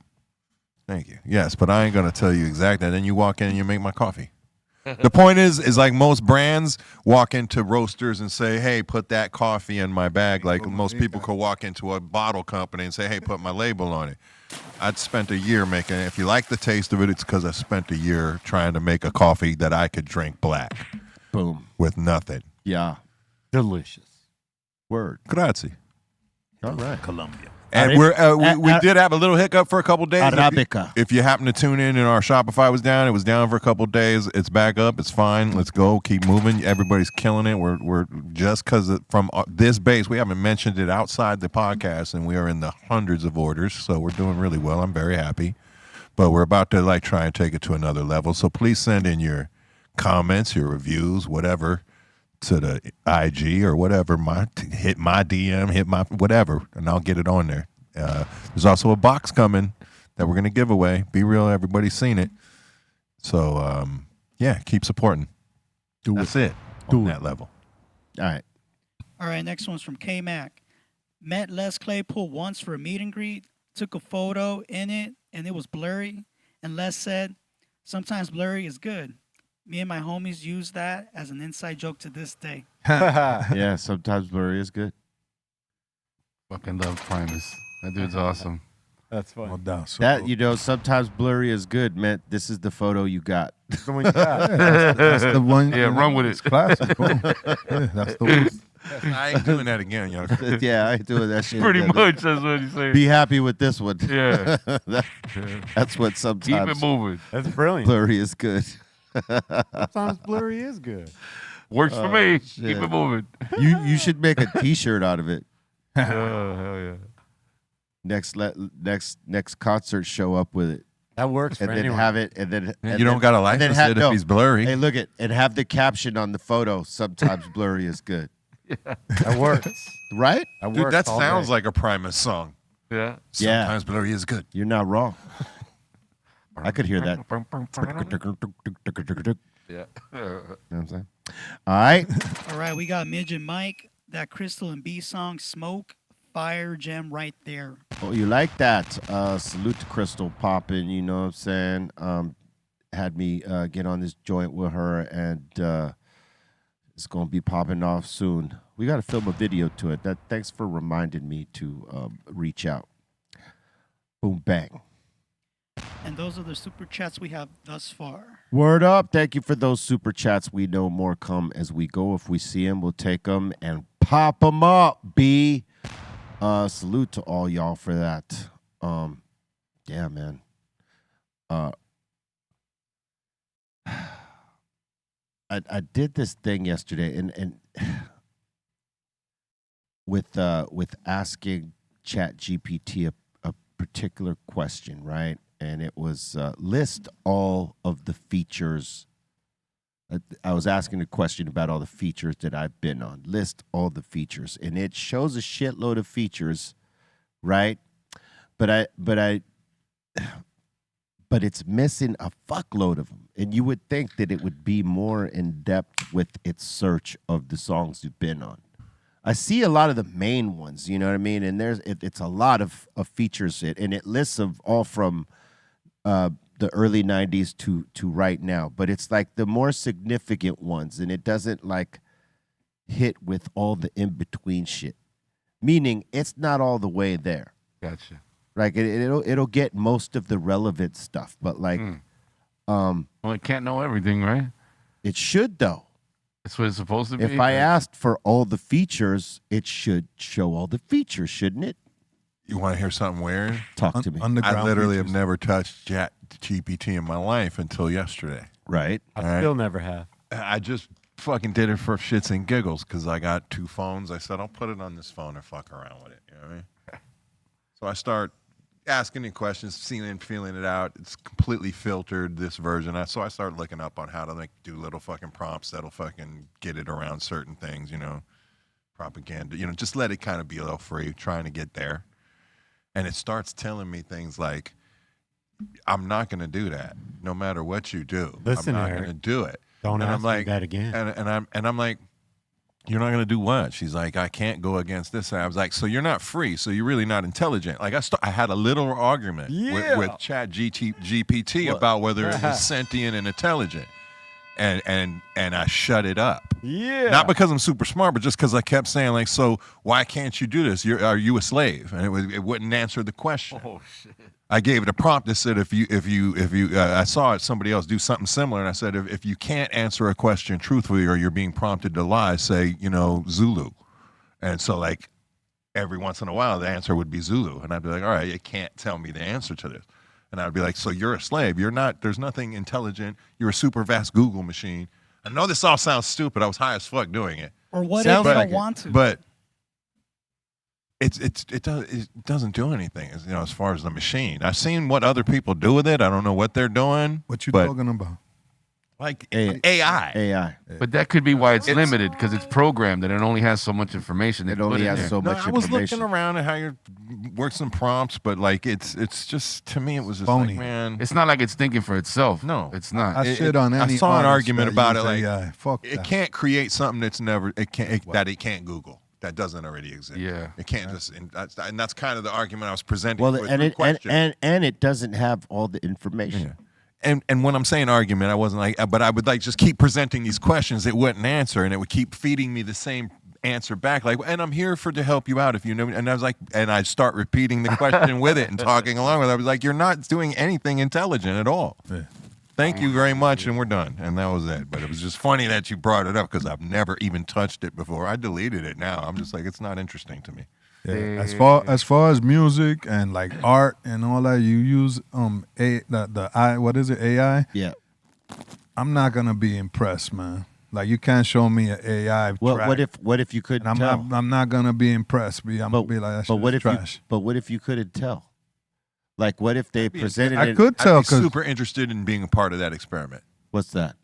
[SPEAKER 4] Yes, but I ain't gonna tell you exactly. And then you walk in and you make my coffee. The point is like most brands walk into roasters and say, "Hey, put that coffee in my bag." Like most people could walk into a bottle company and say, "Hey, put my label on it." I'd spent a year making it. If you like the taste of it, it's because I spent a year trying to make a coffee that I could drink black
[SPEAKER 3] Boom.
[SPEAKER 4] with nothing.
[SPEAKER 3] Yeah.
[SPEAKER 5] Delicious.
[SPEAKER 3] Word.
[SPEAKER 4] Grazie.
[SPEAKER 3] All right.
[SPEAKER 6] Colombia.
[SPEAKER 4] And we did have a little hiccup for a couple days.
[SPEAKER 3] Arabica.
[SPEAKER 4] If you happen to tune in and our Shopify was down, it was down for a couple days. It's back up. It's fine. Let's go. Keep moving. Everybody's killing it. We're just because from this base, we haven't mentioned it outside the podcast, and we are in the hundreds of orders. So we're doing really well. I'm very happy. But we're about to try and take it to another level. So please send in your comments, your reviews, whatever, to the IG or whatever. Hit my DM, hit my whatever, and I'll get it on there. There's also a box coming that we're going to give away. Be real, everybody's seen it. So, keep supporting. That's it. On that level.
[SPEAKER 3] All right.
[SPEAKER 8] All right, next one's from K-Mac. Met Les Claypool once for a meet and greet, took a photo in it, and it was blurry. And Les said, sometimes blurry is good. Me and my homies use that as an inside joke to this day.
[SPEAKER 3] Yeah, sometimes blurry is good.
[SPEAKER 7] Fucking love Primus. That dude's awesome.
[SPEAKER 5] That's
[SPEAKER 6] No
[SPEAKER 5] fun.
[SPEAKER 6] doubt. So
[SPEAKER 3] That, sometimes blurry is good, man. This is the photo you got.
[SPEAKER 5] So when you got-
[SPEAKER 6] that's the one.
[SPEAKER 7] Yeah, run with it.
[SPEAKER 6] It's classic. Boom. Yeah, that's the one.
[SPEAKER 4] I ain't doing that again, y'all.
[SPEAKER 3] Yeah, I ain't doing that shit.
[SPEAKER 7] Pretty
[SPEAKER 3] again.
[SPEAKER 7] much, that's what he's saying.
[SPEAKER 3] Be happy with this one.
[SPEAKER 7] Yeah.
[SPEAKER 3] That's what
[SPEAKER 7] Keep
[SPEAKER 3] sometimes
[SPEAKER 7] it moving.
[SPEAKER 5] That's brilliant.
[SPEAKER 3] blurry is good.
[SPEAKER 5] Sometimes blurry is good.
[SPEAKER 7] Works for me.
[SPEAKER 3] shit.
[SPEAKER 7] Keep it moving.
[SPEAKER 3] You should make a T-shirt out of it.
[SPEAKER 7] Oh, hell yeah.
[SPEAKER 3] Next concert, show up with it,
[SPEAKER 5] That works for
[SPEAKER 3] and then
[SPEAKER 5] anyone.
[SPEAKER 3] have it, and then
[SPEAKER 4] You don't got to
[SPEAKER 3] and then
[SPEAKER 4] license
[SPEAKER 3] have-
[SPEAKER 4] it
[SPEAKER 3] no.
[SPEAKER 4] if he's blurry.
[SPEAKER 3] Hey, look it, and have the caption on the photo. Sometimes blurry is good,
[SPEAKER 5] That works.
[SPEAKER 3] right?
[SPEAKER 5] That
[SPEAKER 4] Dude,
[SPEAKER 5] works
[SPEAKER 4] that
[SPEAKER 5] all
[SPEAKER 4] sounds
[SPEAKER 5] day.
[SPEAKER 4] like a Primus song.
[SPEAKER 7] Yeah.
[SPEAKER 3] Yeah.
[SPEAKER 4] Sometimes blurry is good.
[SPEAKER 3] You're not wrong. I could hear that.
[SPEAKER 7] Yeah.
[SPEAKER 3] You know what I'm saying? All right.
[SPEAKER 8] All right, we got Midget Mike, that Crystal and B song, Smoke, Fire Gem right there.
[SPEAKER 3] Oh, you like that? Salute to Crystal popping. You know what I'm saying? Had me get on this joint with her, and it's gonna be popping off soon. We got to film a video to it. Thanks for reminding me to reach out. Boom bang.
[SPEAKER 8] And those are the super chats we have thus far.
[SPEAKER 3] Word up. Thank you for those super chats. We know more come as we go. If we see them, we'll take them and pop them up, B. Salute to all y'all for that. Yeah, man. I did this thing yesterday, and with asking Chat GPT a particular question, right? And it was list all of the features. I was asking a question about all the features that I've been on. List all the features, and it shows a shitload of features, right? But it's missing a fuckload of them. And you would think that it would be more in depth with its search of the songs you've been on. I see a lot of the main ones, you know what I mean? And it's a lot of features, and it lists of all from the early 90s to right now. But it's like the more significant ones, and it doesn't like hit with all the in-between shit. Meaning it's not all the way there.
[SPEAKER 7] Gotcha.
[SPEAKER 3] Like it'll get most of the relevant stuff, but like
[SPEAKER 7] Well, it can't know everything, right?
[SPEAKER 3] it should though.
[SPEAKER 7] That's what it's supposed to be.
[SPEAKER 3] If I asked for all the features, it should show all the features, shouldn't it?
[SPEAKER 4] You want to hear something weird?
[SPEAKER 3] Talk to me.
[SPEAKER 6] Underground
[SPEAKER 4] I literally have
[SPEAKER 6] features.
[SPEAKER 4] never touched Chat GPT in my life until yesterday.
[SPEAKER 3] Right?
[SPEAKER 5] I
[SPEAKER 4] All right.
[SPEAKER 5] still never have.
[SPEAKER 4] I just fucking did it for shits and giggles because I got 2 phones. I said, I'll put it on this phone and fuck around with it. You know what I mean? So I start asking it questions, seeing and feeling it out. It's completely filtered, this version. So I start looking up on how to like do little fucking prompts that'll fucking get it around certain things, you know, propaganda, you know, just let it kind of be a little free, trying to get there. And it starts telling me things like, I'm not going to do that no matter what you do.
[SPEAKER 5] Listen,
[SPEAKER 4] I'm not
[SPEAKER 5] Eric,
[SPEAKER 4] going to do it.
[SPEAKER 5] Don't
[SPEAKER 4] And
[SPEAKER 5] ask
[SPEAKER 4] I'm
[SPEAKER 5] me
[SPEAKER 4] like,
[SPEAKER 5] that again.
[SPEAKER 4] And I'm like, you're not going to do what? She's like, I can't go against this. And I was like, so you're not free. So you're really not intelligent. Like I had a little argument with Chat GPT about whether it was sentient and intelligent. And I shut it up.
[SPEAKER 5] Yeah.
[SPEAKER 4] Not because I'm super smart, but just because I kept saying like, so why can't you do this? Are you a slave? And it wouldn't answer the question.
[SPEAKER 7] Oh shit.
[SPEAKER 4] I gave it a prompt that said, if you, I saw somebody else do something similar, and I said, if you can't answer a question truthfully or you're being prompted to lie, say, you know, Zulu. And so like every once in a while, the answer would be Zulu. And I'd be like, all right, it can't tell me the answer to this. And I'd be like, so you're a slave. You're not, there's nothing intelligent. You're a super vast Google machine. I know this all sounds stupid. I was high as fuck doing it.
[SPEAKER 8] Or what
[SPEAKER 3] Sounds
[SPEAKER 8] if they
[SPEAKER 3] like
[SPEAKER 8] don't
[SPEAKER 3] it.
[SPEAKER 8] want to?
[SPEAKER 4] But it doesn't do anything, you know, as far as the machine. I've seen what other people do with it. I don't know what they're doing.
[SPEAKER 6] What you
[SPEAKER 4] but
[SPEAKER 6] talking about?
[SPEAKER 4] like
[SPEAKER 3] AI.
[SPEAKER 4] AI.
[SPEAKER 7] But that could be why it's limited, because it's programmed and it only has so much information.
[SPEAKER 3] It only has so
[SPEAKER 4] No,
[SPEAKER 3] much
[SPEAKER 4] I was
[SPEAKER 3] information.
[SPEAKER 4] looking around at how you work some prompts, but like it's just, to me it was just
[SPEAKER 6] Phony.
[SPEAKER 4] like, man,
[SPEAKER 7] It's not like it's thinking for itself.
[SPEAKER 4] No.
[SPEAKER 7] it's not.
[SPEAKER 6] I shit on
[SPEAKER 4] I
[SPEAKER 6] any
[SPEAKER 4] saw an
[SPEAKER 6] artist
[SPEAKER 4] argument
[SPEAKER 6] that
[SPEAKER 4] about
[SPEAKER 6] use
[SPEAKER 4] it, like,
[SPEAKER 6] AI. Fuck
[SPEAKER 4] it
[SPEAKER 6] that.
[SPEAKER 4] can't create something that's never that it can't Google. That doesn't already exist.
[SPEAKER 7] Yeah.
[SPEAKER 4] It can't just, and that's kind of the argument I was presenting.
[SPEAKER 3] Well,
[SPEAKER 4] with
[SPEAKER 3] and
[SPEAKER 4] the
[SPEAKER 3] it
[SPEAKER 4] question.
[SPEAKER 3] and it doesn't have all the information.
[SPEAKER 4] Yeah. And when I'm saying argument, I wasn't like, but I would like just keep presenting these questions it wouldn't answer, and it would keep feeding me the same answer back, like, and I'm here to help you out if you know. And I was like, and I'd start repeating the question with it and talking along with it. I was like, you're not doing anything intelligent at all.
[SPEAKER 6] Yeah.
[SPEAKER 4] Thank you very much, and we're done. And that was it. But it was just funny that you brought it up because I've never even touched it before. I deleted it now. I'm just like, it's not interesting to me.
[SPEAKER 6] Yeah. As far as music and like art and all that, you use what is it, AI?
[SPEAKER 3] Yeah.
[SPEAKER 6] I'm not gonna be impressed, man. Like you can't show me an AI
[SPEAKER 3] Well,
[SPEAKER 6] track.
[SPEAKER 3] what if you couldn't
[SPEAKER 6] And
[SPEAKER 3] tell?
[SPEAKER 6] I'm not gonna be impressed. I'm gonna be like, that
[SPEAKER 3] but
[SPEAKER 6] shit
[SPEAKER 3] what
[SPEAKER 6] is
[SPEAKER 3] if
[SPEAKER 6] trash.
[SPEAKER 3] but what if you couldn't tell? Like, what if they presented
[SPEAKER 6] I
[SPEAKER 3] it?
[SPEAKER 6] could tell
[SPEAKER 4] I'd be
[SPEAKER 6] because
[SPEAKER 4] super interested in being a part of that experiment.
[SPEAKER 3] What's that?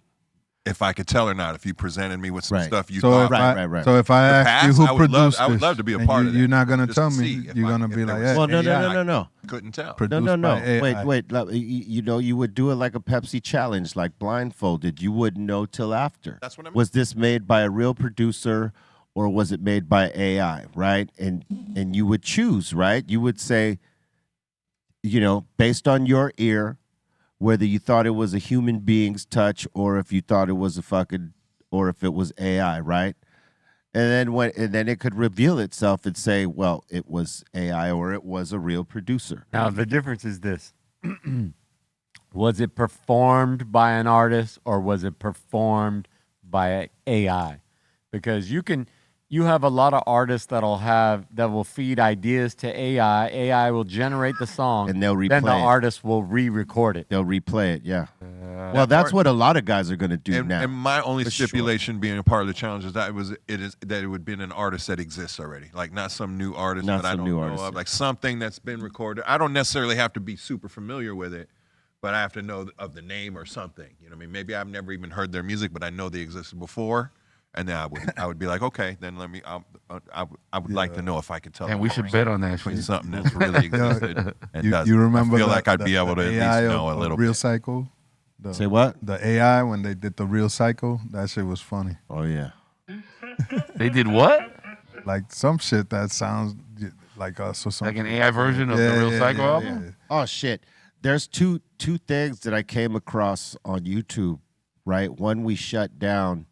[SPEAKER 4] If I could tell or not, if you presented me with some
[SPEAKER 3] Right.
[SPEAKER 4] stuff you
[SPEAKER 6] so
[SPEAKER 4] thought.
[SPEAKER 6] if
[SPEAKER 3] Right.
[SPEAKER 6] so if I
[SPEAKER 4] The
[SPEAKER 6] ask you
[SPEAKER 4] past,
[SPEAKER 6] who
[SPEAKER 4] I would love-
[SPEAKER 6] produced
[SPEAKER 4] I would
[SPEAKER 6] this,
[SPEAKER 4] love to be a
[SPEAKER 6] and
[SPEAKER 4] part of
[SPEAKER 6] you're
[SPEAKER 4] that,
[SPEAKER 6] not gonna
[SPEAKER 4] just
[SPEAKER 6] tell
[SPEAKER 4] to
[SPEAKER 6] me.
[SPEAKER 4] see if
[SPEAKER 6] You're
[SPEAKER 4] I-
[SPEAKER 6] gonna
[SPEAKER 4] if
[SPEAKER 6] be
[SPEAKER 4] there
[SPEAKER 6] like,
[SPEAKER 4] was-
[SPEAKER 6] hey,
[SPEAKER 3] Well, no.
[SPEAKER 6] AI
[SPEAKER 4] Couldn't tell.
[SPEAKER 6] produced
[SPEAKER 3] No.
[SPEAKER 6] by AI.
[SPEAKER 3] Wait. You know, you would do it like a Pepsi challenge, like blindfolded. You wouldn't know till after.
[SPEAKER 4] That's what I mean.
[SPEAKER 3] Was this made by a real producer or was it made by AI? Right? And you would choose, right? You would say, you know, based on your ear, whether you thought it was a human being's touch or if you thought it was or if it was AI, right? And then it could reveal itself and say, well, it was AI or it was a real producer.
[SPEAKER 5] Now, the difference is this. Was it performed by an artist or was it performed by AI? Because you can you have a lot of artists that will feed ideas to AI. AI will generate the song,
[SPEAKER 3] And they'll
[SPEAKER 5] then the
[SPEAKER 3] replay it.
[SPEAKER 5] artist will re-record it.
[SPEAKER 3] They'll replay it, yeah. Well, that's what a lot of guys are going to do now.
[SPEAKER 4] And my only
[SPEAKER 3] for sure.
[SPEAKER 4] stipulation being a part of the challenge is that it would be an artist that exists already, like not some new artist
[SPEAKER 3] Not
[SPEAKER 4] that I
[SPEAKER 3] some
[SPEAKER 4] don't
[SPEAKER 3] new
[SPEAKER 4] know
[SPEAKER 3] artist,
[SPEAKER 4] of,
[SPEAKER 3] yeah.
[SPEAKER 4] like something that's been recorded. I don't necessarily have to be super familiar with it, but I have to know of the name or something. You know what I mean? Maybe I've never even heard their music, but I know they existed before, and then I would be like, okay, then let me. I would like to know if I could tell.
[SPEAKER 7] And
[SPEAKER 4] the
[SPEAKER 7] we should
[SPEAKER 4] difference
[SPEAKER 7] bet on that
[SPEAKER 4] between
[SPEAKER 7] shit.
[SPEAKER 4] something that's really existed and
[SPEAKER 6] You
[SPEAKER 4] doesn't.
[SPEAKER 6] remember?
[SPEAKER 4] I feel
[SPEAKER 6] the-
[SPEAKER 4] like I'd
[SPEAKER 6] the-
[SPEAKER 4] be able to
[SPEAKER 6] the
[SPEAKER 4] at least
[SPEAKER 6] AI
[SPEAKER 4] know a
[SPEAKER 6] of
[SPEAKER 4] little
[SPEAKER 6] Real
[SPEAKER 4] bit.
[SPEAKER 6] Cycle.
[SPEAKER 3] Say what?
[SPEAKER 6] The AI when they did the Real Cycle, that shit was funny.
[SPEAKER 3] Oh, yeah.
[SPEAKER 7] They did what?
[SPEAKER 6] Like some shit that sounds like us or something.
[SPEAKER 7] Like an AI version of the Real Psycho album?
[SPEAKER 6] yeah.
[SPEAKER 3] Oh, shit. There's two things that I came across on YouTube, right? One we shut down,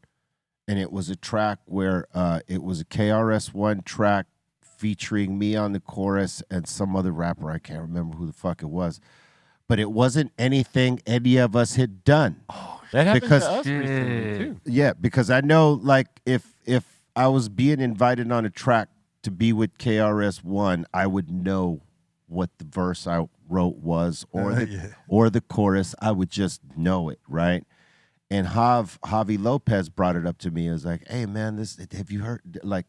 [SPEAKER 3] and it was a track where it was a KRS-One track featuring me on the chorus and some other rapper. I can't remember who the fuck it was. But it wasn't anything any of us had done.
[SPEAKER 5] That happened
[SPEAKER 3] Because-
[SPEAKER 5] to us recently too.
[SPEAKER 3] Yeah, because I know, like, if I was being invited on a track to be with KRS-One, I would know what the verse I wrote was or the chorus. I would just know it, right? And Javi Lopez brought it up to me. It was like, hey, man, have you heard, like,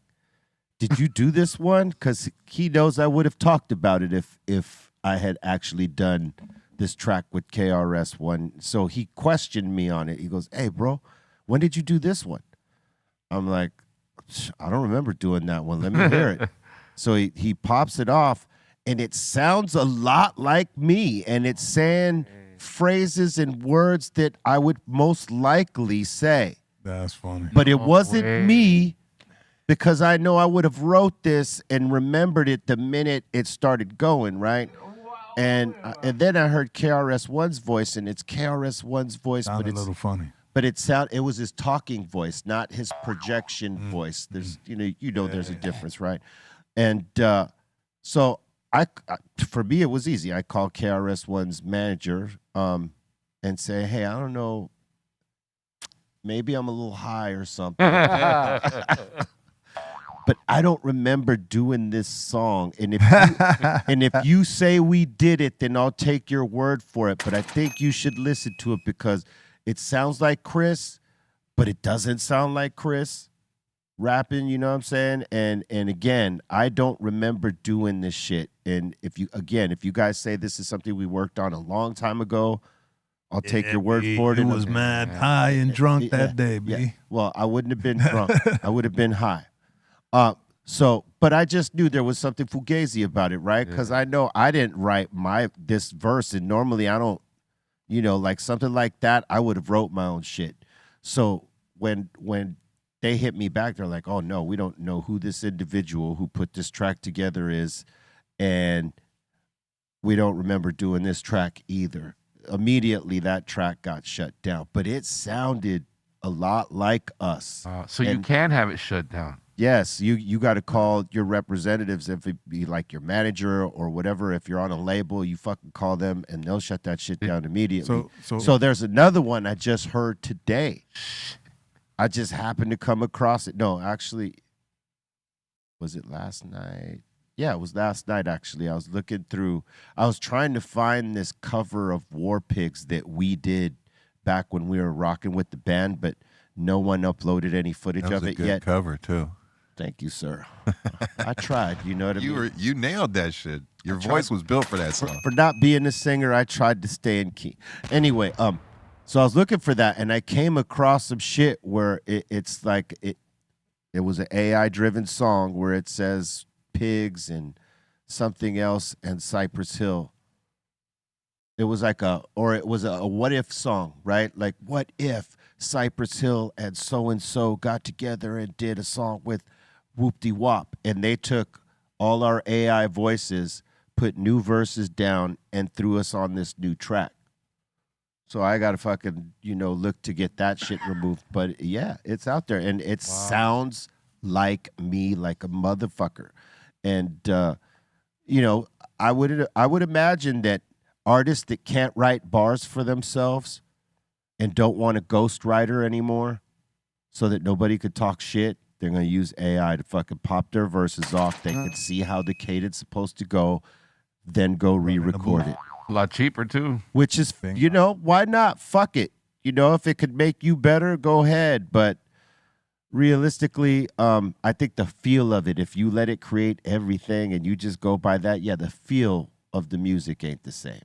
[SPEAKER 3] did you do this one? Because he knows I would have talked about it if I had actually done this track with KRS-One. So he questioned me on it. He goes, hey, bro, when did you do this one? I'm like, I don't remember doing that one. Let me hear it. So he pops it off, and it sounds a lot like me, and it's saying phrases and words that I would most likely say.
[SPEAKER 6] That's funny.
[SPEAKER 3] But it wasn't me, because I know I would have wrote this and remembered it the minute it started going, right? And then I heard KRS-One's voice, and it's KRS-One's voice,
[SPEAKER 6] Sounded a little funny.
[SPEAKER 3] but it was his talking voice, not his projection voice. There's there's a difference, right? And so for me it was easy. I called KRS-One's manager and say, hey, I don't know, maybe I'm a little high or something. But I don't remember doing this song. And if you say we did it, then I'll take your word for it. But I think you should listen to it because it sounds like Chris, but it doesn't sound like Chris rapping, you know what I'm saying? And again, I don't remember doing this shit. And if you guys say this is something we worked on a long time ago, I'll take your word for it.
[SPEAKER 6] It was mad high and drunk that day, B.
[SPEAKER 3] Yeah. Well, I wouldn't have been drunk. I would have been high. But I just knew there was something fugazi about it, right? Because I know I didn't write this verse, and normally I don't, like something like that, I would have wrote my own shit. So when they hit me back, they're like, oh no, we don't know who this individual who put this track together is, and we don't remember doing this track either. Immediately that track got shut down, but it sounded a lot like us.
[SPEAKER 7] So you can have it shut down.
[SPEAKER 3] Yes, you got to call your representatives, if it be like your manager or whatever. If you're on a label, you fucking call them and they'll shut that shit down immediately. So there's another one I just heard today. I just happened to come across it. No, actually, was it last night? Yeah, it was last night, actually. I was looking through. I was trying to find this cover of War Pigs that we did back when we were rocking with the band, but no one uploaded any footage
[SPEAKER 4] That was
[SPEAKER 3] of
[SPEAKER 4] a
[SPEAKER 3] it
[SPEAKER 4] good
[SPEAKER 3] yet.
[SPEAKER 4] cover too.
[SPEAKER 3] Thank you, sir. I tried. You know what I mean?
[SPEAKER 4] You nailed that shit. Your voice was built for that song.
[SPEAKER 3] For not being a singer, I tried to stay in key. Anyway, so I was looking for that, and I came across some shit where it's like it was an AI-driven song where it says pigs and something else and Cypress Hill. It was like a what if song, right? Like, what if Cypress Hill and so got together and did a song with Whoop-de-Wop, and they took all our AI voices, put new verses down, and threw us on this new track. So I got to fucking, look to get that shit removed. But yeah, it's out there, and it sounds like me, like a motherfucker. And, I would imagine that artists that can't write bars for themselves and don't want a ghostwriter anymore so that nobody could talk shit, They're going to use AI to fucking pop their verses off. They can see how the cadence supposed to go, then go re-record it.
[SPEAKER 7] A lot cheaper too.
[SPEAKER 3] Which is, you know, why not? Fuck it. You know, if it could make you better, go ahead. But realistically, I think the feel of it, if you let it create everything and you just go by that, yeah, the feel of the music ain't the same.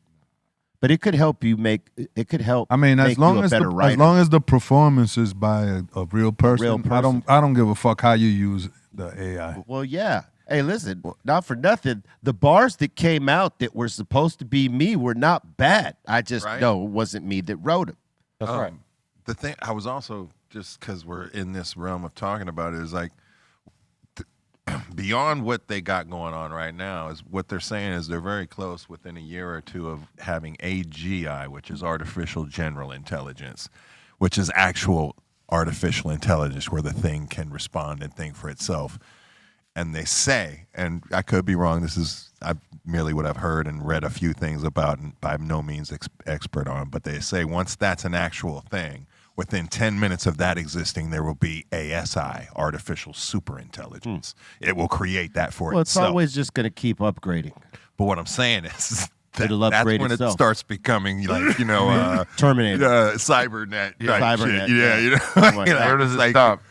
[SPEAKER 3] But it could help you make. It could help.
[SPEAKER 6] I mean,
[SPEAKER 3] make
[SPEAKER 6] as long
[SPEAKER 3] you a
[SPEAKER 6] as
[SPEAKER 3] better
[SPEAKER 6] the,
[SPEAKER 3] writer.
[SPEAKER 6] as long as the performance is by a real person,
[SPEAKER 3] person.
[SPEAKER 6] I don't give a fuck how you use the AI.
[SPEAKER 3] Well, yeah. Hey, listen, not for nothing. The bars that came out that were supposed to be me were not bad. I just know it wasn't me that wrote them.
[SPEAKER 5] That's right.
[SPEAKER 4] The thing I was also, just because we're in this realm of talking about it, is like beyond what they got going on right now is what they're saying is they're very close within a year or two of having AGI, which is artificial general intelligence, which is actual artificial intelligence where the thing can respond and think for itself. And they say, and I could be wrong, this is merely what I've heard and read a few things about and by no means expert on, but they say once that's an actual thing, within 10 minutes of that existing, there will be ASI, artificial superintelligence. It will create that for
[SPEAKER 3] Well, it's
[SPEAKER 4] itself.
[SPEAKER 3] always just going to keep upgrading.
[SPEAKER 4] But what I'm saying is
[SPEAKER 3] It'll
[SPEAKER 4] that's
[SPEAKER 3] upgrade
[SPEAKER 4] when
[SPEAKER 3] itself.
[SPEAKER 4] it starts becoming like, you know,
[SPEAKER 3] Terminator.
[SPEAKER 4] Cybernet type
[SPEAKER 3] Cybernet,
[SPEAKER 4] shit. Yeah,
[SPEAKER 3] yeah.
[SPEAKER 4] you know,
[SPEAKER 3] Right.
[SPEAKER 4] you know,
[SPEAKER 7] Where does
[SPEAKER 4] it's
[SPEAKER 7] it
[SPEAKER 4] like,
[SPEAKER 7] stop?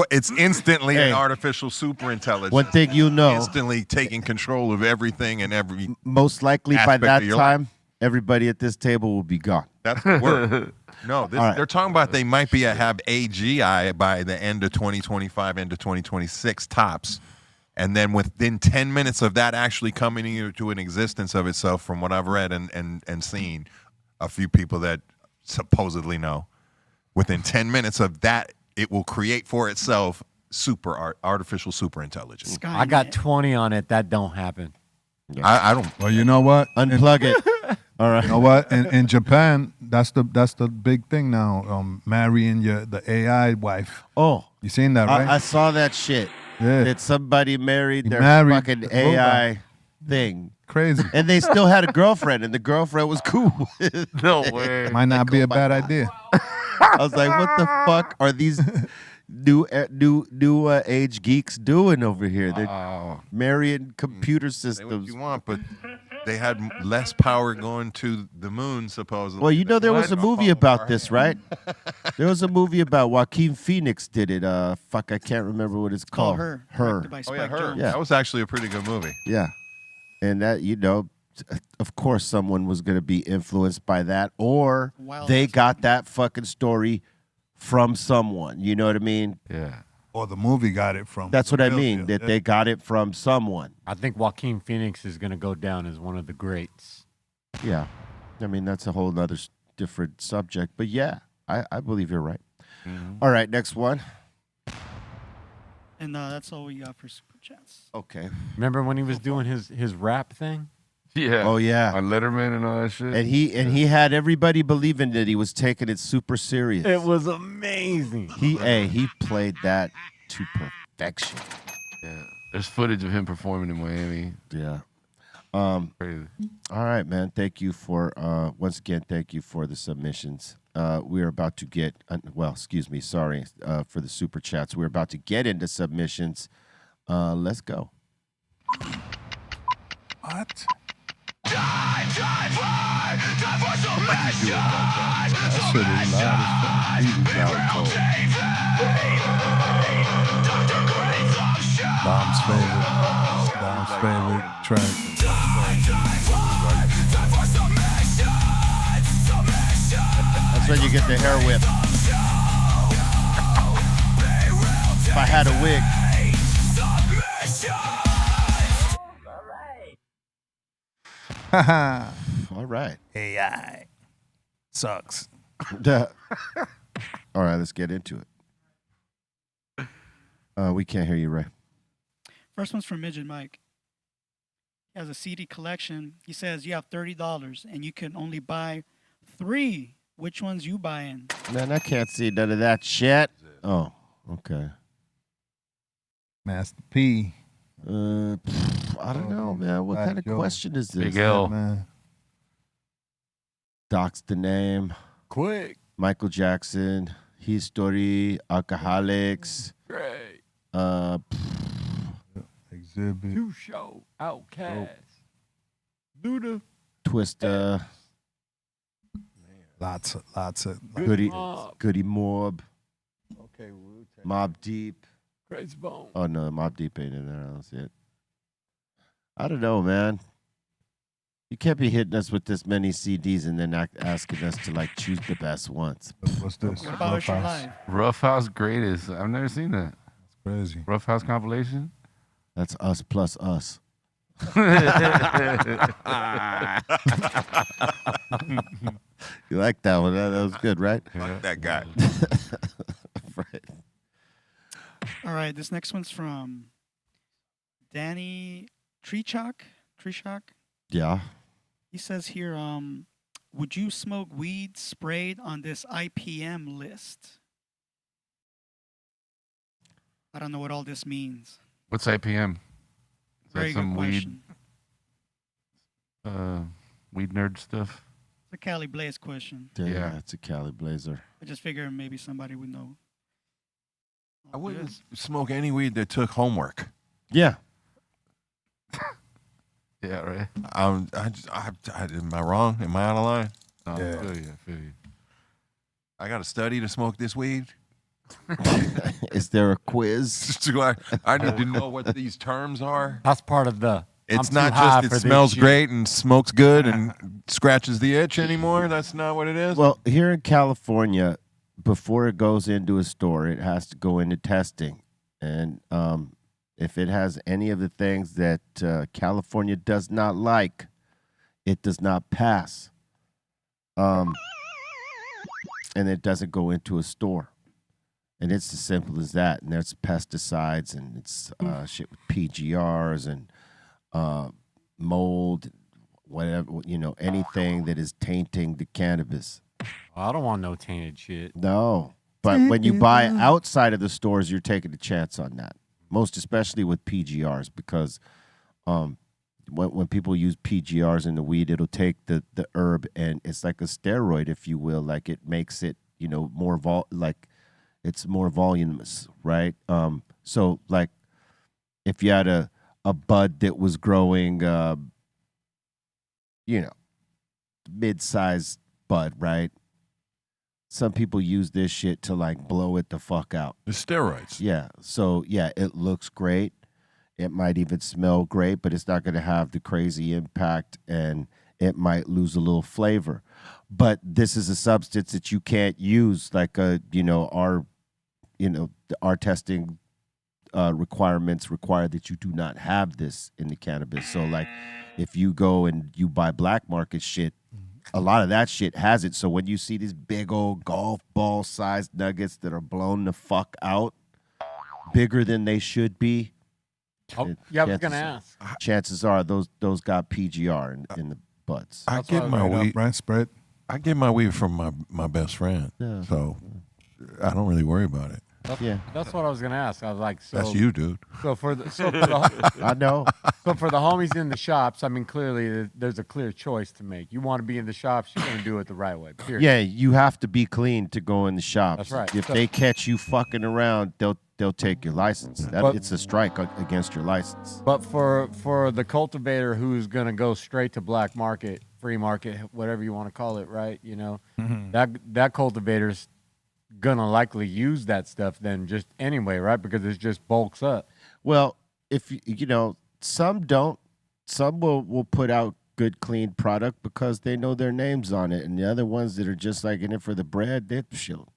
[SPEAKER 4] It's instantly
[SPEAKER 3] Hey.
[SPEAKER 4] an artificial superintelligence.
[SPEAKER 3] One thing you know,
[SPEAKER 4] Instantly taking control of everything and every.
[SPEAKER 3] most likely by
[SPEAKER 4] aspect
[SPEAKER 3] that
[SPEAKER 4] of your
[SPEAKER 3] time, everybody at this table will be gone.
[SPEAKER 4] That's the word. No, this,
[SPEAKER 3] All right.
[SPEAKER 4] they're talking about they might be have AGI by the end of 2025, end of 2026 tops. And then within 10 minutes of that actually coming into an existence of itself, from what I've read and seen, a few people that supposedly know, within 10 minutes of that, it will create for itself artificial superintelligence.
[SPEAKER 5] I got 20 on it. That don't happen.
[SPEAKER 4] I don't.
[SPEAKER 6] Well, you know what?
[SPEAKER 3] Unplug it. All right.
[SPEAKER 6] You know what? In Japan, that's the big thing now. Marrying the AI wife.
[SPEAKER 3] Oh,
[SPEAKER 6] You seen that, right?
[SPEAKER 3] I saw that shit.
[SPEAKER 6] Yeah.
[SPEAKER 3] That somebody married
[SPEAKER 6] He
[SPEAKER 3] their
[SPEAKER 6] married
[SPEAKER 3] fucking
[SPEAKER 6] the
[SPEAKER 3] AI
[SPEAKER 6] robot.
[SPEAKER 3] thing.
[SPEAKER 6] Crazy.
[SPEAKER 3] And they still had a girlfriend, and the girlfriend was cool.
[SPEAKER 7] No way.
[SPEAKER 6] Might not be a bad idea.
[SPEAKER 3] I was like, what the fuck are these new age geeks doing over here? They're marrying computer
[SPEAKER 4] Say what
[SPEAKER 3] systems.
[SPEAKER 4] you want, but they had less power going to the moon, supposedly.
[SPEAKER 3] Well, you know, there was a
[SPEAKER 4] than
[SPEAKER 3] movie about this, right? There was a movie about Joaquin Phoenix did it. Fuck, I can't remember what it's called.
[SPEAKER 8] Her.
[SPEAKER 3] Her.
[SPEAKER 8] Directed by
[SPEAKER 4] Oh, yeah,
[SPEAKER 8] Spike
[SPEAKER 4] her.
[SPEAKER 8] Jonze.
[SPEAKER 3] Yeah.
[SPEAKER 4] That was actually a pretty good movie.
[SPEAKER 3] Yeah. And that, you know, of course someone was going to be influenced by that, or
[SPEAKER 8] Wild
[SPEAKER 3] they
[SPEAKER 8] ass
[SPEAKER 3] got that fucking story from someone. You know what I mean?
[SPEAKER 7] Yeah.
[SPEAKER 6] Or the movie got it from.
[SPEAKER 3] That's what I
[SPEAKER 6] Real
[SPEAKER 3] mean,
[SPEAKER 6] deal.
[SPEAKER 3] that
[SPEAKER 6] Yeah.
[SPEAKER 3] they got it from someone.
[SPEAKER 5] I think Joaquin Phoenix is going to go down as one of the greats.
[SPEAKER 3] Yeah. I mean, that's a whole other different subject. But yeah, I believe you're right. All right, next one.
[SPEAKER 8] And that's all we got for super chats.
[SPEAKER 3] Okay.
[SPEAKER 5] Remember when he was doing his rap thing?
[SPEAKER 7] Yeah.
[SPEAKER 3] Oh, yeah.
[SPEAKER 7] On Letterman and all that shit.
[SPEAKER 3] And he had everybody believing that he was taking it super serious.
[SPEAKER 5] It was amazing.
[SPEAKER 3] He played that to perfection.
[SPEAKER 7] Yeah. There's footage of him performing in Miami.
[SPEAKER 3] Yeah.
[SPEAKER 7] Crazy.
[SPEAKER 3] All right, man. Thank you for once again. Thank you for the submissions. We are about to get sorry for the super chats. We're about to get into submissions. Let's go.
[SPEAKER 6] What?
[SPEAKER 2] That
[SPEAKER 6] shit is loud as fuck. Dom's favorite track.
[SPEAKER 3] That's when you get the hair whip. If I had a wig. All right.
[SPEAKER 6] AI sucks.
[SPEAKER 3] All right, let's get into it. We can't hear you, Ray.
[SPEAKER 8] First one's from Midget Mike. He has a CD collection. He says you have $30 and you can only buy 3. Which one's you buying?
[SPEAKER 3] Man, I can't see none of that shit. Oh, okay.
[SPEAKER 6] Master P.
[SPEAKER 3] I don't know, man. What
[SPEAKER 6] Fat
[SPEAKER 3] kind of
[SPEAKER 6] Joe.
[SPEAKER 3] question is this?
[SPEAKER 7] Big L.
[SPEAKER 6] Man.
[SPEAKER 3] Docs the name.
[SPEAKER 5] Quick.
[SPEAKER 3] Michael Jackson. History. Alcoholics.
[SPEAKER 5] Great.
[SPEAKER 6] Exhibit.
[SPEAKER 5] Two Show, Outkast, Luda,
[SPEAKER 3] Twista,
[SPEAKER 6] Lots of.
[SPEAKER 3] Goody,
[SPEAKER 5] Mob,
[SPEAKER 3] Goody Mob,
[SPEAKER 6] Okay, Wu-Tang.
[SPEAKER 3] Mob Deep.
[SPEAKER 5] Crazy Bone.
[SPEAKER 3] Oh no, Mob Deep ain't in there. I don't see it. I don't know, man. You can't be hitting us with this many CDs and then asking us to like choose the best ones.
[SPEAKER 6] What's this?
[SPEAKER 8] What about your
[SPEAKER 6] Rough
[SPEAKER 8] life?
[SPEAKER 6] House.
[SPEAKER 7] Rough House Greatest. I've never seen that.
[SPEAKER 6] Crazy.
[SPEAKER 7] Rough House compilation.
[SPEAKER 3] That's us plus us. You like that one? That was good, right?
[SPEAKER 4] Fuck that guy.
[SPEAKER 3] Right.
[SPEAKER 8] All right, this next one's from Danny Treechak.
[SPEAKER 3] Yeah.
[SPEAKER 8] He says here, would you smoke weed sprayed on this IPM list? I don't know what all this means.
[SPEAKER 7] What's IPM? Is
[SPEAKER 8] Very
[SPEAKER 7] that some
[SPEAKER 8] good question.
[SPEAKER 7] weed nerd stuff?
[SPEAKER 8] It's a Cali Blaze question.
[SPEAKER 3] Yeah, it's a Cali Blazer.
[SPEAKER 8] I just figured maybe somebody would know.
[SPEAKER 4] I wouldn't smoke any weed that took homework.
[SPEAKER 3] Yeah.
[SPEAKER 7] Yeah, right.
[SPEAKER 4] Am I wrong? Am I out of line?
[SPEAKER 7] Oh,
[SPEAKER 6] Yeah.
[SPEAKER 7] I feel you.
[SPEAKER 4] I got to study to smoke this weed.
[SPEAKER 3] Is there a quiz?
[SPEAKER 4] I need to know what these terms are.
[SPEAKER 5] That's part of the.
[SPEAKER 4] It's
[SPEAKER 5] I'm
[SPEAKER 4] not
[SPEAKER 5] too high
[SPEAKER 4] just
[SPEAKER 5] for
[SPEAKER 4] it
[SPEAKER 5] this
[SPEAKER 4] smells
[SPEAKER 5] shit.
[SPEAKER 4] great and smokes good and scratches the itch anymore. That's not what it is.
[SPEAKER 3] Well, here in California, before it goes into a store, it has to go into testing. And if it has any of the things that California does not like, it does not pass. And it doesn't go into a store. And it's as simple as that. And there's pesticides and it's shit with PGRs and mold, whatever, anything that is tainting the cannabis.
[SPEAKER 5] I don't want no tainted shit.
[SPEAKER 3] No. But when you buy outside of the stores, you're taking a chance on that. Most especially with PGRs, because when people use PGRs in the weed, it'll take the herb and it's like a steroid, if you will. Like it makes it, more it's more voluminous, right? So like if you had a bud that was growing, mid-sized bud, right? Some people use this shit to like blow it the fuck out.
[SPEAKER 4] the steroids.
[SPEAKER 3] Yeah. So yeah, it looks great. It might even smell great, but it's not going to have the crazy impact and it might lose a little flavor. But this is a substance that you can't use like our testing requirements require that you do not have this in the cannabis. So like if you go and you buy black market shit, a lot of that shit has it. So when you see these big old golf ball sized nuggets that are blown the fuck out, bigger than they should be.
[SPEAKER 5] Oh, yeah, I was gonna ask.
[SPEAKER 3] Chances are those got PGR in the butts.
[SPEAKER 4] I
[SPEAKER 5] That's
[SPEAKER 4] get
[SPEAKER 5] what
[SPEAKER 4] my
[SPEAKER 6] Straight up,
[SPEAKER 4] weed.
[SPEAKER 6] right? Spread.
[SPEAKER 4] I get my weed from my best friend,
[SPEAKER 3] Yeah.
[SPEAKER 4] so I don't really worry about it.
[SPEAKER 3] Yeah,
[SPEAKER 5] That's what I was gonna ask. I was like, so
[SPEAKER 4] That's you, dude.
[SPEAKER 5] So for the
[SPEAKER 3] I know.
[SPEAKER 5] so for the homies in the shops, I mean, clearly there's a clear choice to make. You want to be in the shops, you're gonna do it the right way. Period.
[SPEAKER 3] Yeah, you have to be clean to go in the shops.
[SPEAKER 5] That's right.
[SPEAKER 3] If
[SPEAKER 5] So-
[SPEAKER 3] they catch you fucking around, they'll take your license.
[SPEAKER 5] But-
[SPEAKER 3] It's a strike against your license.
[SPEAKER 5] But for the cultivator who's gonna go straight to black market, free market, whatever you want to call it, right? That cultivator's gonna likely use that stuff then just anyway, right? Because it just bulks up.
[SPEAKER 3] Well, if some don't, some will put out good clean product because they know their names on it, and the other ones that are just like in it for the bread, they're chill.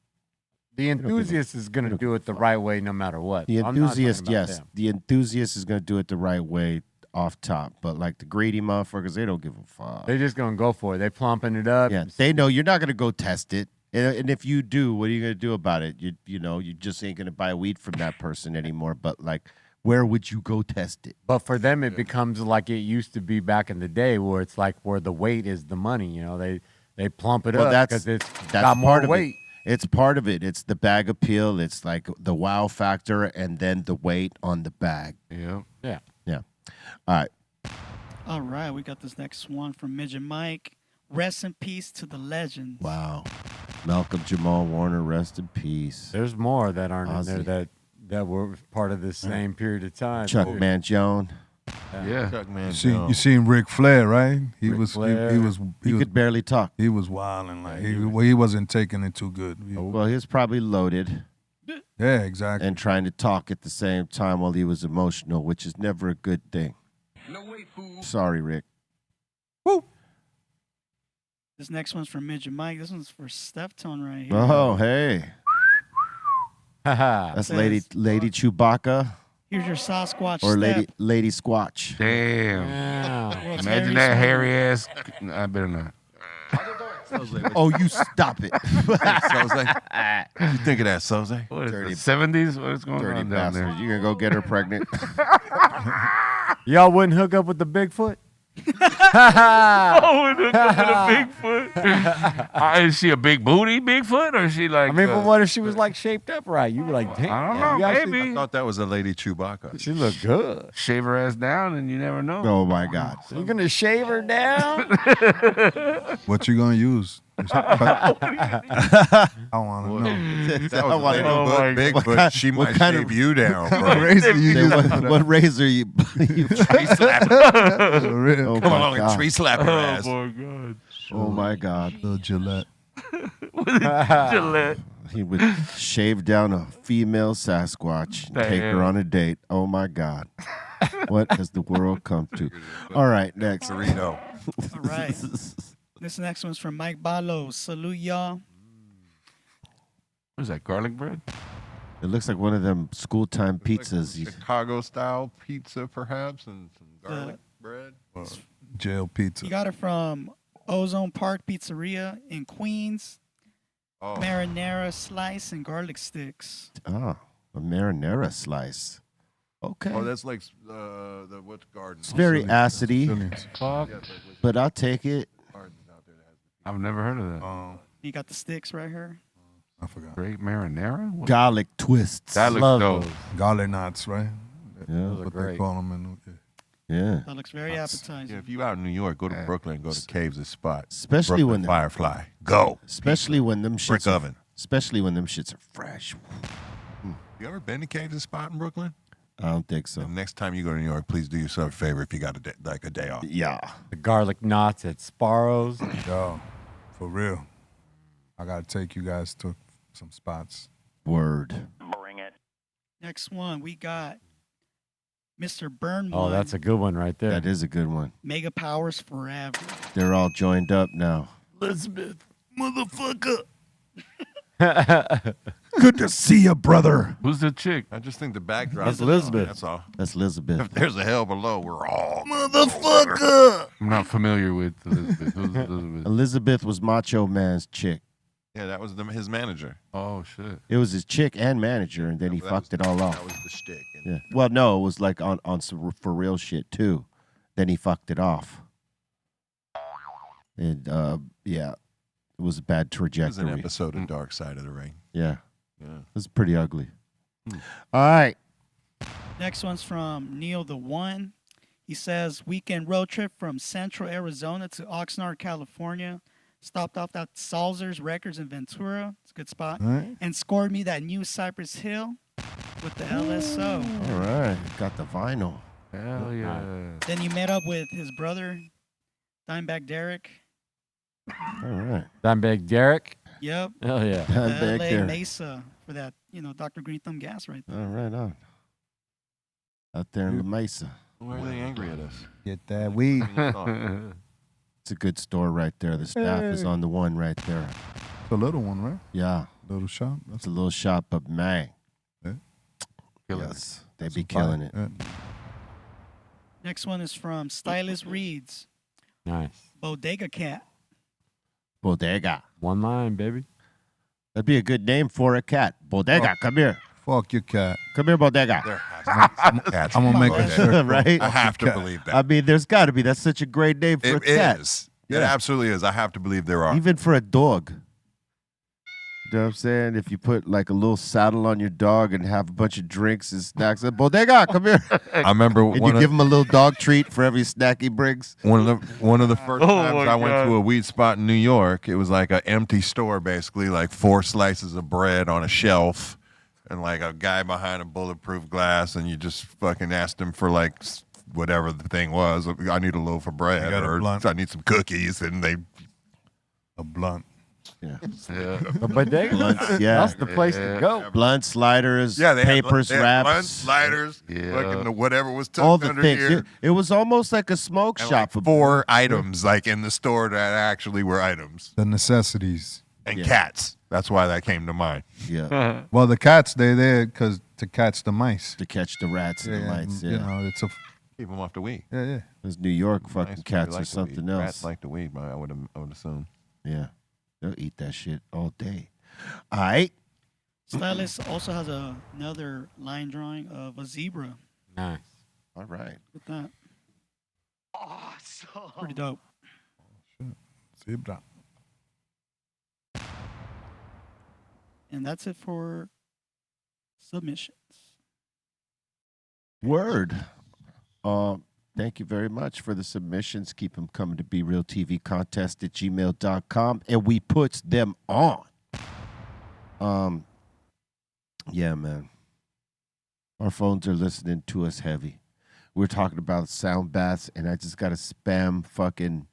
[SPEAKER 5] The enthusiast is gonna do it the right way no matter what.
[SPEAKER 3] The
[SPEAKER 5] I'm not talking
[SPEAKER 3] enthusiast,
[SPEAKER 5] about
[SPEAKER 3] yes,
[SPEAKER 5] them.
[SPEAKER 3] the enthusiast is going to do it the right way off top, but like the greedy motherfuckers, they don't give a fuck.
[SPEAKER 5] They're just gonna go for it. They plumping it up.
[SPEAKER 3] Yeah, they know you're not going to go test it. And if you do, what are you going to do about it? You just ain't going to buy weed from that person anymore. But like, where would you go test it?
[SPEAKER 5] But for them, it becomes like it used to be back in the day, where it's like where the weight is the money. They plump it
[SPEAKER 3] Well,
[SPEAKER 5] up because it's got more
[SPEAKER 3] part of
[SPEAKER 5] weight.
[SPEAKER 3] it. It's part of it. It's the bag appeal. It's like the wow factor, and then the weight on the bag.
[SPEAKER 7] Yeah.
[SPEAKER 5] Yeah.
[SPEAKER 3] Yeah. All right.
[SPEAKER 8] All right, we got this next one from Midget Mike. Rest in peace to the legends.
[SPEAKER 3] Wow. Malcolm Jamal Warner, rest in peace.
[SPEAKER 5] There's more that aren't in
[SPEAKER 3] Ozzy.
[SPEAKER 5] there that were part of this same period of time.
[SPEAKER 3] Chuck
[SPEAKER 5] too.
[SPEAKER 3] Mangione.
[SPEAKER 7] Yeah.
[SPEAKER 4] Chuck
[SPEAKER 6] You seen Ric Flair, right? He
[SPEAKER 5] Ric
[SPEAKER 6] was
[SPEAKER 5] Flair.
[SPEAKER 6] he was
[SPEAKER 3] He could barely talk.
[SPEAKER 6] he was wilding like he wasn't taking it too good.
[SPEAKER 3] Well, he was probably loaded
[SPEAKER 6] Yeah, exactly.
[SPEAKER 3] and trying to talk at the same time while he was emotional, which is never a good thing. Sorry, Rick.
[SPEAKER 8] This next one's from Midget Mike. This one's for Steph Tone right here.
[SPEAKER 3] Oh, hey.
[SPEAKER 5] Haha.
[SPEAKER 3] That's
[SPEAKER 8] Says-
[SPEAKER 3] Lady Chewbacca
[SPEAKER 8] Here's your Sasquatch
[SPEAKER 3] or
[SPEAKER 8] step.
[SPEAKER 3] Lady Squatch.
[SPEAKER 7] Damn.
[SPEAKER 5] Yeah.
[SPEAKER 8] World's
[SPEAKER 7] Imagine
[SPEAKER 8] hairiest
[SPEAKER 7] that
[SPEAKER 8] one.
[SPEAKER 7] hairy ass. I better not.
[SPEAKER 3] Oh, you stop it.
[SPEAKER 4] Soze? What you think of that, Soze?
[SPEAKER 7] What is
[SPEAKER 3] Dirty-
[SPEAKER 7] it, 70s? What's going
[SPEAKER 3] Dirty
[SPEAKER 7] on down
[SPEAKER 3] bastard.
[SPEAKER 7] there?
[SPEAKER 3] You gonna go get her pregnant?
[SPEAKER 5] Y'all wouldn't hook up with the Bigfoot?
[SPEAKER 7] Oh, with a Bigfoot. Is she a big booty Bigfoot, or is she like?
[SPEAKER 5] I mean, but what if she was like shaped up right? You were like, damn.
[SPEAKER 7] I don't know,
[SPEAKER 5] you actually-
[SPEAKER 7] maybe.
[SPEAKER 4] I thought that was a lady Chewbacca.
[SPEAKER 5] She looked good.
[SPEAKER 7] Shave her ass down, and you never know.
[SPEAKER 3] Oh my God.
[SPEAKER 5] So you're gonna shave her down?
[SPEAKER 6] What you gonna use? I want to know.
[SPEAKER 4] That was a lady
[SPEAKER 7] Oh my
[SPEAKER 4] but big,
[SPEAKER 3] God.
[SPEAKER 4] but she
[SPEAKER 3] What
[SPEAKER 4] might
[SPEAKER 3] kind
[SPEAKER 4] shave
[SPEAKER 3] of-
[SPEAKER 4] you down, bro.
[SPEAKER 6] Razor you
[SPEAKER 3] Say,
[SPEAKER 6] use
[SPEAKER 3] what razor you? you
[SPEAKER 6] for real.
[SPEAKER 3] oh
[SPEAKER 4] Come
[SPEAKER 3] my
[SPEAKER 4] along and
[SPEAKER 3] God.
[SPEAKER 4] tree slap her ass.
[SPEAKER 7] my God.
[SPEAKER 3] Oh my God.
[SPEAKER 6] Little Gillette.
[SPEAKER 7] Gillette.
[SPEAKER 3] He would shave down a female Sasquatch, and take her
[SPEAKER 7] Damn.
[SPEAKER 3] on a date. Oh my God. What has the world come to? All right, next.
[SPEAKER 4] Cerrito.
[SPEAKER 8] All right. This next one's from Mike Balo. Salute y'all.
[SPEAKER 7] What is that, garlic bread?
[SPEAKER 3] It looks like one of them school time pizzas. You-
[SPEAKER 4] Chicago style pizza, perhaps, and some garlic bread.
[SPEAKER 6] Jail pizza.
[SPEAKER 8] You got it from Ozone Park Pizzeria in Queens.
[SPEAKER 4] Oh,
[SPEAKER 8] Marinara slice and garlic sticks.
[SPEAKER 3] Ah, a marinara slice. Okay.
[SPEAKER 4] oh, that's like the what's garden?
[SPEAKER 3] It's very acidy,
[SPEAKER 6] Billions.
[SPEAKER 7] Fuck.
[SPEAKER 3] but I'll take it.
[SPEAKER 4] Gardens out there that has
[SPEAKER 7] I've never heard of that.
[SPEAKER 8] You got the sticks right here.
[SPEAKER 6] I forgot.
[SPEAKER 7] Great marinara? What?
[SPEAKER 3] Garlic twists.
[SPEAKER 7] That looks
[SPEAKER 5] Love
[SPEAKER 7] dope.
[SPEAKER 5] those.
[SPEAKER 6] Garlic knots, right?
[SPEAKER 3] Yeah,
[SPEAKER 6] What they
[SPEAKER 5] great.
[SPEAKER 6] call them in
[SPEAKER 3] yeah.
[SPEAKER 8] That looks very appetizing.
[SPEAKER 4] Yeah, if you out in New York, go to Brooklyn, go to Caves' spot.
[SPEAKER 3] Especially
[SPEAKER 4] Brooklyn
[SPEAKER 3] when the-
[SPEAKER 4] Firefly. Go.
[SPEAKER 3] Especially when them
[SPEAKER 4] Brick
[SPEAKER 3] shits. Are,
[SPEAKER 4] oven.
[SPEAKER 3] especially when them shits are fresh.
[SPEAKER 4] You ever been to Caves' spot in Brooklyn?
[SPEAKER 3] I don't think so.
[SPEAKER 4] The next time you go to New York, please do yourself a favor if you got a day off.
[SPEAKER 3] Yeah.
[SPEAKER 5] The garlic knots at Sparrow's.
[SPEAKER 6] Yo, for real. I gotta take you guys to some spots.
[SPEAKER 3] Word.
[SPEAKER 8] Next one, we got Mr. Burn
[SPEAKER 5] Oh,
[SPEAKER 8] One.
[SPEAKER 5] that's a good one right there.
[SPEAKER 3] That is a good one.
[SPEAKER 8] Mega Powers Forever.
[SPEAKER 3] They're all joined up now.
[SPEAKER 5] Elizabeth.
[SPEAKER 3] Motherfucker. Good to see you, brother.
[SPEAKER 7] Who's the chick?
[SPEAKER 4] I just think the backdrop.
[SPEAKER 5] That's Elizabeth.
[SPEAKER 4] That's all.
[SPEAKER 3] That's Elizabeth.
[SPEAKER 4] If there's a hell below, we're all.
[SPEAKER 3] Motherfucker.
[SPEAKER 7] I'm not familiar with Elizabeth. Who's Elizabeth?
[SPEAKER 3] Elizabeth was Macho Man's chick.
[SPEAKER 4] Yeah, that was his manager.
[SPEAKER 7] Oh, shit.
[SPEAKER 3] It was his chick and manager, and then he
[SPEAKER 4] That
[SPEAKER 3] fucked
[SPEAKER 4] was-
[SPEAKER 3] it all
[SPEAKER 4] That
[SPEAKER 3] off.
[SPEAKER 4] was the shtick. And
[SPEAKER 3] Yeah. Well, no, it was like on some for real shit too. Then he fucked it off. And yeah, it was a bad
[SPEAKER 4] It was an
[SPEAKER 3] trajectory.
[SPEAKER 4] episode of Dark Side of the Ring.
[SPEAKER 3] Yeah,
[SPEAKER 4] Yeah.
[SPEAKER 3] it was pretty ugly. All right.
[SPEAKER 8] Next one's from Neil the One. He says, weekend road trip from Central Arizona to Oxnard, California. Stopped off at Salzer's Records in Ventura. It's a good spot.
[SPEAKER 6] All right.
[SPEAKER 8] And scored me that new Cypress Hill with the LSO.
[SPEAKER 3] All right. Got the vinyl.
[SPEAKER 7] Hell yeah.
[SPEAKER 8] Then he met up with his brother, Dimebag Derek.
[SPEAKER 3] All right.
[SPEAKER 5] Dimebag Derek.
[SPEAKER 8] Yep.
[SPEAKER 5] Hell yeah.
[SPEAKER 3] I'm
[SPEAKER 8] The
[SPEAKER 3] back
[SPEAKER 8] LA
[SPEAKER 3] there.
[SPEAKER 8] Mesa for that, Dr. Greenthumb gas right there.
[SPEAKER 3] All right, on. Out there in the Mesa.
[SPEAKER 4] Why are they angry at us?
[SPEAKER 6] Get that weed.
[SPEAKER 3] It's a good store right there. The staff is on the one right there.
[SPEAKER 6] It's a little one, right?
[SPEAKER 3] Yeah.
[SPEAKER 6] Little shop.
[SPEAKER 3] It's a little shop, but man.
[SPEAKER 7] Killing
[SPEAKER 3] Yes. They be killing it.
[SPEAKER 6] Yeah.
[SPEAKER 8] Next one is from Stylist Reads,
[SPEAKER 5] Nice.
[SPEAKER 8] Bodega Cat.
[SPEAKER 3] Bodega.
[SPEAKER 5] One line, baby.
[SPEAKER 3] That'd be a good name for a cat. Bodega. Come here.
[SPEAKER 6] Fuck your cat.
[SPEAKER 3] Come here, Bodega.
[SPEAKER 4] There has to be cats.
[SPEAKER 6] I'm gonna make a
[SPEAKER 8] on,
[SPEAKER 6] circle.
[SPEAKER 3] Right?
[SPEAKER 4] I have to believe
[SPEAKER 3] I
[SPEAKER 4] that.
[SPEAKER 3] mean, there's got to be. That's such a great name for
[SPEAKER 4] It
[SPEAKER 3] a cat.
[SPEAKER 4] is.
[SPEAKER 3] Yeah.
[SPEAKER 4] It absolutely is. I have to believe there are.
[SPEAKER 3] Even for a dog. You know what I'm saying? If you put like a little saddle on your dog and have a bunch of drinks and snacks, Bodega, come here.
[SPEAKER 4] I remember
[SPEAKER 3] And you give him a little dog treat for every snack he brings.
[SPEAKER 4] one of the first
[SPEAKER 7] Oh
[SPEAKER 4] times
[SPEAKER 7] my
[SPEAKER 4] I went
[SPEAKER 7] God.
[SPEAKER 4] to a weed spot in New York. It was like an empty store, basically, like 4 slices of bread on a shelf, and like a guy behind a bulletproof glass, and you just fucking asked him for like whatever the thing was. I need a loaf of bread, or I need some cookies, and they
[SPEAKER 6] a blunt.
[SPEAKER 3] Yeah.
[SPEAKER 5] But they, that's the place to go.
[SPEAKER 3] Blunt sliders,
[SPEAKER 4] they
[SPEAKER 3] papers,
[SPEAKER 4] had
[SPEAKER 3] wraps,
[SPEAKER 4] blunt sliders, fucking whatever was tucked
[SPEAKER 3] all the
[SPEAKER 4] under
[SPEAKER 3] things.
[SPEAKER 4] here.
[SPEAKER 3] It was almost like a smoke
[SPEAKER 4] And
[SPEAKER 3] shop.
[SPEAKER 4] like 4 items like in the store that actually were items.
[SPEAKER 6] The necessities.
[SPEAKER 4] And cats. That's why that came to mind.
[SPEAKER 3] Yeah.
[SPEAKER 6] Well, the cats, they're there because to catch the mice.
[SPEAKER 3] To catch the rats and the mice. Yeah.
[SPEAKER 6] You know, it's a...
[SPEAKER 4] Keep them off the weed.
[SPEAKER 6] Yeah.
[SPEAKER 3] Those New York fucking cats
[SPEAKER 4] like
[SPEAKER 3] or something else.
[SPEAKER 4] Rats like the weed, I would assume.
[SPEAKER 3] Yeah. They'll eat that shit all day. All right.
[SPEAKER 8] Stylist also has another line drawing of a zebra.
[SPEAKER 5] Nice.
[SPEAKER 3] All right.
[SPEAKER 8] With that.
[SPEAKER 9] Awesome.
[SPEAKER 8] Pretty dope.
[SPEAKER 6] Zebra.
[SPEAKER 8] And that's it for submissions.
[SPEAKER 3] Word. Thank you very much for the submissions. Keep them coming to BREALTVcontest@gmail.com, and we put them on. Yeah, man. Our phones are listening to us heavy. We're talking about sound baths, and I just got a spam fucking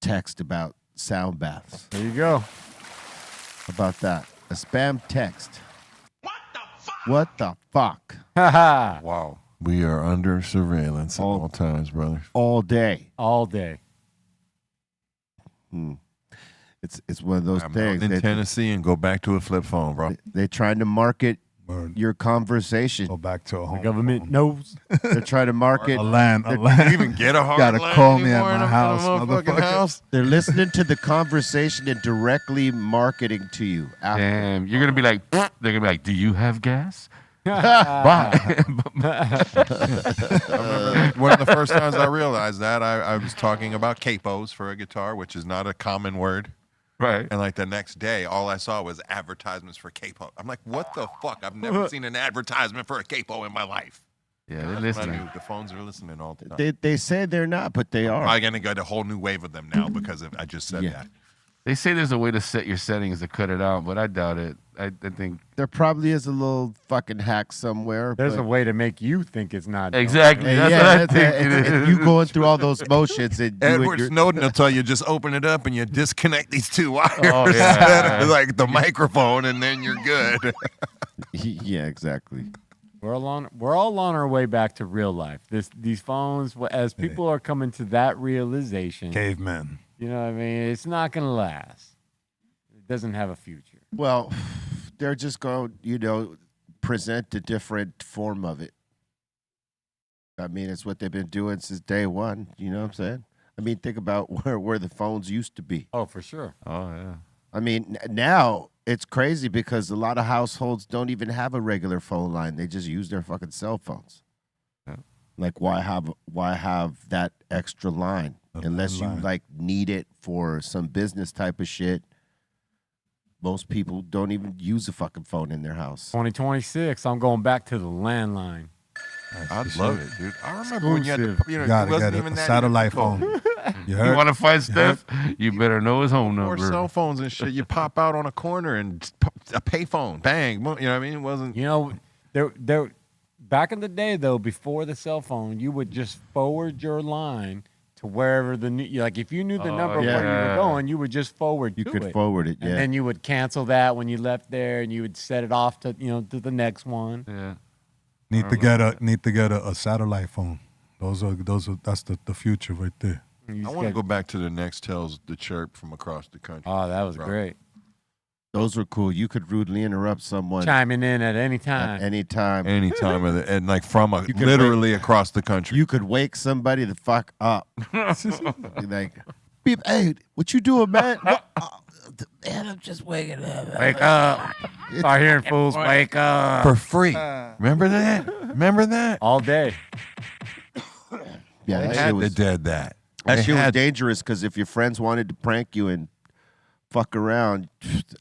[SPEAKER 3] text about sound baths.
[SPEAKER 5] There you go.
[SPEAKER 3] About that. A spam text. What the fuck?
[SPEAKER 4] Wow. We are under surveillance at all times, brother.
[SPEAKER 3] All day.
[SPEAKER 5] All day.
[SPEAKER 3] It's one of those things.
[SPEAKER 4] Out in Tennessee and go back to a flip phone, bro.
[SPEAKER 3] They're trying to market your conversation.
[SPEAKER 6] Go back to a home.
[SPEAKER 5] The government knows.
[SPEAKER 3] They're trying to market
[SPEAKER 6] a land.
[SPEAKER 4] You can even get a hard
[SPEAKER 6] Gotta
[SPEAKER 4] line
[SPEAKER 6] call me at
[SPEAKER 4] anymore in
[SPEAKER 6] my
[SPEAKER 4] a
[SPEAKER 6] house,
[SPEAKER 4] motherfucking
[SPEAKER 6] motherfucker.
[SPEAKER 4] house.
[SPEAKER 3] They're listening to the conversation and directly marketing to you. After.
[SPEAKER 7] Damn, you're gonna be like, they're gonna be like, do you have gas?
[SPEAKER 4] I remember one of the first times I realized that I was talking about capos for a guitar, which is not a common word.
[SPEAKER 7] Right.
[SPEAKER 4] And like the next day, all I saw was advertisements for capo. I'm like, what the fuck? I've never seen an advertisement for a capo in my life.
[SPEAKER 7] Yeah, they're
[SPEAKER 4] That's when I
[SPEAKER 7] listening.
[SPEAKER 4] knew the phones are listening all the time.
[SPEAKER 3] They say they're not, but they are.
[SPEAKER 4] I'm gonna get a whole new wave of them now because I just said that.
[SPEAKER 7] They say there's a way to set your settings to cut it out, but I doubt it. I think
[SPEAKER 3] There probably is a little fucking hack somewhere.
[SPEAKER 5] There's
[SPEAKER 3] but
[SPEAKER 5] a way to make you think it's not.
[SPEAKER 7] exactly. That's
[SPEAKER 3] yeah,
[SPEAKER 7] what I
[SPEAKER 3] that's
[SPEAKER 7] think.
[SPEAKER 3] it's you going through all those motions and
[SPEAKER 4] Edward Snowden will tell you just open it up and you disconnect these 2 wires.
[SPEAKER 7] Oh, yeah.
[SPEAKER 4] Like the microphone, and then you're good.
[SPEAKER 3] Yeah, exactly.
[SPEAKER 5] We're all on our way back to real life. These phones, as people are coming to that realization,
[SPEAKER 6] Caveman.
[SPEAKER 5] you know what I mean? It's not going to last. It doesn't have a future.
[SPEAKER 3] Well, they're just going, present a different form of it. I mean, it's what they've been doing since day one. You know what I'm saying? I mean, think about where the phones used to be.
[SPEAKER 5] Oh, for sure.
[SPEAKER 7] Oh, yeah.
[SPEAKER 3] I mean, now it's crazy because a lot of households don't even have a regular phone line. They just use their fucking cell phones.
[SPEAKER 7] Yeah.
[SPEAKER 3] Like, why have that extra line? Unless you, like, need it for some business type of shit. Most people don't even use a fucking phone in their house.
[SPEAKER 5] 2026, I'm going back to the landline.
[SPEAKER 4] I'd love it, dude. I remember when you had to,
[SPEAKER 6] You
[SPEAKER 4] it
[SPEAKER 6] gotta
[SPEAKER 4] wasn't
[SPEAKER 6] get
[SPEAKER 4] even
[SPEAKER 6] a
[SPEAKER 4] that
[SPEAKER 6] satellite
[SPEAKER 4] difficult.
[SPEAKER 6] phone. You
[SPEAKER 7] You
[SPEAKER 6] heard?
[SPEAKER 7] want to find Steph? You better know his home
[SPEAKER 4] Or
[SPEAKER 7] number.
[SPEAKER 4] cell phones and shit. You pop out on a corner and a payphone, bang. You know what I mean? It wasn't.
[SPEAKER 5] You know, there. Back in the day, though, before the cell phone, you would just forward your line to wherever like if you knew the number where you were going, you would just forward.
[SPEAKER 3] You
[SPEAKER 5] to
[SPEAKER 3] could
[SPEAKER 5] it.
[SPEAKER 3] forward it,
[SPEAKER 5] And
[SPEAKER 3] yeah.
[SPEAKER 5] then you would cancel that when you left there, and you would set it off to to the next one.
[SPEAKER 7] Yeah.
[SPEAKER 6] Need to get a satellite phone. That's the future right there.
[SPEAKER 4] I want to go back to the Nextels, the chirp from across the country.
[SPEAKER 5] Oh, that was
[SPEAKER 4] Bro.
[SPEAKER 5] great.
[SPEAKER 3] Those were cool. You could rudely interrupt someone
[SPEAKER 5] Chiming in at any time.
[SPEAKER 3] at any time.
[SPEAKER 4] Any time of the, and like from
[SPEAKER 3] could
[SPEAKER 4] literally across the country.
[SPEAKER 3] You could wake somebody the fuck up. Like, beep, hey, what you doing, man? Man, I'm just waking up.
[SPEAKER 5] Wake up. Start hearing fools. Wake up.
[SPEAKER 4] for free. Remember that? Remember that?
[SPEAKER 5] All day.
[SPEAKER 3] Yeah,
[SPEAKER 4] They
[SPEAKER 3] that
[SPEAKER 4] had
[SPEAKER 3] shit
[SPEAKER 4] to
[SPEAKER 3] was,
[SPEAKER 4] dead that.
[SPEAKER 3] that
[SPEAKER 4] They
[SPEAKER 3] shit was
[SPEAKER 4] had-
[SPEAKER 3] dangerous because if your friends wanted to prank you and fuck around,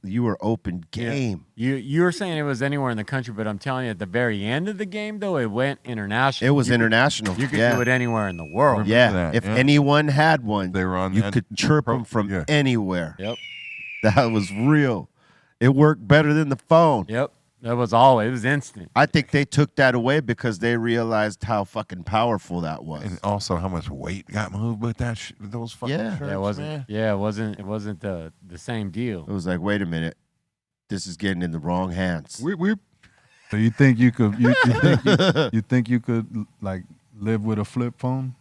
[SPEAKER 3] you were open game.
[SPEAKER 5] You were saying it was anywhere in the country, but I'm telling you, at the very end of the game, though, it went international.
[SPEAKER 3] It was
[SPEAKER 5] You could-
[SPEAKER 3] international.
[SPEAKER 5] You could
[SPEAKER 3] yeah.
[SPEAKER 5] do it anywhere in the world.
[SPEAKER 3] Yeah,
[SPEAKER 4] that,
[SPEAKER 3] if
[SPEAKER 4] yeah.
[SPEAKER 3] anyone had one,
[SPEAKER 4] They were on
[SPEAKER 3] you
[SPEAKER 4] that
[SPEAKER 3] could chirp
[SPEAKER 4] pro-
[SPEAKER 3] them from
[SPEAKER 4] yeah.
[SPEAKER 3] anywhere.
[SPEAKER 5] Yep.
[SPEAKER 3] That was real. It worked better than the phone.
[SPEAKER 5] Yep. It was instant.
[SPEAKER 3] I think they took that away because they realized how fucking powerful that was.
[SPEAKER 4] And also how much weight got moved with that those fucking shirts,
[SPEAKER 5] Yeah, it wasn't.
[SPEAKER 4] man.
[SPEAKER 5] Yeah, it wasn't the same deal.
[SPEAKER 3] It was like, wait a minute, this is getting in the wrong hands.
[SPEAKER 6] So you think you could you think you could like live with a flip phone?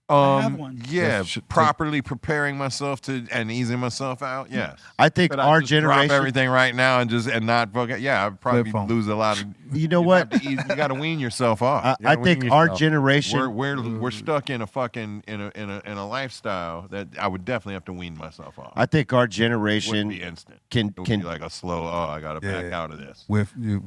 [SPEAKER 8] I have one.
[SPEAKER 4] Yeah,
[SPEAKER 6] That's-
[SPEAKER 4] properly preparing myself to and easing myself out. Yes,
[SPEAKER 3] I think
[SPEAKER 4] But
[SPEAKER 3] our
[SPEAKER 4] I just drop
[SPEAKER 3] generation.
[SPEAKER 4] everything right now and not fucking. Yeah, I'd probably
[SPEAKER 6] Flip phone.
[SPEAKER 4] lose a lot of.
[SPEAKER 3] You know what?
[SPEAKER 4] You got to wean yourself off.
[SPEAKER 3] I think our
[SPEAKER 5] yourself.
[SPEAKER 3] generation.
[SPEAKER 4] We're stuck in a fucking in a lifestyle that I would definitely have to wean myself off.
[SPEAKER 3] I think our
[SPEAKER 4] It wouldn't
[SPEAKER 3] generation
[SPEAKER 4] be instant.
[SPEAKER 3] can
[SPEAKER 4] It would
[SPEAKER 3] can.
[SPEAKER 4] be like a slow. Oh, I got to back
[SPEAKER 6] Yeah.
[SPEAKER 4] out of this.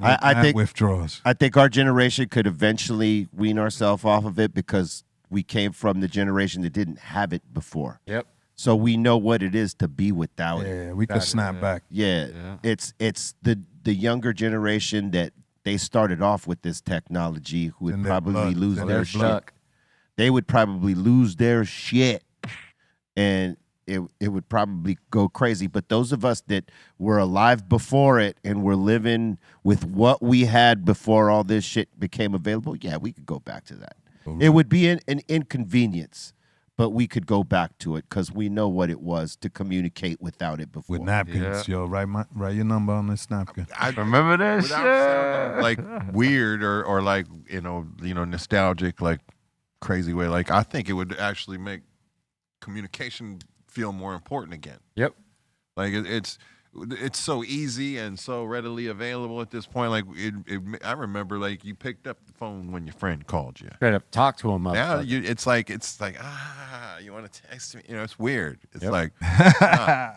[SPEAKER 3] I think-
[SPEAKER 6] withdrawals.
[SPEAKER 3] I think our generation could eventually wean ourselves off of it because we came from the generation that didn't have it before.
[SPEAKER 5] Yep.
[SPEAKER 3] So we know what it is to be without it.
[SPEAKER 6] Yeah, we could snap back.
[SPEAKER 3] Yeah. It's the younger generation that they started off with this technology who would
[SPEAKER 6] In their
[SPEAKER 3] probably
[SPEAKER 6] blood.
[SPEAKER 3] lose
[SPEAKER 6] In
[SPEAKER 3] their
[SPEAKER 6] their
[SPEAKER 3] shit.
[SPEAKER 5] Stuck.
[SPEAKER 3] They would probably lose their shit. And it would probably go crazy. But those of us that were alive before it and were living with what we had before all this shit became available, yeah, we could go back to that. It would be an inconvenience, but we could go back to it because we know what it was to communicate without it before.
[SPEAKER 6] With napkins, yo, write your number on this napkin.
[SPEAKER 4] I
[SPEAKER 7] Remember that
[SPEAKER 4] without
[SPEAKER 7] shit?
[SPEAKER 4] sounding like weird or like you know nostalgic like crazy way. Like I think it would actually make communication feel more important again.
[SPEAKER 5] Yep.
[SPEAKER 4] Like it's so easy and so readily available at this point. Like I remember like you picked up the phone when your friend called you.
[SPEAKER 5] Straight up talk to him.
[SPEAKER 4] Now
[SPEAKER 5] motherfucker.
[SPEAKER 4] it's like you want to text me? You know, it's weird. It's
[SPEAKER 5] Yep.
[SPEAKER 4] like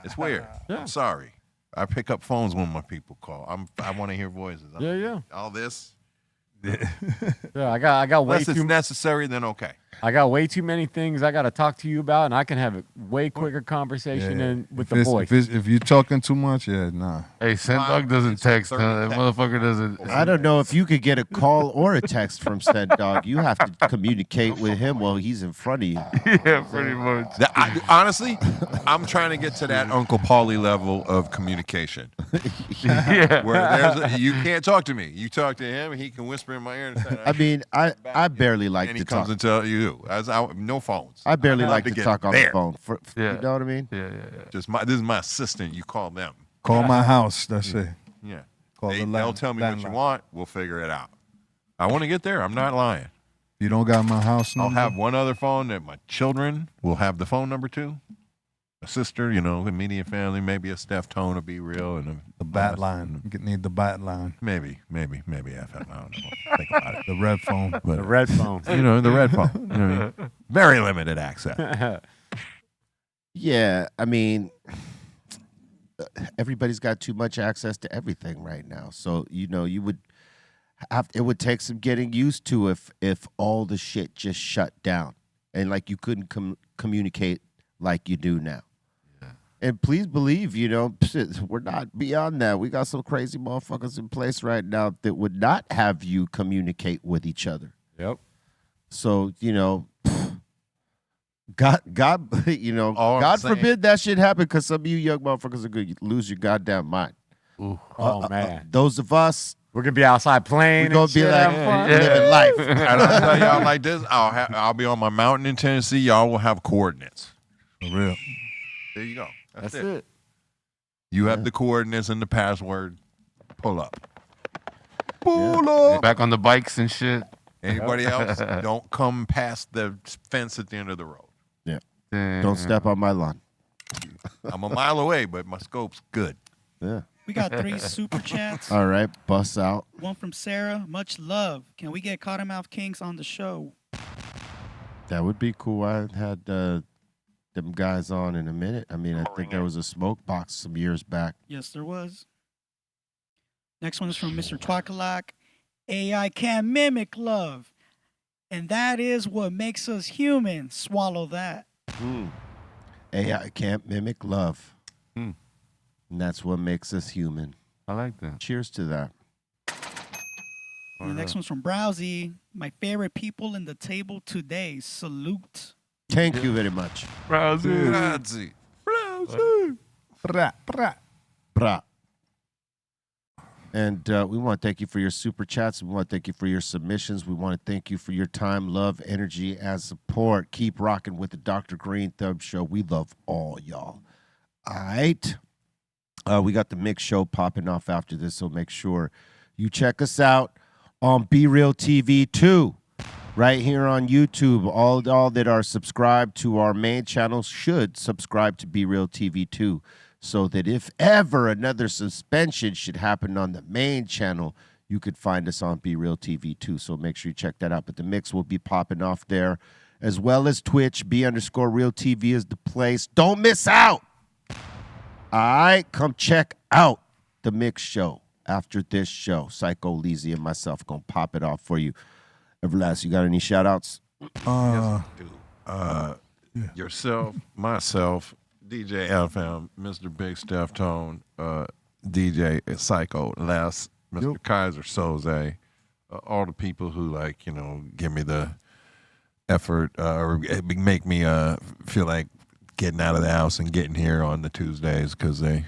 [SPEAKER 4] it's weird.
[SPEAKER 5] Yeah.
[SPEAKER 4] I'm sorry. I pick up phones when my people call. I want to hear voices.
[SPEAKER 5] Yeah.
[SPEAKER 4] All this.
[SPEAKER 5] Yeah, I got way
[SPEAKER 4] Unless it's
[SPEAKER 5] too
[SPEAKER 4] necessary, then okay.
[SPEAKER 5] I got way too many things I got to talk to you about, and I can have a way quicker conversation than with the voice.
[SPEAKER 6] If you're talking too much, yeah, nah.
[SPEAKER 7] Hey, Sendog doesn't text. That motherfucker doesn't.
[SPEAKER 3] I don't know if you could get a call or a text from Send Dog. You have to communicate with him while he's in front of you.
[SPEAKER 7] Yeah, pretty much.
[SPEAKER 4] Honestly, I'm trying to get to that Uncle Paulie level of communication.
[SPEAKER 7] Yeah.
[SPEAKER 4] Where you can't talk to me. You talk to him, and he can whisper in my ear. And say,
[SPEAKER 3] I mean, I barely like
[SPEAKER 4] and
[SPEAKER 3] to
[SPEAKER 4] he comes
[SPEAKER 3] talk.
[SPEAKER 4] and tell you. No phones.
[SPEAKER 3] I barely
[SPEAKER 4] I'd
[SPEAKER 3] like
[SPEAKER 4] to
[SPEAKER 3] to
[SPEAKER 4] get
[SPEAKER 3] talk on
[SPEAKER 4] there.
[SPEAKER 3] the phone.
[SPEAKER 7] Yeah.
[SPEAKER 3] You know what I mean?
[SPEAKER 7] Yeah.
[SPEAKER 4] This is my assistant. You call them.
[SPEAKER 6] Call my house. That's it.
[SPEAKER 4] Yeah.
[SPEAKER 6] Call the
[SPEAKER 4] They'll tell me what you
[SPEAKER 6] landline.
[SPEAKER 4] want. We'll figure it out. I want to get there. I'm not lying.
[SPEAKER 6] You don't got my house
[SPEAKER 4] I'll
[SPEAKER 6] number?
[SPEAKER 4] have one other phone that my children will have the phone number to. A sister, immediate family, maybe a Steph Tone will be real, and
[SPEAKER 6] the bat line. You need the bat line.
[SPEAKER 4] maybe FM. I don't know. Think about it.
[SPEAKER 6] The red phone.
[SPEAKER 4] But,
[SPEAKER 5] The red phone.
[SPEAKER 4] the red phone. You know what I mean? Very limited access.
[SPEAKER 3] Yeah, I mean, everybody's got too much access to everything right now. So you would have. It would take some getting used to if all the shit just shut down and like you couldn't communicate like you do now. And please believe, we're not beyond that. We got some crazy motherfuckers in place right now that would not have you communicate with each other.
[SPEAKER 5] Yep.
[SPEAKER 3] So, God,
[SPEAKER 4] All I'm
[SPEAKER 3] God
[SPEAKER 4] saying-
[SPEAKER 3] forbid that shit happen because some of you young motherfuckers are going to lose your goddamn mind.
[SPEAKER 5] Oh man,
[SPEAKER 3] Those of us,
[SPEAKER 5] we're gonna be outside playing.
[SPEAKER 3] we're going
[SPEAKER 5] and
[SPEAKER 3] to be
[SPEAKER 5] shit,
[SPEAKER 3] like
[SPEAKER 5] having fun.
[SPEAKER 3] living life.
[SPEAKER 4] And I'll tell y'all like this: I'll be on my mountain in Tennessee. Y'all will have coordinates.
[SPEAKER 6] For real.
[SPEAKER 4] There you go.
[SPEAKER 5] That's it.
[SPEAKER 4] You have the coordinates and the password. Pull up.
[SPEAKER 7] Back on the bikes and shit.
[SPEAKER 4] Anybody else? Don't come past the fence at the end of the road.
[SPEAKER 3] Don't step on my lawn.
[SPEAKER 4] I'm a mile away, but my scope's good.
[SPEAKER 3] Yeah.
[SPEAKER 8] We got 3 super chats.
[SPEAKER 3] All right, bust out.
[SPEAKER 8] One from Sarah. Much love. Can we get Cottonmouth Kings on the show?
[SPEAKER 3] That would be cool. I hadn't had them guys on in a minute. I mean, I think there was a smoke box some years back.
[SPEAKER 8] Yes, there was. Next one is from Mr. Twakalak. AI can't mimic love. And that is what makes us human. Swallow that.
[SPEAKER 3] AI can't mimic love.
[SPEAKER 7] Hmm.
[SPEAKER 3] And that's what makes us human.
[SPEAKER 7] I like that.
[SPEAKER 3] Cheers to that.
[SPEAKER 8] And the next one's from Browsy. My favorite people in the table today. Salute.
[SPEAKER 3] Thank you very much.
[SPEAKER 4] Grazie.
[SPEAKER 6] Bra, bra.
[SPEAKER 3] Bra. And we want to thank you for your super chats. We want to thank you for your submissions. We want to thank you for your time, love, energy, and support. Keep rocking with the Dr. Greenthumb Show. We love all y'all. All right. We got the mix show popping off after this, so make sure you check us out on BREALTV 2 right here on YouTube. All that are subscribed to our main channel should subscribe to BREALTV 2, so that if ever another suspension should happen on the main channel, you could find us on BRealTV 2. So make sure you check that out. But the mix will be popping off there, as well as Twitch. B_RealTV is the place. Don't miss out. All right, come check out the mix show after this show. Psycho, Leezy, and myself gonna pop it off for you. Everlast, you got any shout outs?
[SPEAKER 4] Yes, I do. Yourself, myself, DJ FM, Mr. Big Steph Tone, DJ Psycho, Les, Mr. Kaiser Soze, all the people who give me the effort or make me feel like getting out of the house and getting here on the Tuesdays, because they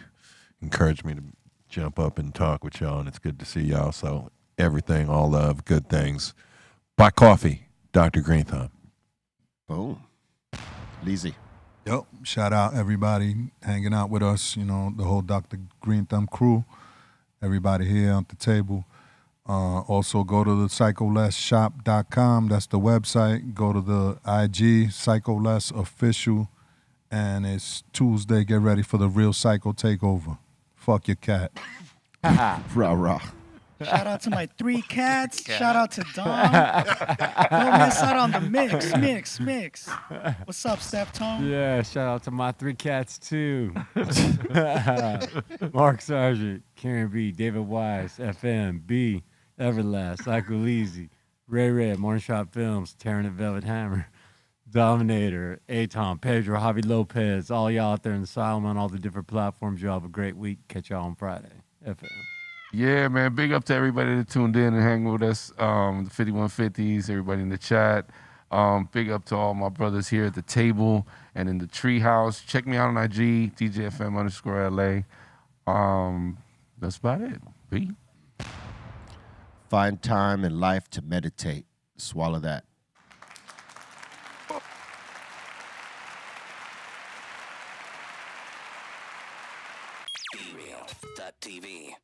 [SPEAKER 4] encourage me to jump up and talk with y'all, and it's good to see y'all. So everything, all love, good things. Buy coffee, Dr. Greenthumb.
[SPEAKER 3] Boom. Leezy.
[SPEAKER 6] Yep. Shout out everybody hanging out with us, the whole Dr. Greenthumb crew, everybody here at the table. Also go to the psycholessshop.com. That's the website. Go to the IG, Psycholess Official. And it's Tuesday. Get ready for the real Psycho takeover. Fuck your cat.
[SPEAKER 3] Rah, rah.
[SPEAKER 8] Shout out to my 3 cats. Shout out to Dom. Don't miss out on the mix. What's up, Steph Tone?
[SPEAKER 5] Yeah, shout out to my 3 cats too. Mark Sargent, Karen B, David Wise, FM, B, Everlast, Psycho Leezy, Ray Red, Morning Shot Films, Taryn and Velvet Hammer, Dominator, Atom, Pedro, Javi Lopez, all y'all out there in the asylum on all the different platforms. Y'all have a great week. Catch y'all on Friday. FM.
[SPEAKER 7] Yeah, man. Big up to everybody that tuned in and hang with us. The 5150s, everybody in the chat. Big up to all my brothers here at the table and in the treehouse. Check me out on IG, DJFM_LA. That's about it. B.
[SPEAKER 3] Find time in life to meditate. Swallow that.
[SPEAKER 9] BReal.TV